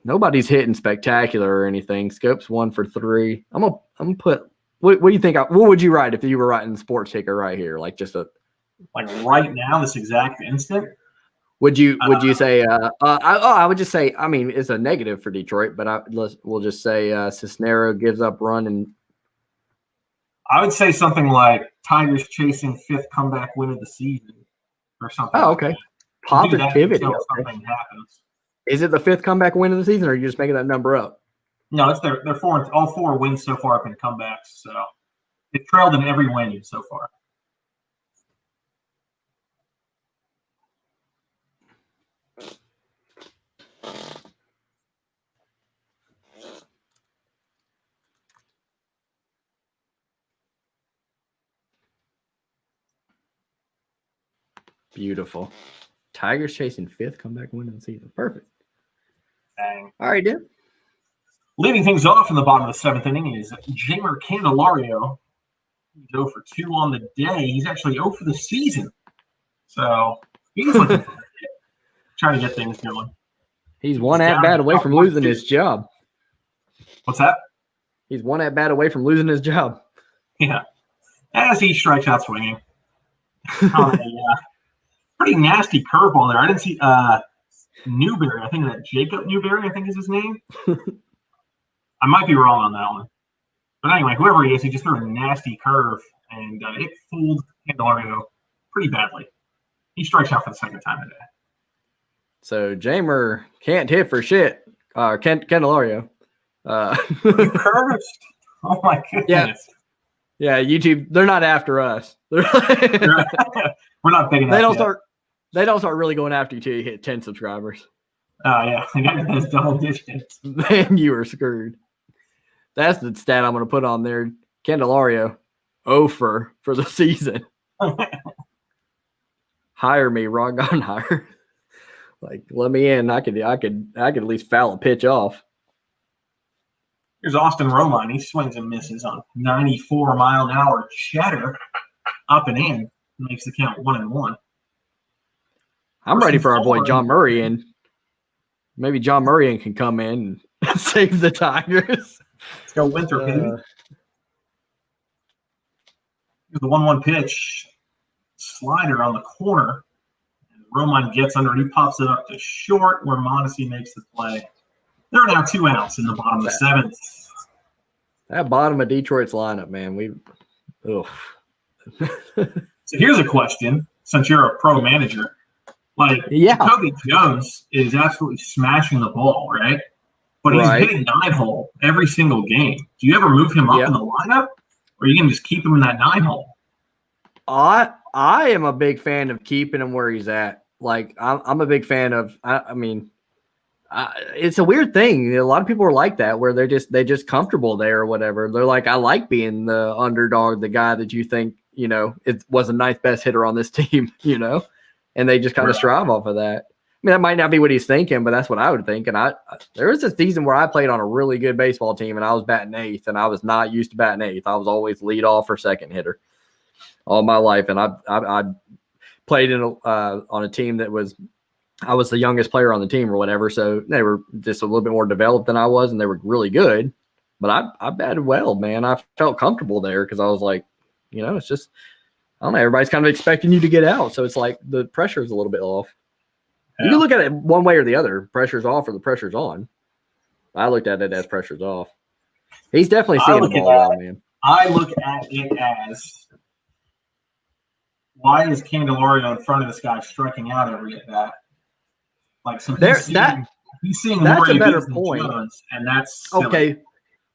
nobody's hitting spectacular or anything. Scope's 1 for 3. I'm gonna put, what do you think? What would you write if you were writing the sports ticker right here? Like just like right now, this exact instant? Would you say? I would just say. I mean, it's a negative for Detroit, but we'll just say Cisnero gives up run, and I would say something like Tigers chasing 5th comeback win of the season, or something. Oh, okay. Like Positivity. Okay. Something happens. Is it the 5th comeback win of the season, or are you just making that number up? No, it's their all 4 wins so far have been comebacks. So they've trailed in every win so far. Beautiful. Tigers chasing 5th comeback win of the season. Perfect. Dang. All right, dude. Leading things off in the bottom of the 7th inning is Jamer Candelario. He's 0 for 2 on the day. He's actually 0 for the season. So he's looking for trying to get things going. He's one at bat away from losing his job. What's that? He's one at bat away from losing his job. Yeah. As he strikes out swinging. Pretty nasty curveball there. I didn't see Newberry. I think that Jacob Newberry, I think is his name. I might be wrong on that one. But anyway, whoever he is, he just threw a nasty curve, and it fooled Candelario pretty badly. He strikes out for the 2nd time today. So Jamer can't hit for shit. Candelario. You cursed? Oh my goodness. Yeah, YouTube, they're not after us. We're not big enough. They don't start really going after you till you hit 10 subscribers. Oh, yeah. The guy that has double digits. Then you were screwed. That's the stat I'm going to put on there. Candelario, 0 for the season. Hire me, Ron Gunhire. Like, let me in. I could at least foul a pitch off. Here's Austin Romine. He swings and misses on 94-mile-an-hour cheddar up and in. Makes the count 1-1. I'm ready for our boy John Murray, and maybe John Murray can come in and save the Tigers. Let's go Winthrop, baby. Here's the 1-1 pitch. Slider on the corner. Romine gets under. He pops it up to short where Mondesi makes the play. There are now 2 outs in the bottom of the 7th. That bottom of Detroit's lineup, man. So here's a question, since you're a pro manager. Like, yeah. Jacoby Jones is absolutely smashing the ball, right? But he's hitting 9-hole every single game. Do you ever move him up in the lineup? Or are you going to just keep him in that 9-hole? I am a big fan of keeping him where he's at. Like, I'm a big fan of it's a weird thing. A lot of people are like that, where they're just comfortable there or whatever. They're like, I like being the underdog, the guy that you think, it was the 9th best hitter on this team, and they just kind of strive off of that. I mean, that might not be what he's thinking, but that's what I would think. And there was a season where I played on a really good baseball team, and I was batting 8th, and I was not used to batting 8th. I was always lead off or second hitter all my life, and I played on a team that I was the youngest player on the team or whatever, so they were just a little bit more developed than I was, and they were really good. But I batted well, man. I felt comfortable there because I was like, it's just, I don't know, everybody's kind of expecting you to get out, so it's like the pressure is a little bit off. Yeah. You can look at it one way or the other. Pressure's off or the pressure's on. I looked at it as pressure's off. He's definitely seeing the ball well, man. I look at it as, why is Candelario in front of this guy striking out every at bat? Like, so he's seeing that's more a better point. Jones, and that's silly. Okay,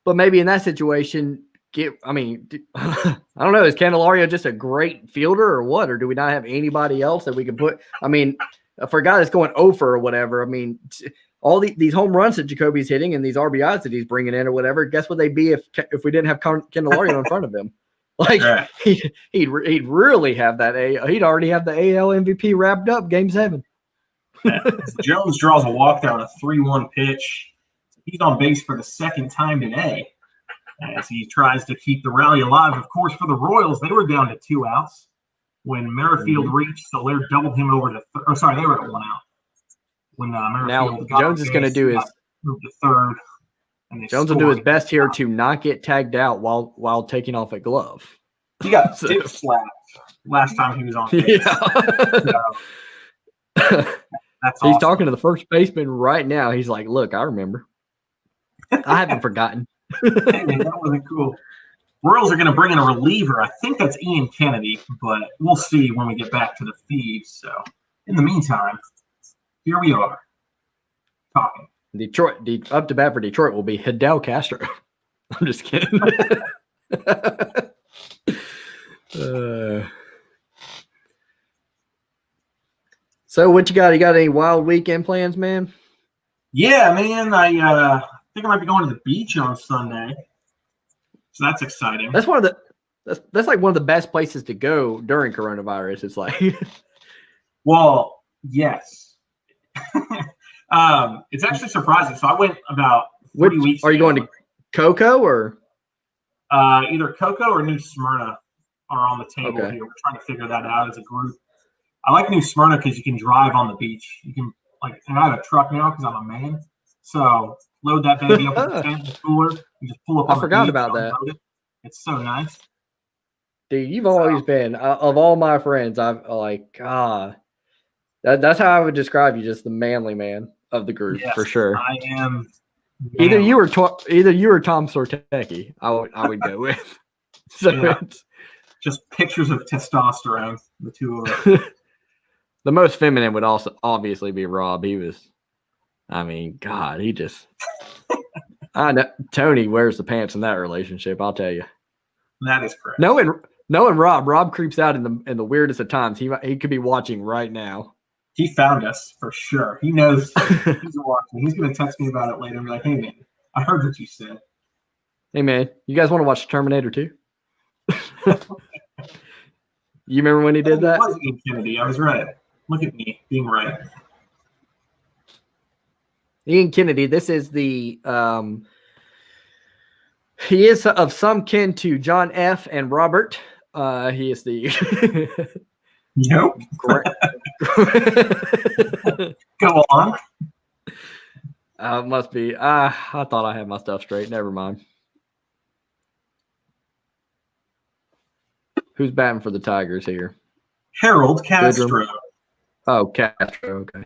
but maybe in that situation, I don't know. Is Candelario just a great fielder or what? Or do we not have anybody else that we can put? I mean, for a guy that's going over or whatever, I mean, all these home runs that Jacoby's hitting and these RBIs that he's bringing in or whatever, guess what they'd be if we didn't have Candelario in front of him? Like, he'd really have that. He'd already have the AL MVP wrapped up Game 7. Jones draws a walk there on a 3-1 pitch. He's on base for the 2nd time today as he tries to keep the rally alive. Of course, for the Royals, they were down to 2 outs when Merrifield reached, so they doubled him over to they were at 1 out. When Merrifield now Jones is going to do his move to 3rd. Jones will do his best here to not get tagged out while taking off a glove. He got dip slapped last time he was on base. Yeah. That's awesome. He's talking to the first baseman right now. He's like, look, I remember. I haven't forgotten. Hey, man, that wasn't cool. Royals are going to bring in a reliever. I think that's Ian Kennedy, but we'll see when we get back to the feed. So, in the meantime, here we are talking. Detroit, up to bat for Detroit will be Hideo Castro. I'm just kidding. So what you got? You got any wild weekend plans, man? Yeah, man. I think I might be going to the beach on Sunday. So that's exciting. That's that's like one of the best places to go during coronavirus. It's like, well, yes. It's actually surprising. So I went about 3 weeks ago. Are you going to Cocoa or? Either Cocoa or New Smyrna are on the table here. We're trying to figure that out as a group. I like New Smyrna because you can drive on the beach. You can and I have a truck now because I'm a man. So load that baby up in the tent, the cooler, and just pull up on the beach. I forgot about that. It's so nice. Dude, you've always been, of all my friends, I've that's how I would describe you, just the manly man of the group, for sure. I am. Either you or Tom Sortecki, I would go with. So it's just pictures of testosterone, the two of us. The most feminine would also obviously be Rob. He was, God, he just. I know Tony wears the pants in that relationship. I'll tell you. That is correct. Knowing Rob creeps out in the weirdest of times. He could be watching right now. He found us for sure. He knows he's watching. He's going to text me about it later and be like, hey, man, I heard what you said. Hey, man, you guys want to watch Terminator 2? You remember when he did that? It was Ian Kennedy. I was right. Look at me being right. Ian Kennedy, this is the he is of some kin to John F. and Robert. He is the Nope. correct. Go on. It must be. I thought I had my stuff straight. Never mind. Who's batting for the Tigers here? Harold Castro. Oh, Castro. Okay.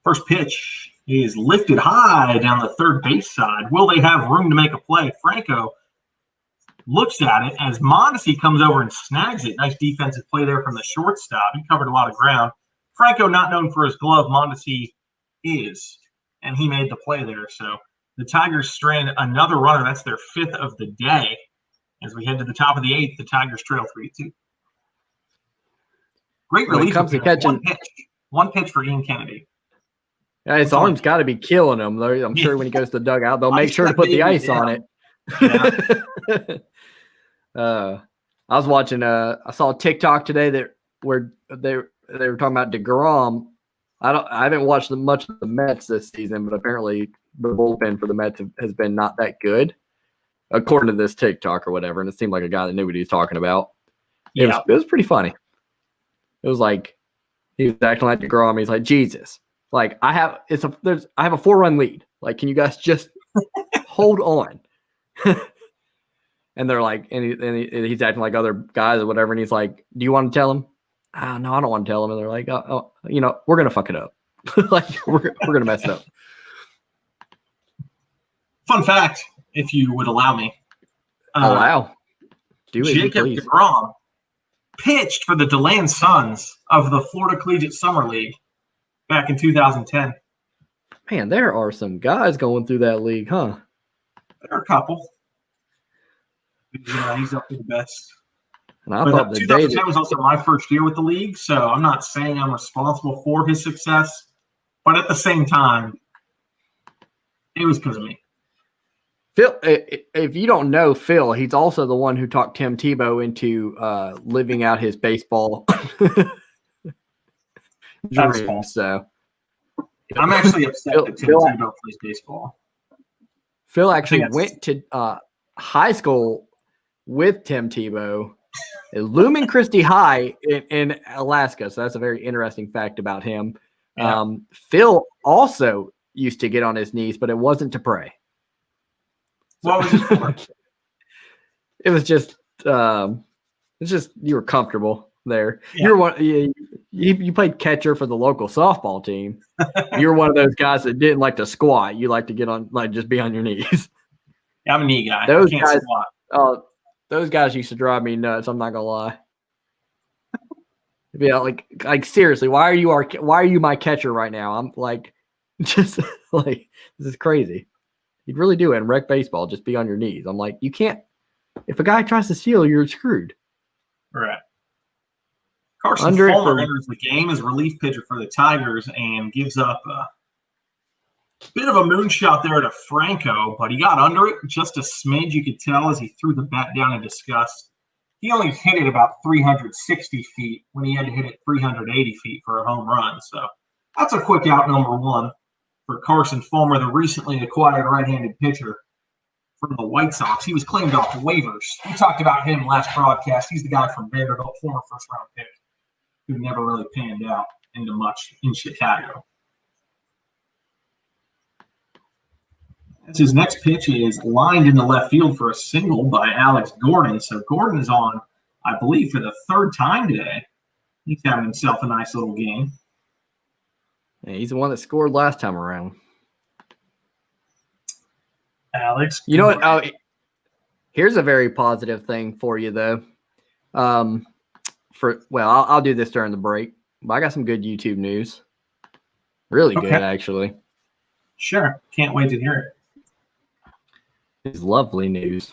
First pitch is lifted high down the third base side. Will they have room to make a play? Franco looks at it as Mondesi comes over and snags it. Nice defensive play there from the shortstop. He covered a lot of ground. Franco not known for his glove. Mondesi is, and he made the play there. So the Tigers strand another runner. That's their fifth of the day. As we head to the top of the eighth, the Tigers trail 3-2. Great relief. When it comes to catching, one pitch for Ian Kennedy. Yeah, his arm's got to be killing him. I'm sure when he goes to the dugout, they'll make sure to put the ice on it. Yeah. I was watching. I saw a TikTok today where they were talking about DeGrom. I haven't watched much of the Mets this season, but apparently the bullpen for the Mets has been not that good, according to this TikTok or whatever. And it seemed like a guy that knew what he was talking about. It was pretty funny. It was like he was acting like DeGrom. He's like, Jesus. Like I have a 4-run lead. Like, can you guys just hold on? And they're like, and he's acting like other guys or whatever. And he's like, do you want to tell him? No, I don't want to tell him. And they're like, we're gonna fuck it up. Like we're gonna mess it up. Fun fact, if you would allow me. Allow. Do it, Jacob please. DeGrom pitched for the DeLand Suns of the Florida Collegiate Summer League back in 2010. Man, there are some guys going through that league, huh? There are a couple. Yeah, he's up to the best. And I thought 2010 was also my first year with the league, so I'm not saying I'm responsible for his success, but at the same time, it was because of me. Phil, if you don't know Phil, he's also the one who talked Tim Tebow into living out his baseball dream. So I'm actually upset that Tim Tebow plays baseball. Phil actually went to high school with Tim Tebow at Lumen Christi High in Alaska. So that's a very interesting fact about him. Yeah. Phil also used to get on his knees, but it wasn't to pray. What was it for? It was just you were comfortable there. Yeah. You played catcher for the local softball team. You're one of those guys that didn't like to squat. You like to get on, like, just be on your knees. Yeah, I'm a knee guy. Those guys, those guys used to drive me nuts. I'm not gonna lie. Yeah, like seriously, why are you my catcher right now? I'm like, just like, this is crazy. You'd really do it in rec baseball. Just be on your knees. I'm like, you can't. If a guy tries to steal, you're screwed. Right. Carson Fulmer enters the game as relief pitcher for the Tigers and gives up a bit of a moonshot there to Franco, but he got under it just a smidge. You could tell as he threw the bat down in disgust. He only hit it about 360 feet when he had to hit it 380 feet for a home run. So that's a quick out, number one, for Carson Fulmer, the recently acquired right-handed pitcher from the White Sox. He was claimed off waivers. We talked about him last broadcast. He's the guy from Vanderbilt, former first-round pick, who never really panned out into much in Chicago. As his next pitch is lined into left field for a single by Alex Gordon. So Gordon is on, I believe, for the third time today. He's having himself a nice little game. Yeah, he's the one that scored last time around. Alex. You know what? Oh, here's a very positive thing for you, though. I'll do this during the break, but I got some good YouTube news. Really good, actually. Sure. Can't wait to hear it. It's lovely news.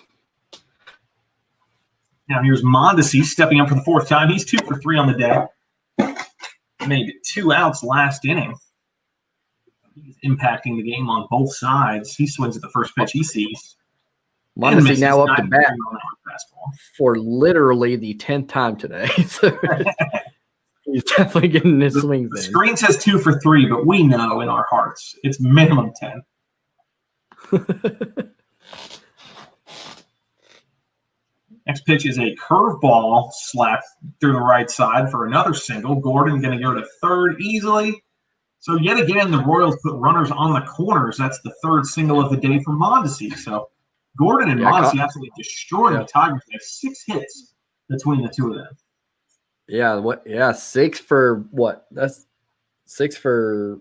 Now here's Mondesi stepping up for the fourth time. He's 2 for 3 on the day. made 2 outs last inning. He's impacting the game on both sides. He swings at the first pitch he sees. Mondesi now up to bat fastball for literally the 10th time today. So he's definitely getting his swings the in. screen says 2 for 3, but we know in our hearts it's minimum 10. Next pitch is a curveball slapped through the right side for another single. Gordon going to go to third easily. So yet again, the Royals put runners on the corners. That's the third single of the day for Mondesi. So Gordon and Mondesi absolutely destroying the Tigers. They have 6 hits between the two of them. Yeah, what? Yeah, 6 for what? That's 6 for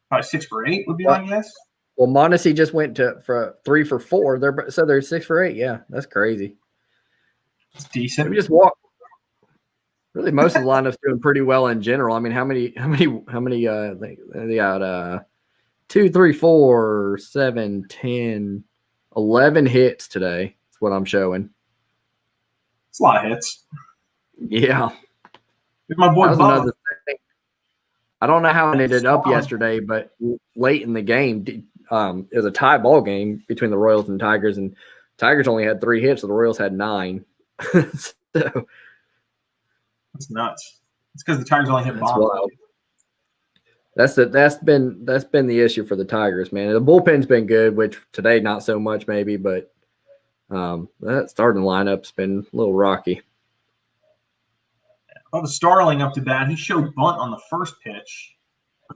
probably 6 for 8 would be my guess. Well, Mondesi just went for 3 for 4. They're 6 for 8. Yeah, that's crazy. It's decent. We just walk. Really, most of the lineup's doing pretty well in general. I mean, how many? They got 2, 3, 4, 7, 10, 11 hits today. That's what I'm showing. It's a lot of hits. Yeah. Here's my boy Bob. I don't know how it ended up yesterday, but late in the game, it was a tie ball game between the Royals and Tigers, and Tigers only had 3 hits, so the Royals had 9. So that's nuts. It's because the Tigers only hit Bob. That's been the issue for the Tigers, man. The bullpen's been good, which today not so much maybe, but that starting lineup's been a little rocky. Oh, the Starling up to bat. He showed bunt on the first pitch.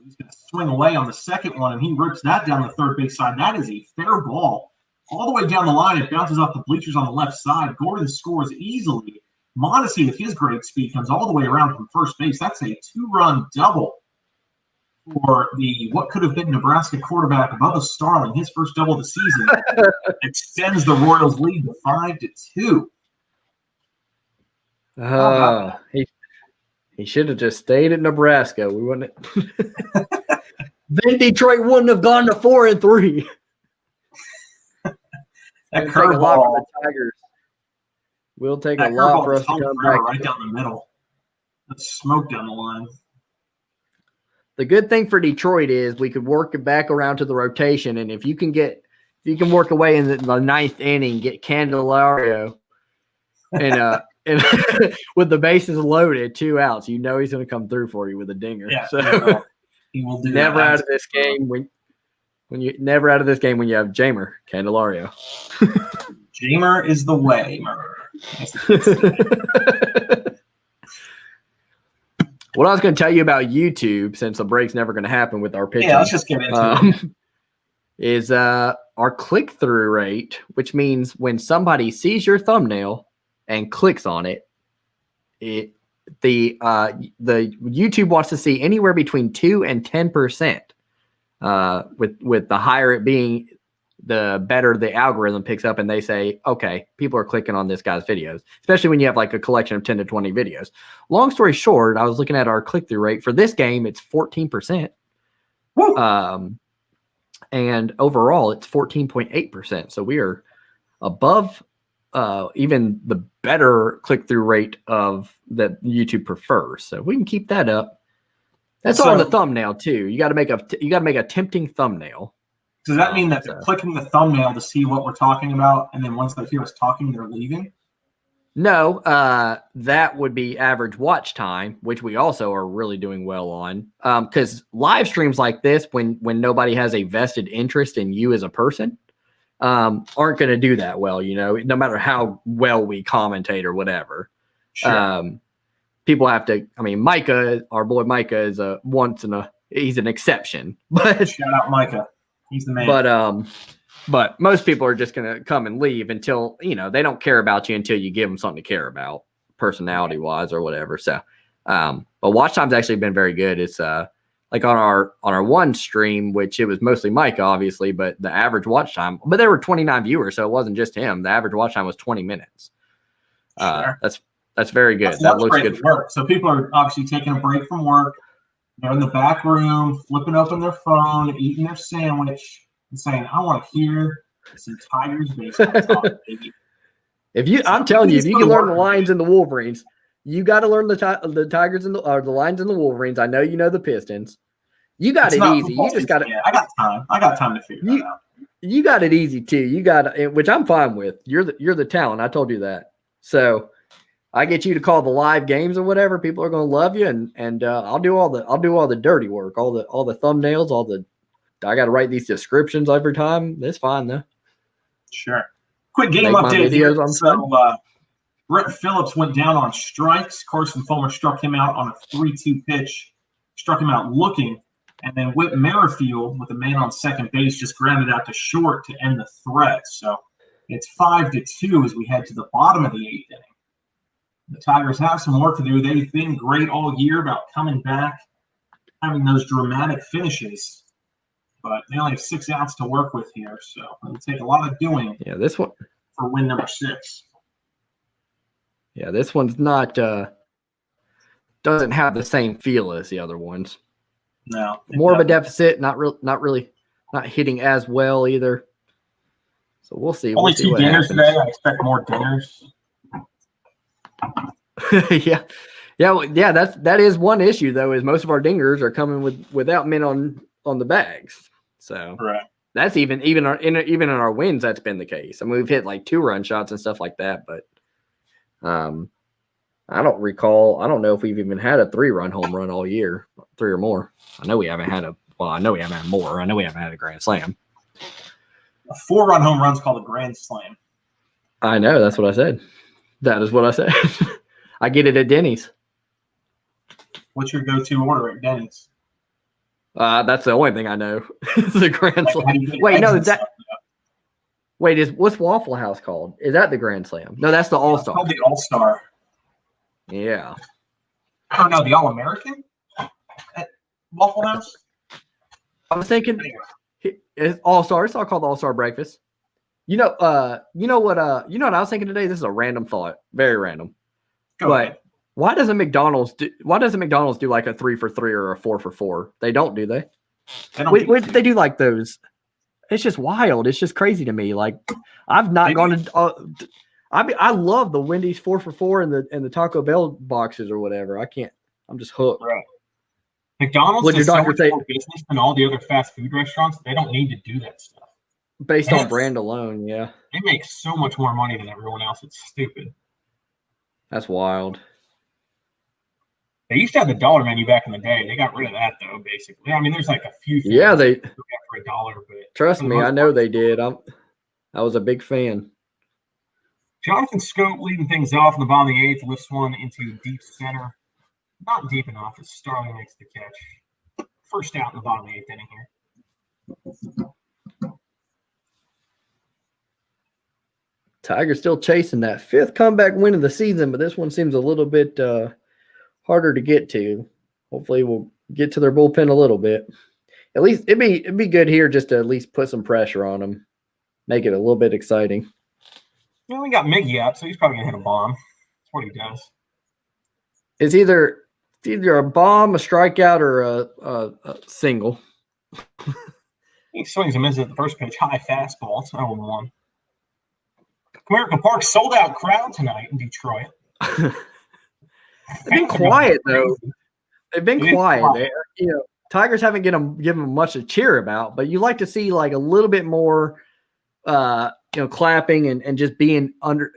He's going to swing away on the second one, and he rips that down the third base side. That is a fair ball. All the way down the line, it bounces off the bleachers on the left side. Gordon scores easily. Mondesi, with his great speed, comes all the way around from first base. That's a 2-run double for the what could have been Nebraska quarterback Bubba Starling. His first double of the season extends the Royals' lead to 5-2. He should have just stayed at Nebraska. We wouldn't. Then Detroit wouldn't have gone to 4-3. That curveball for the Tigers. We'll take a lot for us to come back right down the middle. That's smoke down the line. The good thing for Detroit is we could work it back around to the rotation, and if you can work away in the 9th inning, get Candelario, and with the bases loaded, 2 outs, you know he's going to come through for you with a dinger. Yeah, so he will do. Never out of this game when you have Jamer Candelario. Jamer is the way. What I was going to tell you about YouTube, since the break's never going to happen with our pitching. Yeah, let's just get into it. Is our click-through rate, which means when somebody sees your thumbnail and clicks on it, the YouTube wants to see anywhere between 2 and 10%. With the higher it being, the better the algorithm picks up, and they say, okay, people are clicking on this guy's videos, especially when you have like a collection of 10 to 20 videos. Long story short, I was looking at our click-through rate for this game. It's 14%. And overall it's 14.8%. So we are above even the better click-through rate of that YouTube prefers. So if we can keep that up, that's all in the thumbnail too. You got to make a tempting thumbnail. Does that mean that they're clicking the thumbnail to see what we're talking about, and then once they hear us talking, they're leaving? No, that would be average watch time, which we also are really doing well on. Because live streams like this, when nobody has a vested interest in you as a person, aren't going to do that well. You know, no matter how well we commentate or whatever. Sure. People have to. I mean, Micah, our boy Micah, is he's an exception. But shout out Micah. He's the man. But most people are just going to come and leave until, they don't care about you until you give them something to care about, personality wise or whatever. So, but watch time's actually been very good. It's like on our one stream, which it was mostly Mike, obviously, but the average watch time, but there were 29 viewers, so it wasn't just him. The average watch time was 20 minutes. Sure. That's very good. That looks good. Work. So people are obviously taking a break from work. They're in the back room, flipping open their phone, eating their sandwich, and saying, "I want to hear some Tigers baseball talk, baby." I'm telling you, if you can learn the Lions and the Wolverines, You got to learn the Tigers and the Lions and the Wolverines. I know you know the Pistons. You got it easy. You just got to. Yeah, I got time. I got time to figure that out. You got it easy too. You got it, which I'm fine with. You're the talent. I told you that. So I get you to call the live games or whatever. People are going to love you, and I'll do all the dirty work, all the thumbnails, I got to write these descriptions every time. It's fine though. Sure. Quick game update here. So Brett Phillips went down on strikes. Carson Fulmer struck him out on a 3-2 pitch. Struck him out looking. And then Whit Merrifield, with a man on second base, just grounded out to short to end the threat. So it's 5-2 as we head to the bottom of the 8th inning. The Tigers have some work to do. They've been great all year about coming back, having those dramatic finishes. But they only have 6 outs to work with here. So it'll take a lot of doing. Yeah, this one for win number 6. Yeah, this one's not doesn't have the same feel as the other ones. No, more of a deficit, not hitting as well either. So we'll see. Only 2 dingers today. I expect more dingers. yeah. That is one issue though. Is most of our dingers are coming without men on the bags. So right. That's even in our wins. That's been the case. I mean, we've hit like 2-run shots and stuff like that, but I don't recall. I don't know if we've even had a 3-run home run all year, 3 or more. I know we haven't had I know we haven't had more. I know we haven't had a grand slam. A 4-run home run's called a grand slam. I know. That's what I said. That is what I said. I get it at Denny's. What's your go-to order at Denny's? That's the only thing I know. It's a grand slam. Wait, no, what's Waffle House called? Is that the grand slam? No, that's the All-Star. It's called the All-Star. Yeah. Oh no, the All-American at Waffle House. I was thinking it's All-Star. It's all called All-Star Breakfast. You know what I was thinking today? This is a random thought, very random. Go ahead. Why doesn't McDonald's do like a 3 for $3 or a 4 for $4? They don't, do they? They do like those. It's just wild. It's just crazy to me. Like I've not gone to. I love the Wendy's 4 for $4 and the Taco Bell boxes or whatever. I can't. I'm just hooked. Right. McDonald's does so much more business than all the other fast food restaurants. They don't need to do that stuff. Based on brand alone, yeah. They make so much more money than everyone else. It's stupid. That's wild. They used to have the dollar menu back in the day. They got rid of that though, basically. I mean, there's like a few things they got for $1, but trust me, I know they did. I was a big fan. Jonathan Scope leading things off in the bottom of the 8th, lifts one into deep center. Not deep enough as Starling makes the catch. First out in the bottom of the 8th inning here. Tigers still chasing that 5th comeback win of the season, but this one seems a little bit harder to get to. Hopefully we'll get to their bullpen a little bit. At least it'd be good here just to at least put some pressure on them, make it a little bit exciting. Well, we got Miggy out, so he's probably gonna hit a bomb. That's what he does. It's either a bomb, a strikeout, or a single. He swings and misses at the first pitch. High fastball. It's 0-1. Comerica Park sold out crowd tonight in Detroit. They've been quiet though. They've been quiet. Tigers haven't given them much to cheer about, but you like to see like a little bit more, clapping and just being under,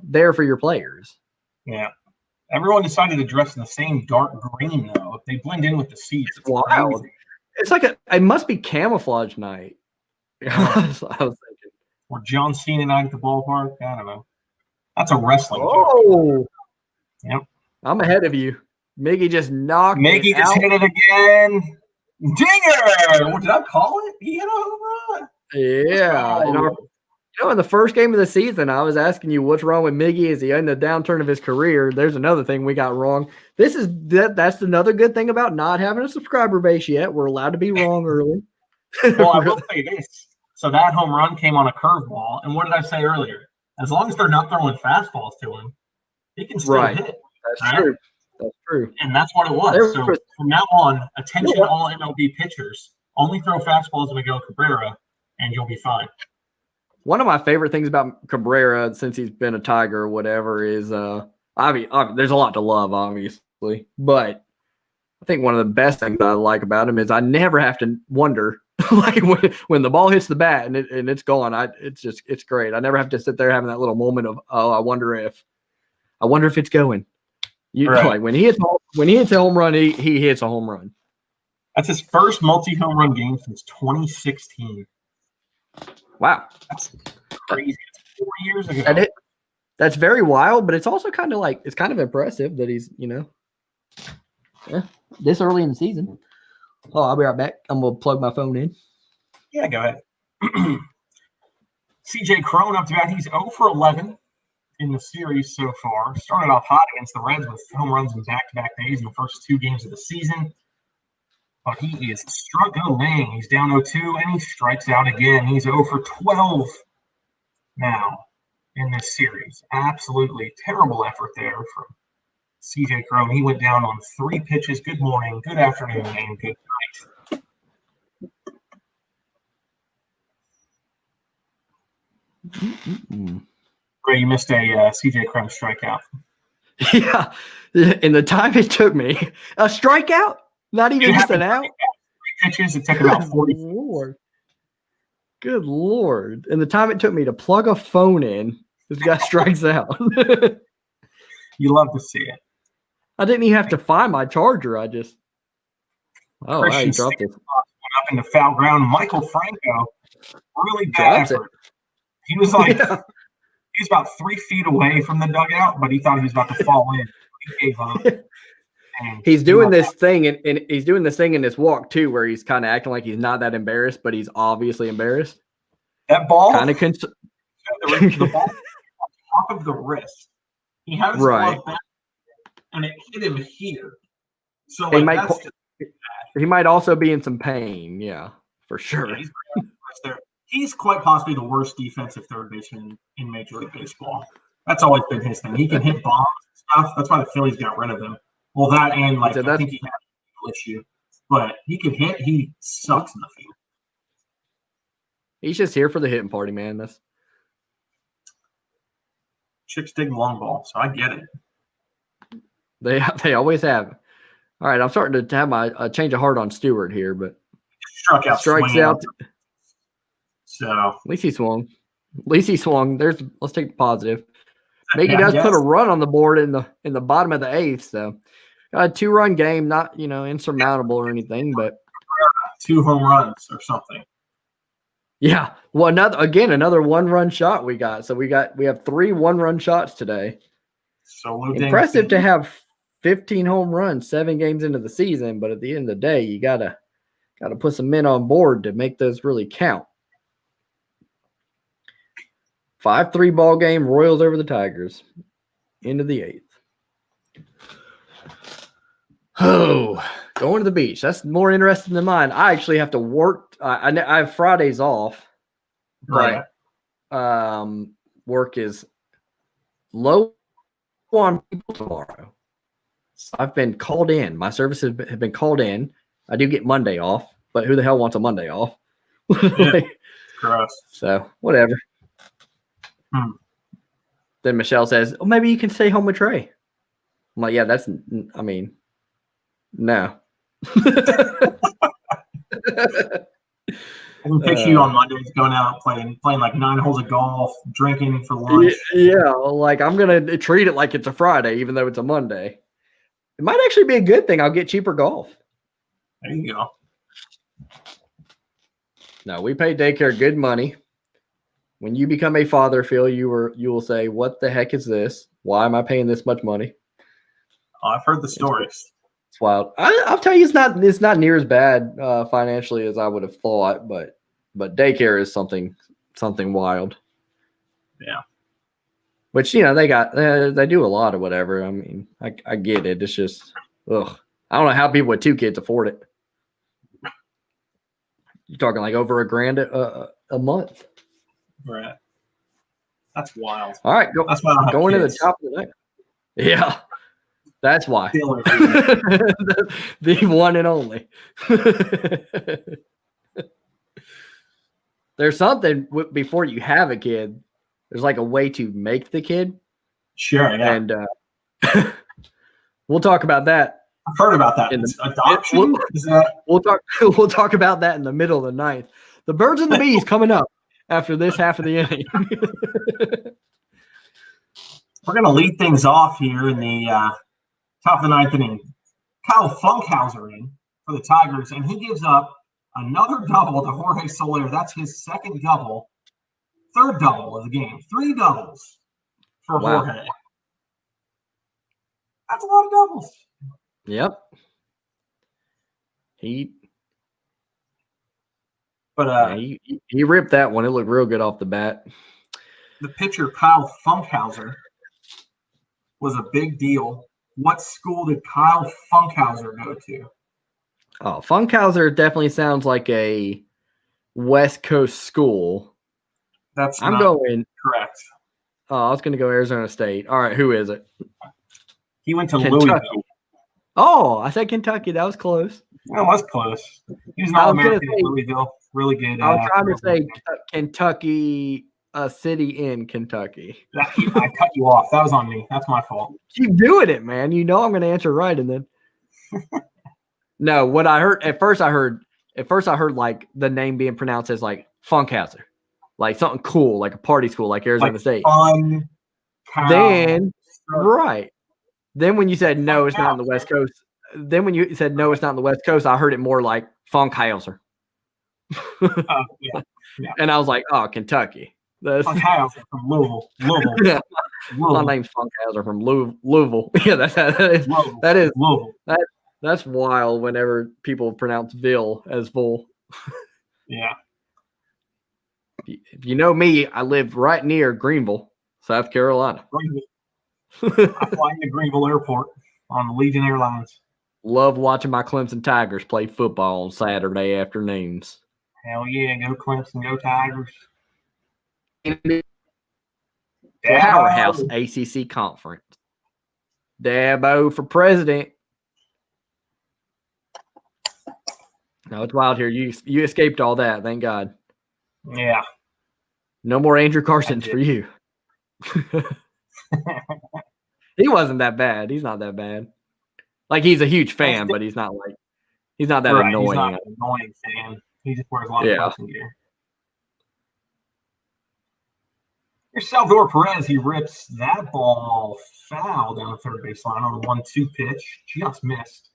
there for your players. Yeah. Everyone decided to dress in the same dark green though. They blend in with the seats. It's wild. Crazy. It's like it must be camouflage night. I was thinking. Or John Cena night at the ballpark. I don't know. That's a wrestling joke. Yep. I'm ahead of you. Miggy just knocked Miggy just hit it again. Dinger! What did I call it? He hit a home run. Yeah. In the first game of the season, I was asking you what's wrong with Miggy. Is he in the downturn of his career? There's another thing we got wrong. That's another good thing about not having a subscriber base yet. We're allowed to be wrong early. Well, I will say this. So that home run came on a curveball. And what did I say earlier? As long as they're not throwing fastballs to him, he can still hit it. That's true. That's true. And that's what it was. So from now on, attention all MLB pitchers. Only throw fastballs to Miguel Cabrera, and you'll be fine. One of my favorite things about Cabrera, since he's been a Tiger or whatever, is I mean, there's a lot to love, obviously, but I think one of the best things I like about him is I never have to wonder, like when the ball hits the bat and it's gone. It's great. I never have to sit there having that little moment of, oh, I wonder if it's going. Right. Like when he hits a home run, he hits a home run. That's his first multi-home run game since 2016. Wow, that's crazy. It's 4 years ago. That's very wild, but it's also kind of impressive that he's this early in the season. Oh, I'll be right back. I'm gonna plug my phone in. Yeah, go ahead. CJ Cron up to bat. He's 0 for 11 in the series so far. Started off hot against the Reds with home runs in back-to-back days in the first 2 games of the season. But he is struggling. He's down 0-2, and he strikes out again. He's 0 for 12 now in this series. Absolutely terrible effort there from CJ Cron. He went down on 3 pitches. Good morning, good afternoon, and good night. Ray, you missed a CJ Cron strikeout. Yeah, in the time it took me, a strikeout, not even just an out. 3 pitches. It took about 40. Lord. Good Lord! In the time it took me to plug a phone in, this guy strikes out. You love to see it. I didn't even have to find my charger. I just I dropped it. Went up into foul ground. Michael Franco, really bad effort. He was like, he was about 3 feet away from the dugout, but he thought he was about to fall in. He gave up. He's doing this thing, and he's doing this thing in this walk too, where he's kind of acting like he's not that embarrassed, but he's obviously embarrassed. That ball, kind of the ball on top of the wrist. He had his glove back, and it hit him here. So he might also be in some pain. Yeah, for sure. Yeah, he's quite possibly the worst defensive third baseman in Major League Baseball. That's always been his thing. He can hit bombs and stuff. That's why the Phillies got rid of him. Well, that and I think he had an issue. But he can hit. He sucks in the field. He's just here for the hitting party, man. That's chicks dig long ball, so I get it. They always have. All right, I'm starting to have my change of heart on Stewart here, but strikes out. So at least he swung. Let's take the positive. Maybe he does put a run on the board in the bottom of the 8th. So got a 2-run game, not insurmountable or anything, but 2 home runs or something. Yeah. Well, another 1-run shot we got. So we have 3 1-run shots today. So impressive to have 15 home runs 7 games into the season, but at the end of the day, you gotta put some men on board to make those really count. 5-3 ball game, Royals over the Tigers. Into the 8th. Oh, going to the beach. That's more interesting than mine. I actually have to work. I have Fridays off, but work is low on people tomorrow. So I've been called in. My services have been called in. I do get Monday off, but who the hell wants a Monday off? Gross. So whatever. Then Michelle says, "Oh, maybe you can stay home with Trey." I'm like, "Yeah, no." I can picture you on Mondays going out playing like 9 holes of golf, drinking for lunch. Yeah, like I'm gonna treat it like it's a Friday, even though it's a Monday. It might actually be a good thing. I'll get cheaper golf. There you go. No, we pay daycare good money. When you become a father, Phil, you will say, "What the heck is this? Why am I paying this much money?" I've heard the stories. It's wild. I'll tell you, it's not near as bad financially as I would have thought, but daycare is something wild. Yeah. Which they do a lot of whatever. I mean, I get it. It's just I don't know how people with 2 kids afford it. You're talking like over $1,000 a month. Right. That's wild. All right, that's why I going to the top of the night. Yeah. That's why. The one and only. There's something before you have a kid. There's like a way to make the kid. Sure, yeah. And We'll talk about that. I've heard about that. Adoption? We'll talk about that in the middle of the ninth. The birds and the bees coming up after this half of the inning. We're going to lead things off here in the top of the ninth inning. Kyle Funkhauser in for the Tigers, and he gives up another double to Jorge Soler. That's his second double, third double of the game. 3 doubles for Jorge. That's a lot of doubles. Yep. He ripped that one. It looked real good off the bat. The pitcher, Kyle Funkhauser, was a big deal. What school did Kyle Funkhauser go to? Oh, Funkhauser definitely sounds like a West Coast school. I'm going correct. Oh, I was going to go Arizona State. All right, who is it? He went to Kentucky. Louisville. Oh, I said Kentucky. That was close. That was close. He was an All-American at Louisville. Really good. I was trying to say Kentucky, a city in Kentucky. I cut you off. That was on me. That's my fault. Keep doing it, man. You know I'm going to answer right, and then no. What I heard at first, I heard like the name being pronounced as like Funkhauser, like something cool, like a party school, like Arizona State. Fun. Then right. Then when you said no, it's not on the West Coast. Then when you said no, it's not on the West Coast, I heard it more like Funkhauser. Yeah. And I was like, oh, Kentucky. Funkhauser from Louisville. Yeah. My name's Funkhauser from Louisville. Yeah, that is Louisville. That's wild whenever people pronounce Ville as Bull. Yeah. If you know me, I live right near Greenville, South Carolina. I fly into Greenville Airport on the Legion Airlines. Love watching my Clemson Tigers play football on Saturday afternoons. Hell yeah, go Clemson, go Tigers. Powerhouse ACC Conference. Dabo for president. No, it's wild here. You escaped all that, thank God. Yeah. No more Andrew Carsons for you. He wasn't that bad. He's not that bad. Like, he's a huge fan, but he's not that annoying. He's not an annoying fan. He just wears a lot of Clemson gear. Here's Salvador Perez. He rips that ball foul down the third baseline on the 1-2 pitch. Just missed.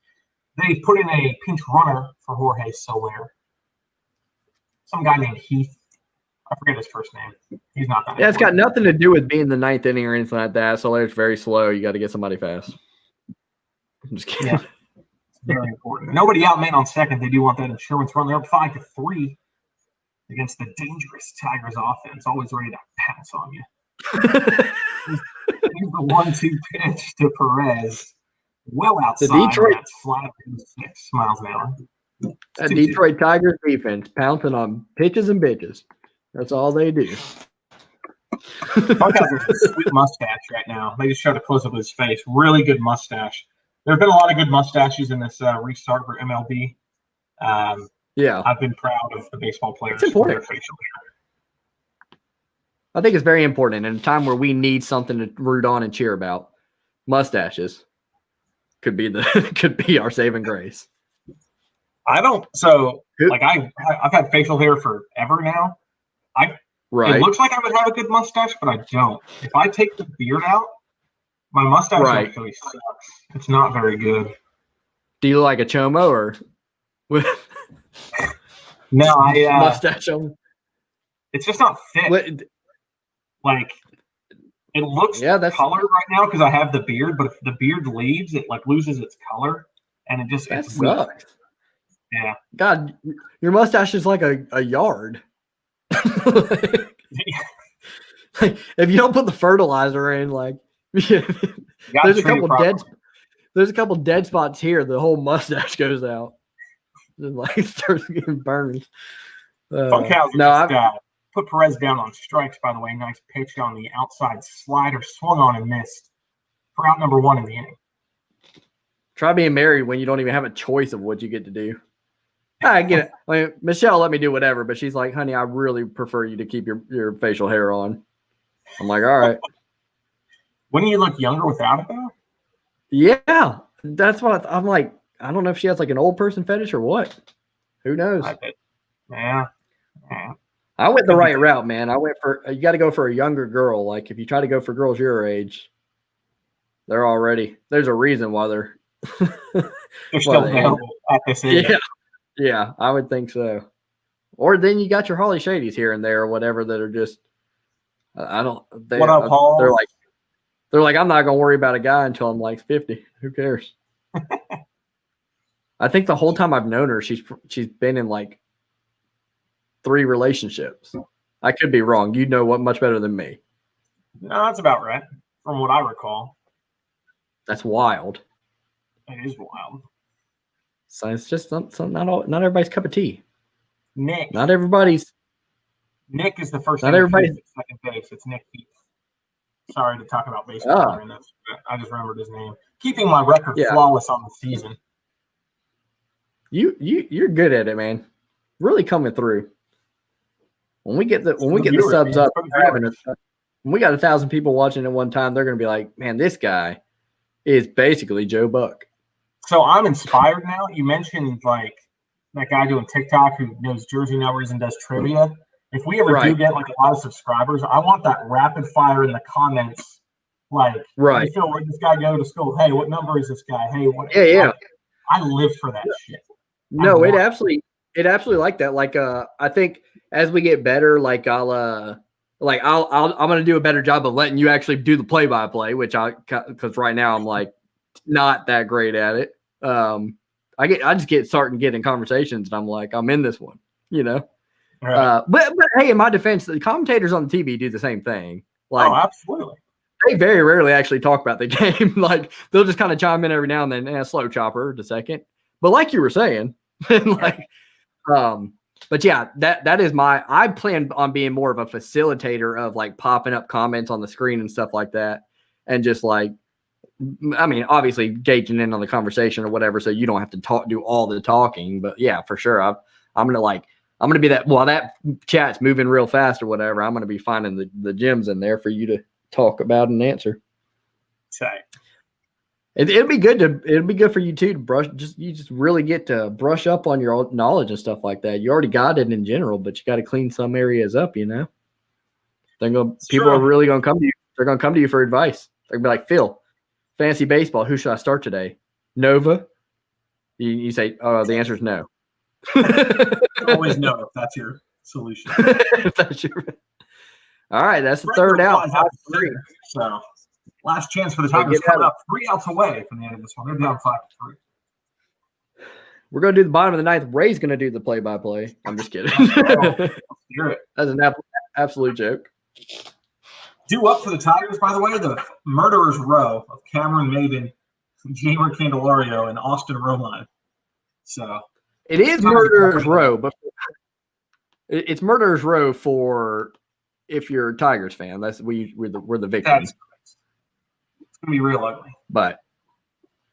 They put in a pinch runner for Jorge Soler. Some guy named Heath. I forget his first name. He's not that. Yeah, it's got nothing to do with being the ninth inning or anything like that. Soler's very slow. You got to get somebody fast. I'm just kidding. Yeah. It's very important. Nobody out man on second. They do want that insurance run. They're up 5-3 against the dangerous Tigers offense. Always ready to pass on you. Here's the 1-2 pitch to Perez. Well outside. The Detroit, that's flat 6 miles an hour. That Detroit Tigers defense pouncing on pitches and bitches. That's all they do. Funkhauser's a sweet mustache right now. They just showed a close up of his face. Really good mustache. There have been a lot of good mustaches in this restart for MLB. Yeah, I've been proud of the baseball players. It's important. For their facial hair. I think it's very important in a time where we need something to root on and cheer about. Mustaches could be our saving grace. I don't. So like I've had facial hair forever now. It looks like I would have a good mustache, but I don't. If I take the beard out, my mustache actually sucks. It's not very good. Do you look like a chomo or with no? Mustache on. It's just not thick. Like it looks colored right now because I have the beard, but if the beard leaves, it like loses its color, and it just sucks. Yeah. God, your mustache is like a yard. Like, if you don't put the fertilizer in, like there's a couple dead spots here. The whole mustache goes out. Just like starts getting burned. Funkhauser put Perez down on strikes. By the way, nice pitch on the outside slider, swung on and missed for out number 1 in the inning. Try being married when you don't even have a choice of what you get to do. I get it. Like, Michelle let me do whatever, but she's like, honey, I really prefer you to keep your facial hair on. I'm like, all right. Wouldn't you look younger without it, though? Yeah, that's what I'm like. I don't know if she has like an old person fetish or what. Who knows? Yeah. I went the right route, man. I went for you got to go for a younger girl. Like if you try to go for girls your age, there's a reason why they're still available at this age. Yeah, I would think so. Or then you got your Holly Shadys here and there or whatever that are just What up, Paul? They're like I'm not gonna worry about a guy until I'm like 50. Who cares? I think the whole time I've known her, she's been in like 3 relationships. I could be wrong. You know what much better than me. No, that's about right, from what I recall. That's wild. It is wild. So it's just not everybody's cup of tea. Nick. Not everybody's. Nick is the first. Not everybody's second base. It's Nick Heath. Sorry to talk about baseball. I just remembered his name. Keeping my record flawless on the season. You're good at it, man. Really coming through. When we get the subs up, when we got 1,000 people watching at one time, they're gonna be like, "Man, this guy is basically Joe Buck." So I'm inspired now. You mentioned like that guy doing TikTok who knows jersey numbers and does trivia. If we ever do get like a lot of subscribers, I want that rapid fire in the comments. Like, hey, Phil, where'd this guy go to school? Hey, what number is this guy? Hey, what? Yeah. I live for that shit. No, it absolutely like that. Like, I think as we get better, like I'm gonna do a better job of letting you actually do the play-by-play, because right now I'm like not that great at it. I just starting getting conversations, and I'm like, I'm in this one, you know. Right. But hey, in my defense, the commentators on the TV do the same thing. Like, absolutely. They very rarely actually talk about the game. Like they'll just kind of chime in every now and then. Slow chopper to second. But like you were saying, but yeah, that is I plan on being more of a facilitator of like popping up comments on the screen and stuff like that, and just like, I mean, obviously gauging in on the conversation or whatever, so you don't have to do all the talking. But yeah, for sure, I'm gonna be that while that chat's moving real fast or whatever. I'm gonna be finding the gems in there for you to talk about and answer. Right. It'll be good for you too to just really get to brush up on your knowledge and stuff like that. You already got it in general, but you got to clean some areas up, you know. People are really gonna come to you. They're gonna come to you for advice. They're gonna be like, Phil, fantasy baseball, who should I start today? Nova? You say, oh, the answer is no. Always no if that's your solution. All right, that's the third out. So last chance for the Tigers coming up. 3 outs away from the end of this one. They're down 5-3. We're going to do the bottom of the ninth. Ray's going to do the play-by-play. I'm just kidding. That's an absolute joke. Due up for the Tigers, by the way, the murderer's row of Cameron Maben, Jamer Candelario, and Austin Romine. So it is murderer's row, but it's murderer's row for if you're a Tigers fan. That's we're the victim. It's gonna be real ugly. But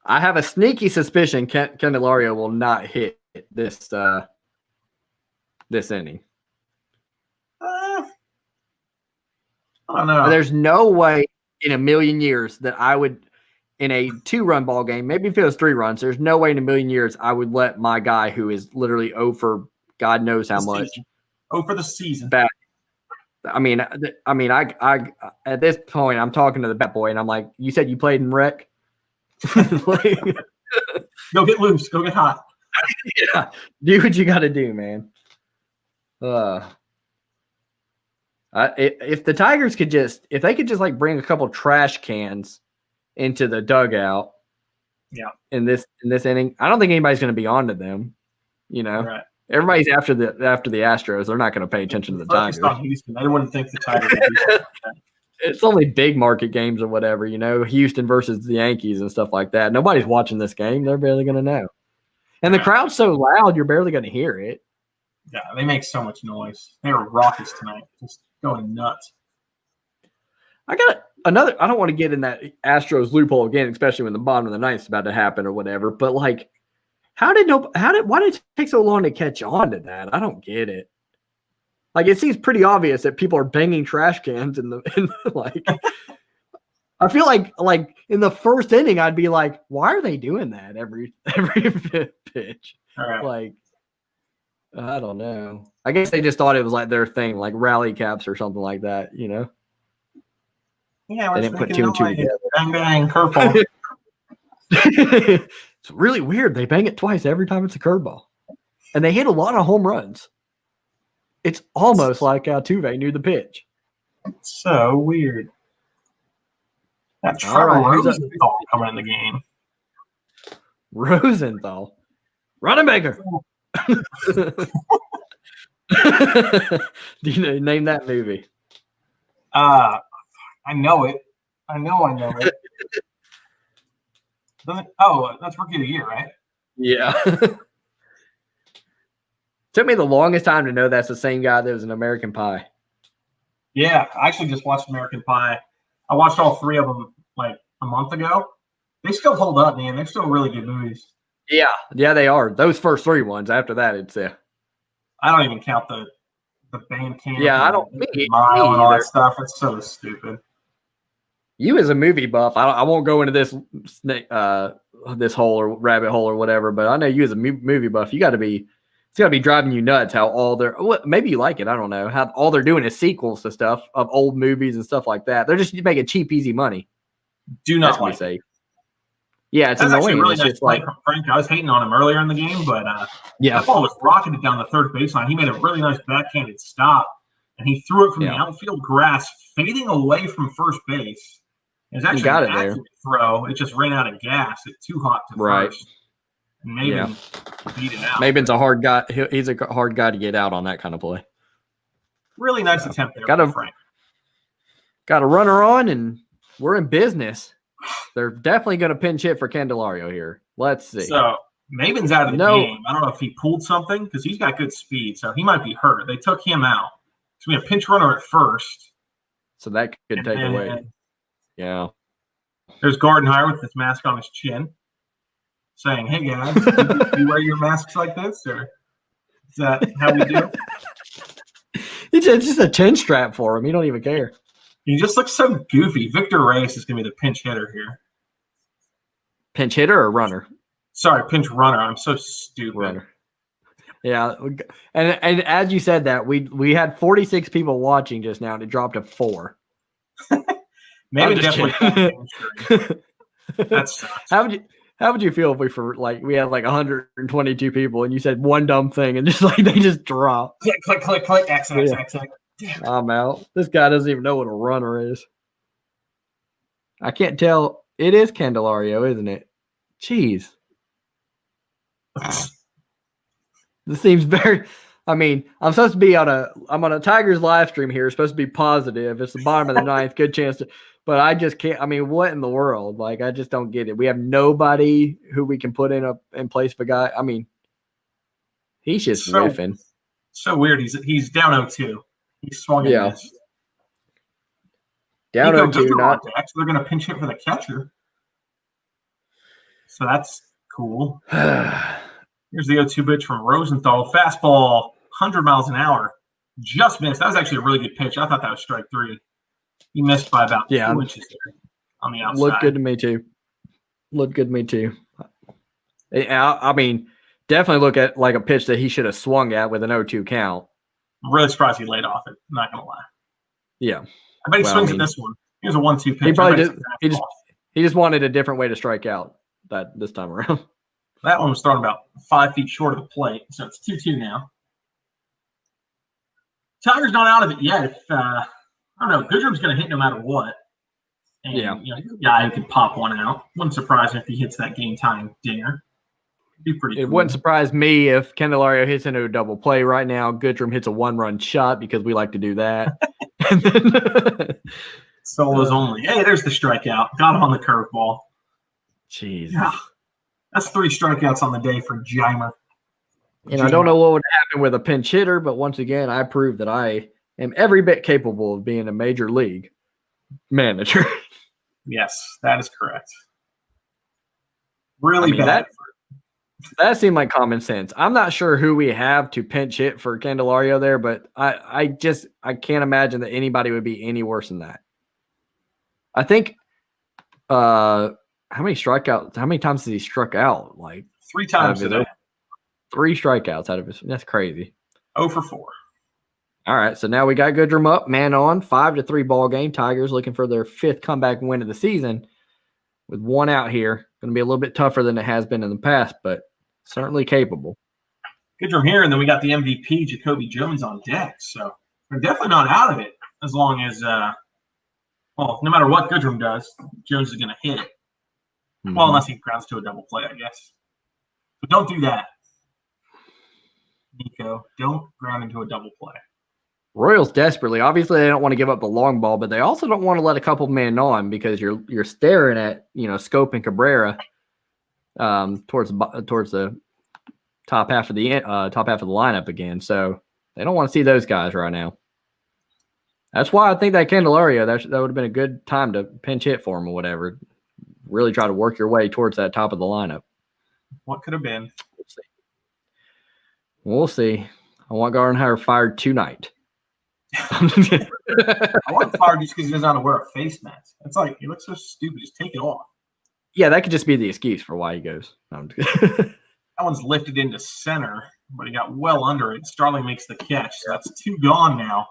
I have a sneaky suspicion Candelario will not hit this inning. I don't know. There's no way in a million years that I would, in a 2-run ball game, maybe if it was 3 runs, there's no way in a million years I would let my guy who is literally 0 for God knows how much. 0 for the season. Back. I mean, I at this point, I'm talking to the bat boy, and I'm like, you said you played in rec? Go get loose. Go get hot. Yeah. Do what you got to do, man. If the Tigers could just like bring a couple trash cans into the dugout, in this inning, I don't think anybody's going to be on to them. You know, right. Everybody's after the Astros. They're not going to pay attention to the Tigers. I wouldn't think the Tigers would do something like that. It's only big market games or whatever, you know, Houston versus the Yankees and stuff like that. Nobody's watching this game. They're barely going to know. And the crowd's so loud, you're barely going to hear it. Yeah, they make so much noise. They were raucous tonight, just going nuts. I got another – I don't want to get in that Astros loophole again, especially when the bottom of the ninth is about to happen or whatever. But, like, why did it take so long to catch on to that? I don't get it. Like, it seems pretty obvious that people are banging trash cans in the like. I feel like in the first inning, I'd be like, why are they doing that every pitch? All right. Like, I don't know. I guess they just thought it was like their thing, like rally caps or something like that, you know? Yeah, They we're didn't put making two and two noise. together. Bang, bang, curveball. It's really weird. They bang it twice every time it's a curveball. And they hit a lot of home runs. It's almost like Altuve knew the pitch. So weird. That All Trevor right, who's up? Rosenthal coming in the game. Rosenthal. Running Baker. Do you name that movie? I know it. I know it. That's Rookie of the Year, right? Yeah. Took me the longest time to know that's the same guy that was in American Pie. Yeah, I actually just watched American Pie. I watched all three of them like a month ago. They still hold up, man. They're still really good movies. Yeah, they are. Those first three ones. After that, it's I don't even count the band camp. Yeah, I don't. Me Me and all either. that stuff. It's so stupid. You as a movie buff, I won't go into this this hole or rabbit hole or whatever, but I know you as a movie buff, it's got to be driving you nuts how all maybe you like it, I don't know, how all they're doing is sequels to stuff of old movies and stuff like that. They're just making cheap, easy money. Do not like it. Yeah, it's That's annoying. Really it's nice just like Frank. I was hating on him earlier in the game, but that ball was rocketed down the third baseline. He made a really nice backhanded stop, and he threw it from the outfield grass, fading away from first base. It was actually an accurate throw. It just ran out of gas. It's too hot to first. And Maben beat it out. Maben's a hard guy. He's a hard guy to get out on that kind of play. Really nice attempt there, Frank. Got a runner on, and we're in business. They're definitely going to pinch hit for Candelario here. Let's see. So Maben's out of the game. I don't know if he pulled something because he's got good speed, so he might be hurt. They took him out. So we have a pinch runner at first. So that could take away. Yeah. There's Gardenhire with his mask on his chin saying, hey, guys, do you wear your masks like this? Or is that how we do? It's just a chin strap for him. He don't even care. He just looks so goofy. Victor Reyes is going to be the pinch hitter here. Pinch hitter or runner? Sorry, pinch runner. I'm so stupid. Runner. Yeah, and as you said that, we had 46 people watching just now, and it dropped to 4. Maybe definitely. That sucks. How would you feel if we had like 122 people and you said one dumb thing and just like they just drop? Click, X. I'm out. This guy doesn't even know what a runner is. I can't tell. It is Candelario, isn't it? Jeez. This seems very. I mean, I'm supposed to be I'm on a Tigers live stream here. It's supposed to be positive. It's the bottom of the ninth. Good chance to. But I just can't. I mean, what in the world? Like, I just don't get it. We have nobody who we can put in place of a guy. I mean, he's just whiffing. So weird. He's down 0-2. He swung and missed. Down 0-2. They're going to pinch hit for the catcher. So that's cool. Here's the 0-2 pitch from Rosenthal. Fastball, 100 miles an hour. Just missed. That was actually a really good pitch. I thought that was strike 3. He missed by about 2 inches there on the outside. Looked good to me too. I mean, definitely look at like a pitch that he should have swung at with an 0-2 count. I'm really surprised he laid off it. I'm not gonna lie. Yeah, I bet he swings at this one. Here's a 1-2 pitch. He probably did. He just wanted a different way to strike out this time around. That one was thrown about 5 feet short of the plate, so it's 2-2 now. Tiger's not out of it yet. I don't know. Goodrum's going to hit no matter what. And, he's a guy who could pop one out. Wouldn't surprise me if he hits that game-time dinger. It'd be pretty cool. It wouldn't surprise me if Candelario hits into a double play right now. Goodrum hits a 1-run shot because we like to do that. And then solos only. Hey, there's the strikeout. Got him on the curveball. Jeez. Yeah. That's 3 strikeouts on the day for Jimer. And I don't know what would happen with a pinch hitter, but once again, I proved that I am every bit capable of being a major league manager. Yes, that is correct. Really bad. That seemed like common sense. I'm not sure who we have to pinch hit for Candelario there, but I can't imagine that anybody would be any worse than that. I think How many strikeouts? How many times has he struck out? Like 3 times today. 3 strikeouts out of his. That's crazy. 0 for 4. All right, so now we got Goodrum up, man on, 5-3 ball game. Tigers looking for their 5th comeback win of the season with 1 out here. Going to be a little bit tougher than it has been in the past, but certainly capable. Goodrum here, and then we got the MVP, Jacoby Jones, on deck. So we're definitely not out of it as long as, no matter what Goodrum does, Jones is going to hit it. Mm-hmm. Well, unless he grounds to a double play, I guess. But don't do that, Nico. Don't ground into a double play. Royals desperately. Obviously, they don't want to give up the long ball, but they also don't want to let a couple men on because you're staring at Scope and Cabrera towards the top half of the lineup again. So they don't want to see those guys right now. That's why I think that Candelario that would have been a good time to pinch hit for him or whatever. Really try to work your way towards that top of the lineup. What could have been? We'll see. I want Gardenhire fired tonight. I want him fired just because he doesn't know how to wear a face mask. It's like, he looks so stupid. Just take it off. Yeah, that could just be the excuse for why he goes. That one's lifted into center, but he got well under it. Starling makes the catch. So that's 2 gone now.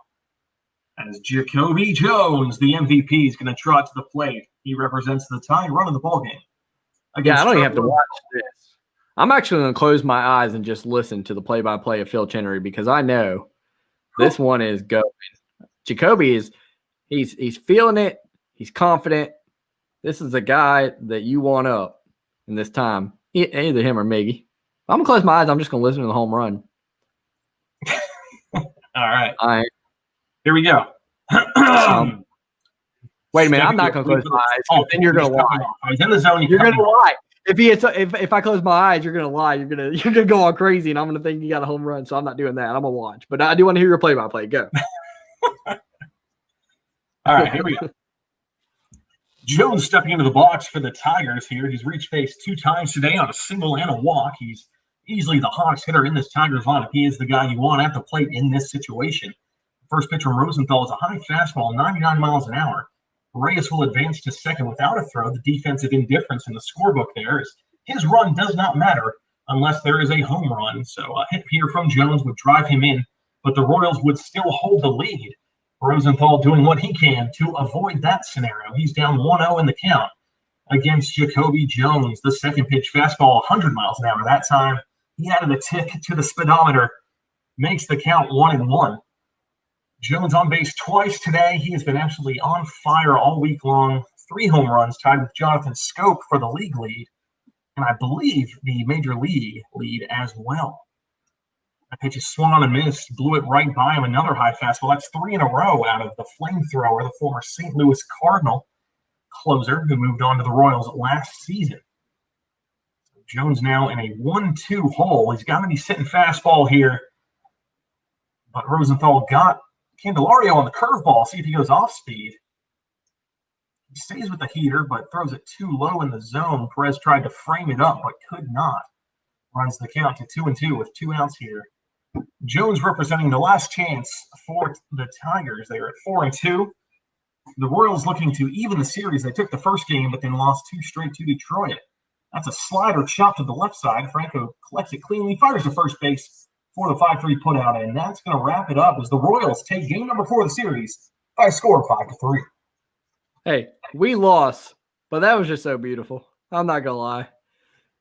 As Jacoby Jones, the MVP, is going to trot to the plate. He represents the tie run of the ballgame. Yeah, I don't even have to watch this. I'm actually going to close my eyes and just listen to the play-by-play of Phil Chenery because I know this one is going. Jacoby he's feeling it. He's confident. This is a guy that you want up in this time. Either him or Miggy. I'm going to close my eyes. I'm just going to listen to the home run. All right. All right. Here we go. Wait a minute. I'm not going to close my eyes. Then you're going to lie. He's in the zone. You're going to lie. If I close my eyes, you're going to lie. You're going to go on crazy, and I'm going to think you got a home run, so I'm not doing that. I'm going to watch. But I do want to hear your play-by-play. Go. All right. Here we go. Jones stepping into the box for the Tigers here. He's reached base 2 times today on a single and a walk. He's easily the hottest hitter in this Tigers lineup. He is the guy you want at the plate in this situation. First pitch from Rosenthal is a high fastball, 99 miles an hour. Reyes will advance to second without a throw. The defensive indifference in the scorebook there is his run does not matter unless there is a home run. So a hit here from Jones would drive him in, but the Royals would still hold the lead. Rosenthal doing what he can to avoid that scenario. He's down 1-0 in the count against Jacoby Jones. The second pitch fastball, 100 miles an hour. That time he added a tick to the speedometer, makes the count 1-1. Jones on base twice today. He has been absolutely on fire all week long. 3 home runs, tied with Jonathan Scope for the league lead, and I believe the major league lead as well. That pitch is swung on and missed, blew it right by him. Another high fastball. That's 3 in a row out of the flamethrower, the former St. Louis Cardinal closer who moved on to the Royals last season. Jones now in a 1-2 hole. He's got to be sitting fastball here, but Rosenthal got Candelario on the curveball. See if he goes off speed. He stays with the heater, but throws it too low in the zone. Perez tried to frame it up, but could not. Runs the count to 2-2 with 2 outs here. Jones representing the last chance for the Tigers. They are at 4-2. The Royals looking to even the series. They took the first game, but then lost 2 straight to Detroit. That's a slider chopped to the left side. Franco collects it cleanly, fires to first base for the 5-3 putout, and that's going to wrap it up as the Royals take game number 4 of the series by a score of 5-3. Hey, we lost, but that was just so beautiful. I'm not going to lie.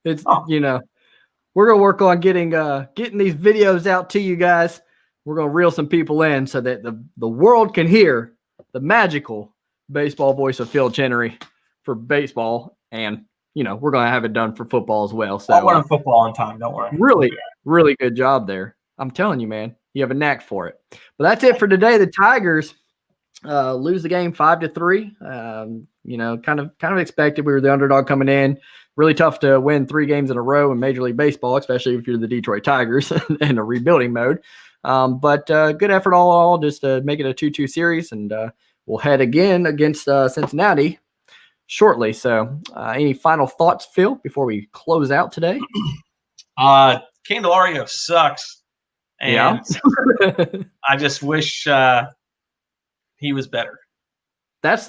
It's, we're going to work on getting these videos out to you guys. We're going to reel some people in so that the world can hear the magical baseball voice of Phil Chenery for baseball. And, we're going to have it done for football as well. So I'll learn football on time. Don't worry. Really good job there. I'm telling you, man, you have a knack for it. But that's it for today. The Tigers lose the game 5-3. Kind of expected. We were the underdog coming in. Really tough to win 3 games in a row in Major League Baseball, especially if you're the Detroit Tigers in a rebuilding mode. But good effort all in all, just to make it a 2-2 series. And we'll head again against Cincinnati shortly. So any final thoughts, Phil, before we close out today? Candelario sucks. And I just wish he was better. That's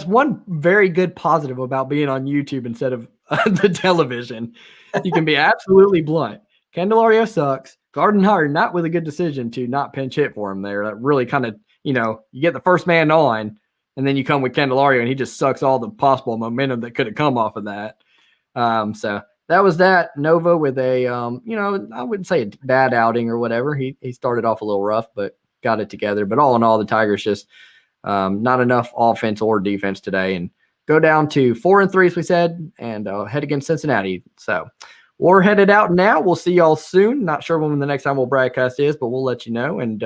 one very good positive about being on YouTube instead of the television. You can be absolutely blunt. Candelario sucks. Gardenhire not with a good decision to not pinch hit for him there. That really kind of, you get the first man on, and then you come with Candelario, and he just sucks all the possible momentum that could have come off of that. So that was that. Nova with a, I wouldn't say a bad outing or whatever. He started off a little rough, but got it together. But all in all, the Tigers just not enough offense or defense today, and go down to 4-3, as we said, and head against Cincinnati. So we're headed out now. We'll see y'all soon. Not sure when the next time we'll broadcast is, but we'll let you know. And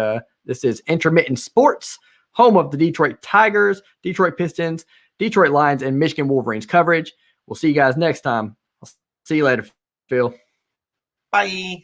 this is Intermittent Sports, home of the Detroit Tigers, Detroit Pistons, Detroit Lions, and Michigan Wolverines coverage. We'll see you guys next time. I'll see you later, Phil. Bye.